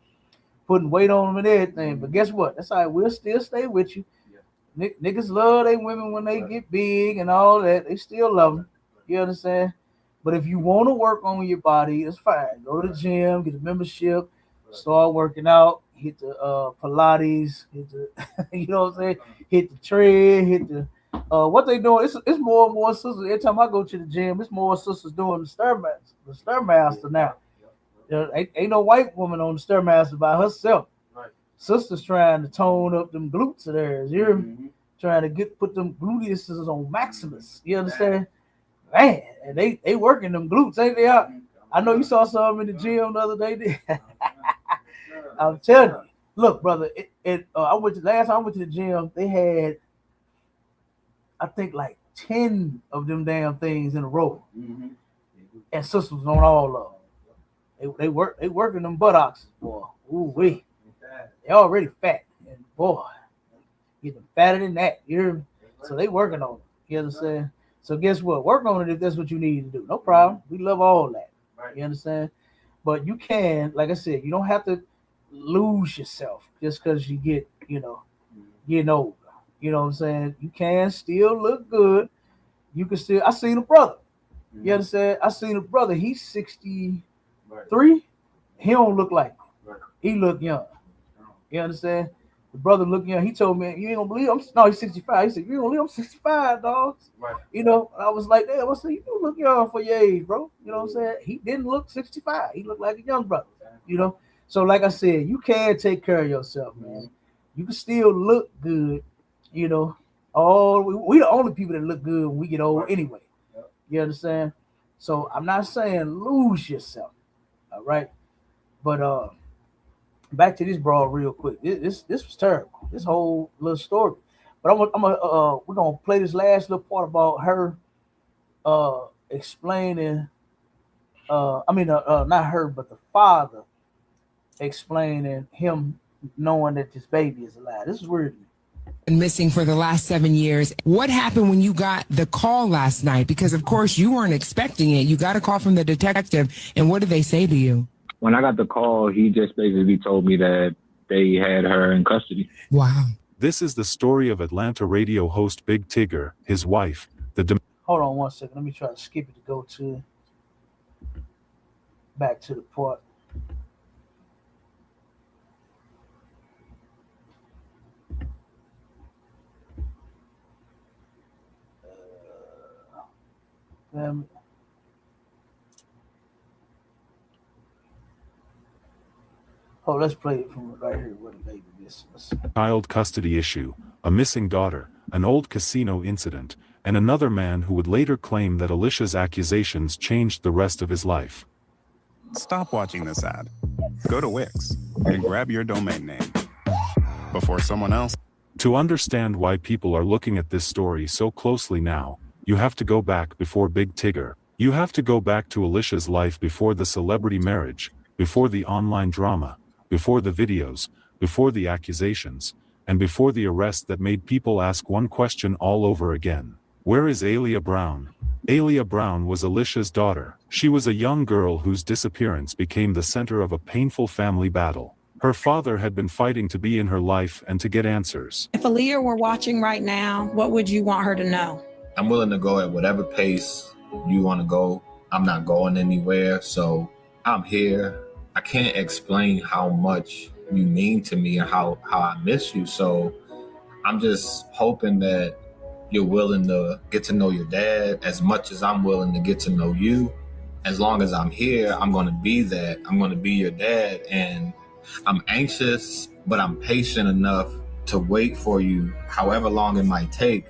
B: putting weight on them and everything. But guess what? That's all right. We'll still stay with you. Yeah. Niggas love they women when they get big and all that. They still love them. You understand? But if you want to work on your body, it's fine. Go to the gym, get a membership, start working out, hit the Pilates, hit the, you know what I'm saying? Hit the tread, hit the, what they doing? It's more and more sisters. Every time I go to the gym, it's more sisters doing the Stairmaster now. Ain't no white woman on the Stairmaster by herself. Right. Sisters trying to tone up them glutes of theirs. You're trying to put them gluteuses on maximus. You understand? Man, and they working them glutes, ain't they? I know you saw some in the gym the other day. I'm telling you. Look, brother, last time I went to the gym, they had, I think, like 10 of them damn things in a row. And sisters on all of them. They working them buttocks, boy. Ooh wee. They already fat. And boy, getting fatter than that. So they working on it. You understand? So guess what? Work on it if that's what you need to do. No problem. We love all that. Right. You understand? But you can, like I said, you don't have to lose yourself just because you get, you know, getting older. You know what I'm saying? You can still look good. You can still, I seen a brother. You understand? I seen a brother. He's 63. He don't look like me. He look young. You understand? The brother looked young. He told me, you ain't gonna believe he's 65. He said, you ain't gonna believe I'm 65, dogs. Right. You know, I was like, damn, I said, you do look young for your age, bro. You know what I'm saying? He didn't look 65. He looked like a young brother. You know? So like I said, you can take care of yourself, man. You can still look good, you know. We the only people that look good when we get old anyway. You understand? So I'm not saying lose yourself. All right. But back to this broad real quick. This was terrible. this whole little story. But we're gonna play this last little part about her explaining. Not her, but the father explaining him knowing that this baby is alive. This is weird.
T: And missing for the last 7 years. What happened when you got the call last night? Because of course you weren't expecting it. You got a call from the detective, and what did they say to you?
U: When I got the call, he just basically told me that they had her in custody.
T: Wow.
V: This is the story of Atlanta radio host Big Tigger, his wife,
B: Hold on 1 second. Let me try to skip it to go to back to the part. Let's play it from right here where the baby is.
V: child custody issue, a missing daughter, an old casino incident, and another man who would later claim that Alicia's accusations changed the rest of his life.
W: Stop watching this ad. Go to Wix and grab your domain name before someone else.
V: To understand why people are looking at this story so closely now, you have to go back before Big Tigger. You have to go back to Alicia's life before the celebrity marriage, before the online drama, before the videos, before the accusations, and before the arrest that made people ask one question all over again. Where is Aaliyah Brown? Aaliyah Brown was Alicia's daughter. She was a young girl whose disappearance became the center of a painful family battle. Her father had been fighting to be in her life and to get answers.
X: If Aaliyah were watching right now, what would you want her to know?
Y: I'm willing to go at whatever pace you want to go. I'm not going anywhere, so I'm here. I can't explain how much you mean to me and how I miss you, so I'm just hoping that you're willing to get to know your dad as much as I'm willing to get to know you. As long as I'm here, I'm going to be that. I'm going to be your dad, and I'm anxious, but I'm patient enough to wait for you, however long it might take.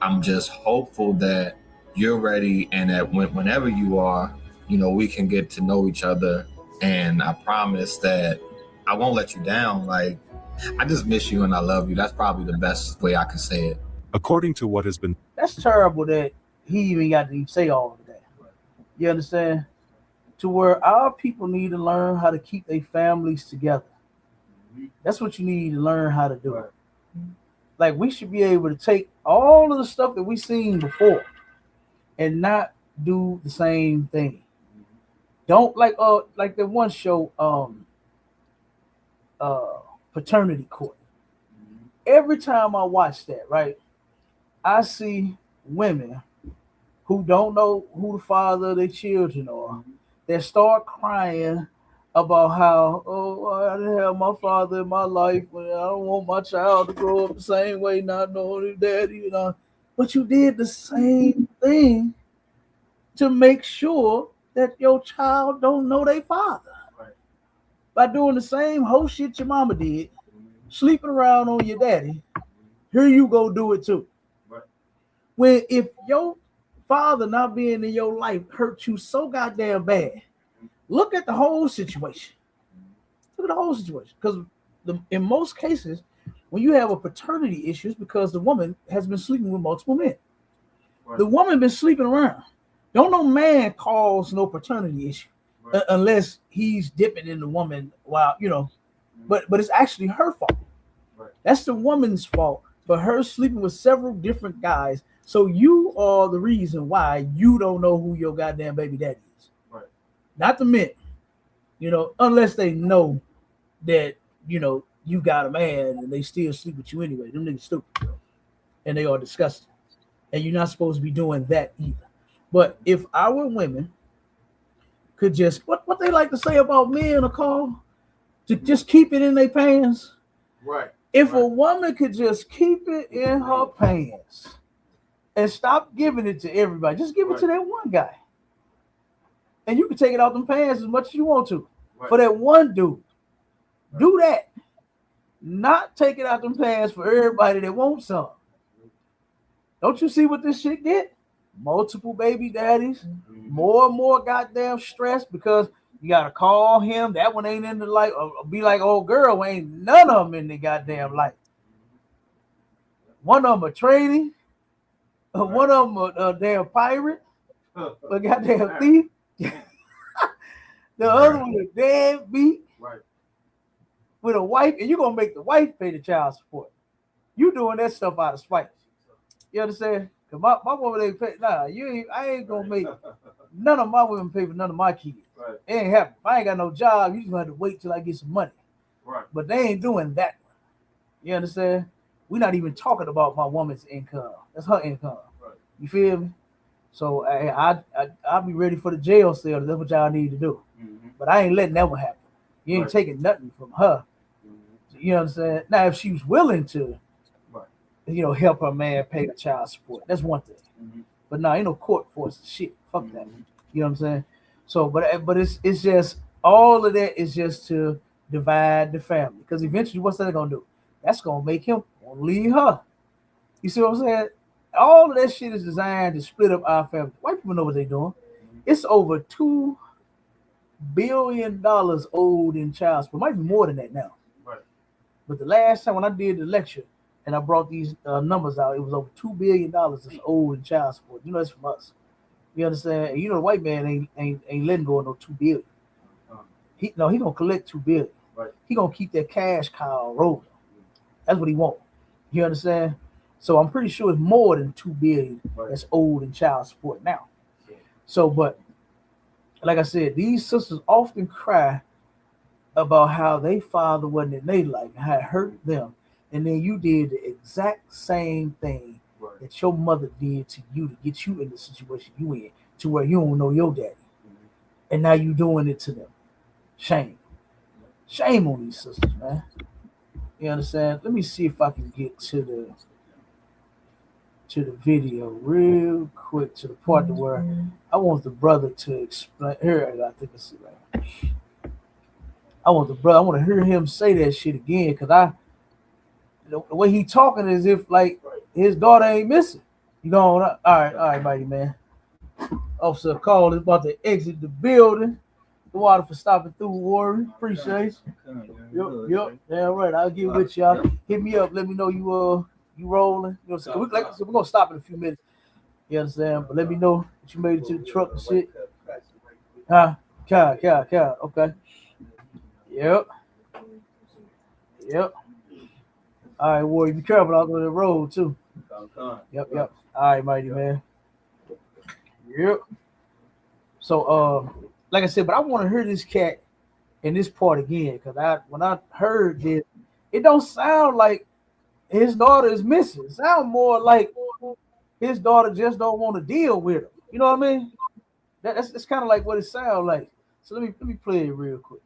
Y: I'm just hopeful that you're ready and that whenever you are, we can get to know each other. And I promise that I won't let you down. Like, I just miss you and I love you. That's probably the best way I can say it.
V: According to what has been...
B: That's terrible that he even got to even say all of that. You understand? To where our people need to learn how to keep their families together. That's what you need to learn how to do. Like, we should be able to take all of the stuff that we seen before and not do the same thing. Don't like the one show, Paternity Court. Every time I watch that, right, I see women who don't know who the father of their children are. They start crying about how, I didn't have my father in my life, and I don't want my child to grow up the same way, not knowing his daddy, But you did the same thing to make sure that your child don't know their father. Right. By doing the same whole shit your mama did, sleeping around on your daddy, here you go do it too. Right. When if your father not being in your life hurt you so goddamn bad, look at the whole situation. Look at the whole situation. Because in most cases, when you have a paternity issue, it's because the woman has been sleeping with multiple men. Right. The woman been sleeping around. Don't no man cause no paternity issue unless he's dipping in the woman while, but it's actually her fault. Right. That's the woman's fault for her sleeping with several different guys. So you are the reason why you don't know who your goddamn baby daddy is. Right. Not the men, unless they know that, you got a man and they still sleep with you anyway. Them niggas stupid. And they are disgusting. And you're not supposed to be doing that either. But if our women could just, what they like to say about men, Nicole, to just keep it in their pants. Right. If a woman could just keep it in her pants and stop giving it to everybody, just give it to that one guy. And you can take it out them pants as much as you want to. Right. For that one dude. Right. Do that. Not take it out them pants for everybody that wants some. Don't you see what this shit get? Multiple baby daddies, more and more goddamn stress because you gotta call him. That one ain't in the life. Or be like, old girl, ain't none of them in the goddamn life. One of them a trainee. One of them a damn pirate. A goddamn thief. The other one a deadbeat.
E: Right.
B: With a wife, and you're gonna make the wife pay the child support. You doing that stuff out of spite. You understand? Cause my woman ain't pay. Nah, I ain't gonna make none of my women pay for none of my kids.
E: Right.
B: It ain't happening. If I ain't got no job, you just gonna have to wait till I get some money.
E: Right.
B: But they ain't doing that. You understand? We're not even talking about my woman's income. That's her income.
E: Right.
B: You feel me? So I'll be ready for the jail cell. That's what y'all need to do.
E: Mm-hmm.
B: But I ain't letting that one happen. You ain't
E: Right.
B: taking nothing from her.
E: Mm-hmm.
B: You understand? Now, if she was willing to,
E: Right.
B: help her man pay the child support, that's one thing.
E: Mm-hmm.
B: But no, ain't no court force shit. Fuck that.
E: Mm-hmm.
B: You know what I'm saying? So, but it's just all of that is just to divide the family. Because eventually, what's that gonna do? That's gonna make him want to leave her. You see what I'm saying? All of that shit is designed to split up our family. White people know what they're doing. It's over $2 billion owed in child support. Might be more than that now.
E: Right.
B: But the last time when I did the lecture and I brought these numbers out, it was over $2 billion that's owed in child support. You know, that's from us. You understand? And you know, the white man ain't letting go of no $2 billion. He gonna collect $2 billion.
E: Right.
B: He gonna keep that cash cow rolling. That's what he want. You understand? So I'm pretty sure it's more than $2 billion that's owed in child support now. So, but like I said, these sisters often cry about how their father wasn't in their life and how it hurt them. And then you did the exact same thing that your mother did to you to get you in the situation you in, to where you don't know your daddy. And now you doing it to them. Shame. Shame on these sisters, man. You understand? Let me see if I can get to the video real quick, to the part to where I want the brother to explain. Here, I think it's right. I want to hear him say that shit again, because the way he talking is if like his daughter ain't missing. You know, all right, mighty man. Officer Call is about to exit the building. The water for stopping through, Warren. Appreciate you. Yep. Yeah, right. I'll get with y'all. Hit me up. Let me know you rolling. You know what I'm saying? We're gonna stop in a few minutes. You understand? But let me know that you made it to the truck and shit. Huh? Cow. Okay. Yep. All right, Warrior. Be careful out on the road too. Yep. All right, mighty man. Yep. So like I said, but I want to hear this cat in this part again, because when I heard this, it don't sound like his daughter is missing. It sounds more like his daughter just don't want to deal with him. You know what I mean? That's kind of like what it sounds like. So let me play it real quick.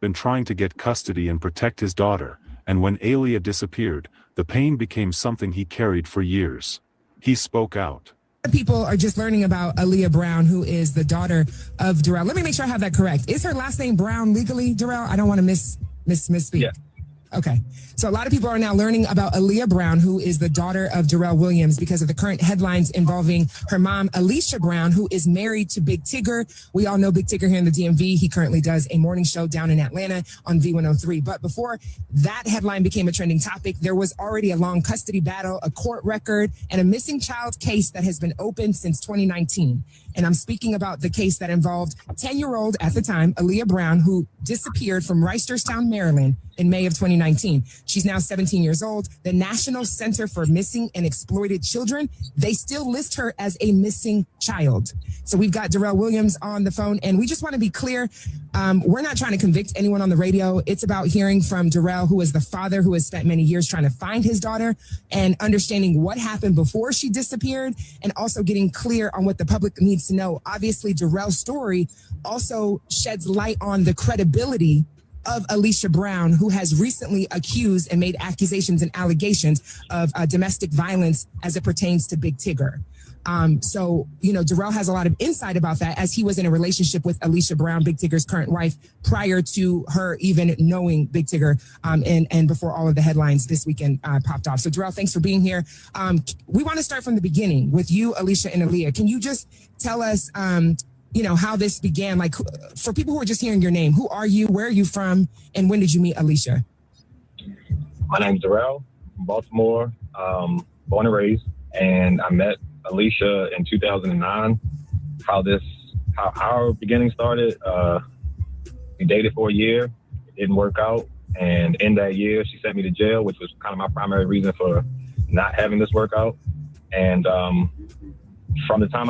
V: Been trying to get custody and protect his daughter, and when Aaliyah disappeared, the pain became something he carried for years. He spoke out.
T: People are just learning about Aaliyah Brown, who is the daughter of Darrell. Let me make sure I have that correct. Is her last name Brown legally, Darrell? I don't want to misspeak. Yeah. Okay. So a lot of people are now learning about Aaliyah Brown, who is the daughter of Darrell Williams, because of the current headlines involving her mom, Alicia Brown, who is married to Big Tigger. We all know Big Tigger here in the DMV. He currently does a morning show down in Atlanta on V103. But before that headline became a trending topic, there was already a long custody battle, a court record, and a missing child case that has been open since 2019. And I'm speaking about the case that involved 10-year-old at the time, Aaliyah Brown, who disappeared from Reisterstown, Maryland in May of 2019. She's now 17 years old. The National Center for Missing and Exploited Children, they still list her as a missing child. So we've got Darrell Williams on the phone, and we just want to be clear. We're not trying to convict anyone on the radio. It's about hearing from Darrell, who is the father who has spent many years trying to find his daughter and understanding what happened before she disappeared, and also getting clear on what the public needs to know. Obviously, Darrell's story also sheds light on the credibility of Alicia Brown, who has recently accused and made accusations and allegations of domestic violence as it pertains to Big Tigger. So, Darrell has a lot of insight about that, as he was in a relationship with Alicia Brown, Big Tigger's current wife, prior to her even knowing Big Tigger, and before all of the headlines this weekend popped off. So, Darrell, thanks for being here. We want to start from the beginning with you, Alicia, and Aaliyah. Can you just tell us, how this began? Like, for people who are just hearing your name, who are you, where are you from, and when did you meet Alicia?
U: My name's Darrell. from Baltimore, born and raised, and I met Alicia in 2009. How our beginning started, we dated for a year. It didn't work out, and in that year, she sent me to jail, which was kind of my primary reason for not having this work out. And from the time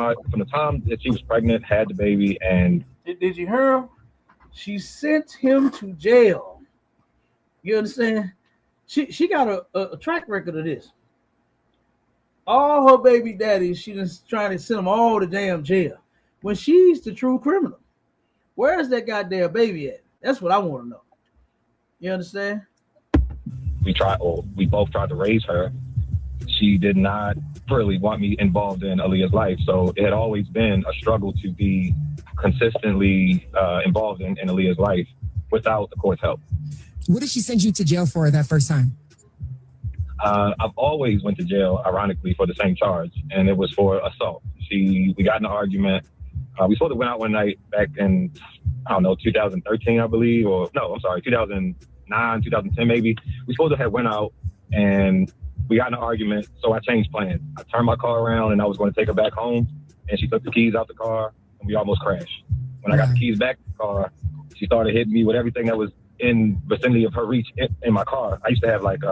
U: that she was pregnant, had the baby, and
B: did you hear her? She sent him to jail. You understand? She got a track record of this. All her baby daddies, she just trying to send them all to damn jail. When she's the true criminal, where's that goddamn baby at? That's what I want to know. You understand?
U: We both tried to raise her. She did not really want me involved in Aaliyah's life, so it had always been a struggle to be consistently involved in Aaliyah's life without the court's help.
T: What did she send you to jail for that first time?
U: I've always went to jail, ironically, for the same charge, and it was for assault. We got in an argument. We sort of went out one night back in, 2013, I believe, 2009, 2010 maybe. We supposed to have went out, and we got in an argument, so I changed plans. I turned my car around, and I was going to take her back home, and she took the keys out the car, and we almost crashed. When I got the keys back in the car, she started hitting me with everything that was in vicinity of her reach in my car. I used to have I used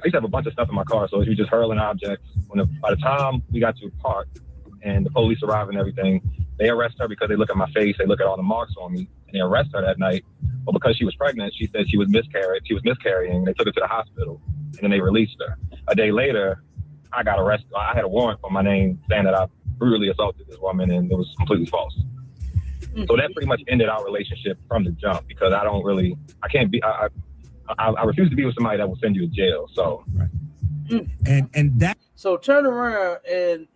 U: to have a bunch of stuff in my car, so she was just hurling objects. By the time we got to a park and the police arrived and everything, they arrest her because they look at my face, they look at all the marks on me, and they arrest her that night. But because she was pregnant, she said she was miscarrying. They took her to the hospital, and then they released her. A day later, I got arrested. I had a warrant for my name saying that I brutally assaulted this woman, and it was completely false. So that pretty much ended our relationship from the jump because I refuse to be with somebody that will send you to jail. So,
B: so turn around and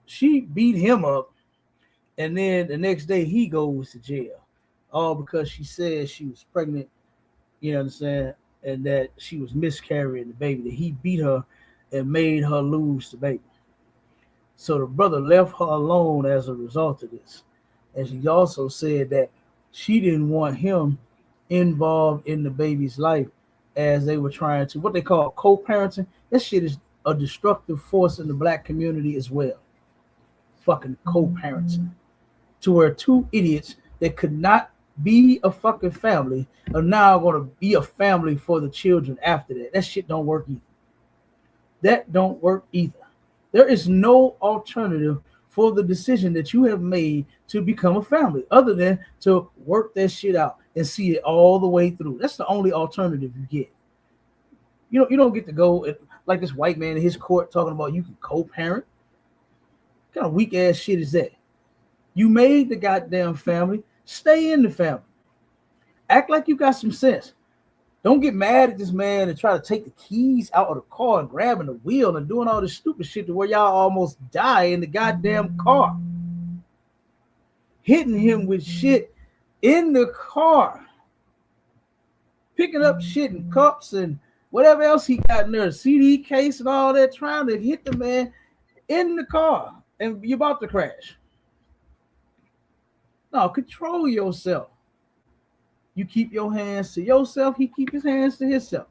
B: she beat him up, and then the next day he goes to jail, all because she said she was pregnant. You know what I'm saying? And that she was miscarrying the baby. That he beat her and made her lose the baby. So the brother left her alone as a result of this. And she also said that she didn't want him involved in the baby's life as they were trying to, what they call co-parenting. This shit is a destructive force in the black community as well. Fucking co-parenting. To where two idiots that could not be a fucking family are now going to be a family for the children after that. That shit don't work either. That don't work either. There is no alternative for the decision that you have made to become a family other than to work that shit out and see it all the way through. That's the only alternative you get. You don't get to go like this white man in his court talking about you can co-parent. What kind of weak ass shit is that? You made the goddamn family. Stay in the family. Act like you got some sense. Don't get mad at this man and try to take the keys out of the car and grabbing the wheel and doing all this stupid shit to where y'all almost die in the goddamn car. Hitting him with shit in the car. Picking up shit and cups and whatever else he got in there, a CD case and all that, trying to hit the man in the car. And you're about to crash. No, control yourself. You keep your hands to yourself. He keep his hands to himself.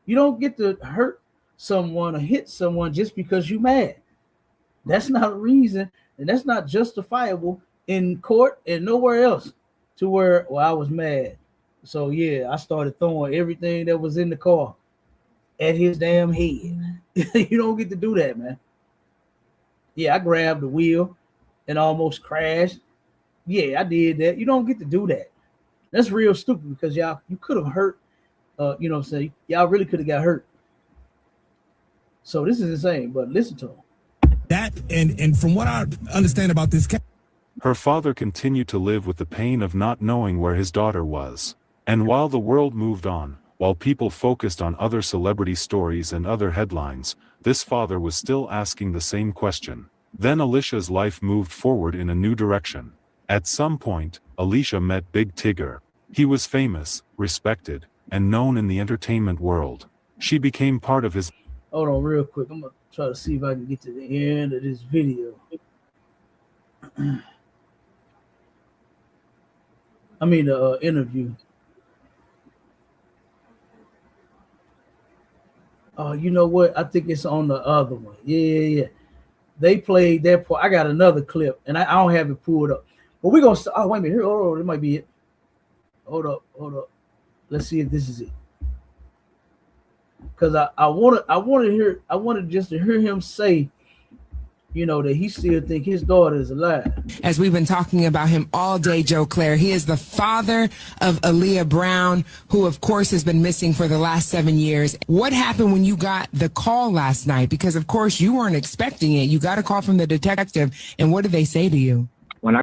B: You don't get to hurt someone or hit someone just because you're mad. That's not a reason, and that's not justifiable in court and nowhere else to where, well, I was mad. So, yeah, I started throwing everything that was in the car at his damn head. You don't get to do that, man. Yeah, I grabbed the wheel and almost crashed. Yeah, I did that. You don't get to do that. That's real stupid because you could have hurt, you know what I'm saying? Y'all really could have got hurt. So this is insane, but listen to him.
A: That, and from what I understand about this case,
V: her father continued to live with the pain of not knowing where his daughter was. And while the world moved on, while people focused on other celebrity stories and other headlines, this father was still asking the same question. Then Alicia's life moved forward in a new direction. At some point, Alicia met Big Tigger. He was famous, respected, and known in the entertainment world. She became part of his...
B: Hold on real quick. I'm going to try to see if I can get to the end of this video. I mean, the interview. Oh, you know what? I think it's on the other one. Yeah. They played that part. I got another clip, and I don't have it pulled up. But we're gonna. Oh, wait a minute. Here, hold on. It might be it. Hold up. Let's see if this is it. Because I wanted just to hear him say, that he still think his daughter is alive.
T: As we've been talking about him all day, Joe Claire, he is the father of Aaliyah Brown, who of course has been missing for the last 7 years. What happened when you got the call last night? Because of course you weren't expecting it. You got a call from the detective, and what did they say to you?
U: When I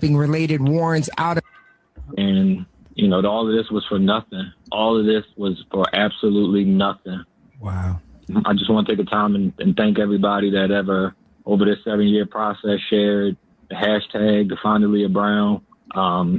T: related warrants out of,
U: and all of this was for nothing. All of this was for absolutely nothing.
T: Wow.
U: I just want to take a time and thank everybody that ever, over this 7-year process, shared the hashtag, the Find Aaliyah Brown,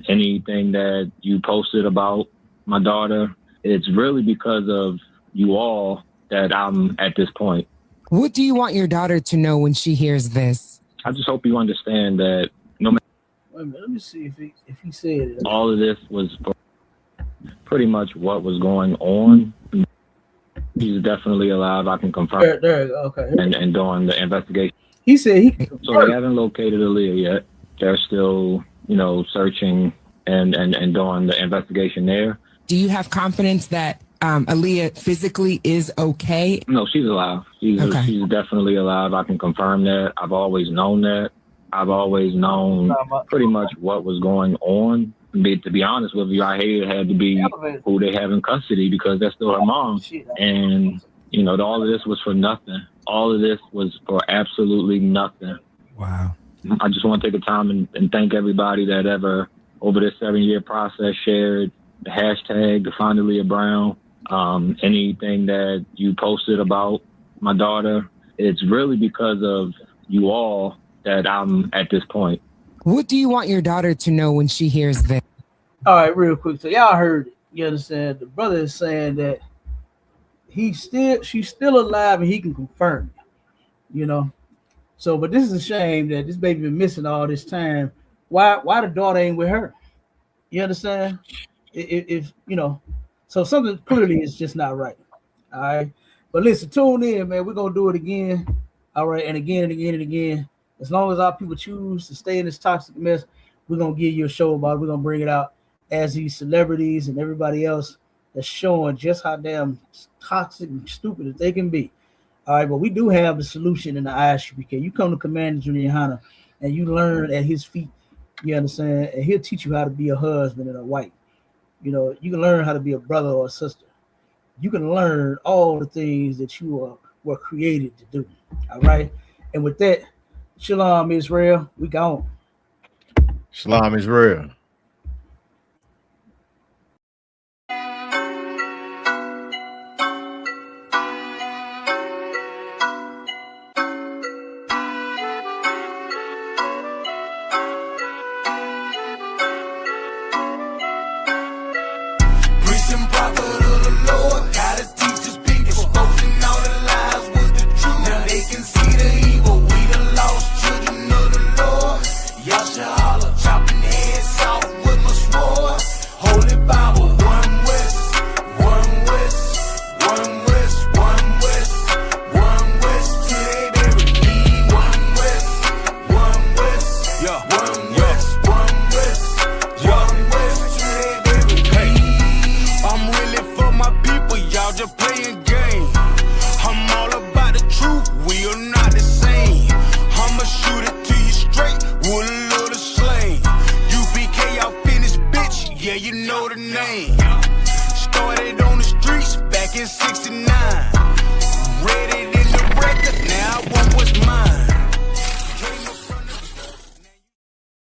U: anything that you posted about my daughter. It's really because of you all that I'm at this point.
T: What do you want your daughter to know when she hears this?
U: I just hope you understand that no matter.
B: Wait a minute, let me see if he said it.
U: All of this was for pretty much what was going on. He's definitely alive. I can confirm.
B: There, okay.
U: And doing the investigation.
B: He said
U: So they haven't located Aaliyah yet. They're still, searching and doing the investigation there.
T: Do you have confidence that Aaliyah physically is okay?
U: No, she's alive. She's definitely alive. I can confirm that. I've always known that. I've always known pretty much what was going on. To be honest with you, I hated it had to be who they have in custody because that's still her mom. And, all of this was for nothing. All of this was for absolutely nothing.
T: Wow.
U: I just want to take a time and thank everybody that ever, over this 7-year process, shared the hashtag, the Find Aaliyah Brown, anything that you posted about my daughter. It's really because of you all that I'm at this point.
T: What do you want your daughter to know when she hears this?
B: All right, real quick. So y'all heard it. You understand? The brother is saying that she's still alive and he can confirm it. So, but this is a shame that this baby been missing all this time. Why the daughter ain't with her? You understand? If so something clearly is just not right. All right. But listen, tune in, man. We're gonna do it again. All right, and again and again and again. As long as our people choose to stay in this toxic mess, we're going to give you a show about it. We're going to bring it out as these celebrities and everybody else that's showing just how damn toxic and stupid that they can be. All right, but we do have the solution in the ISUPK. You come to Commander Junior Hanna and you learn at his feet, you understand, and he'll teach you how to be a husband and a wife. You can learn how to be a brother or a sister. You can learn all the things that you were created to do. All right, and with that, Shalom, Israel. We gone.
H: Shalom, Israel.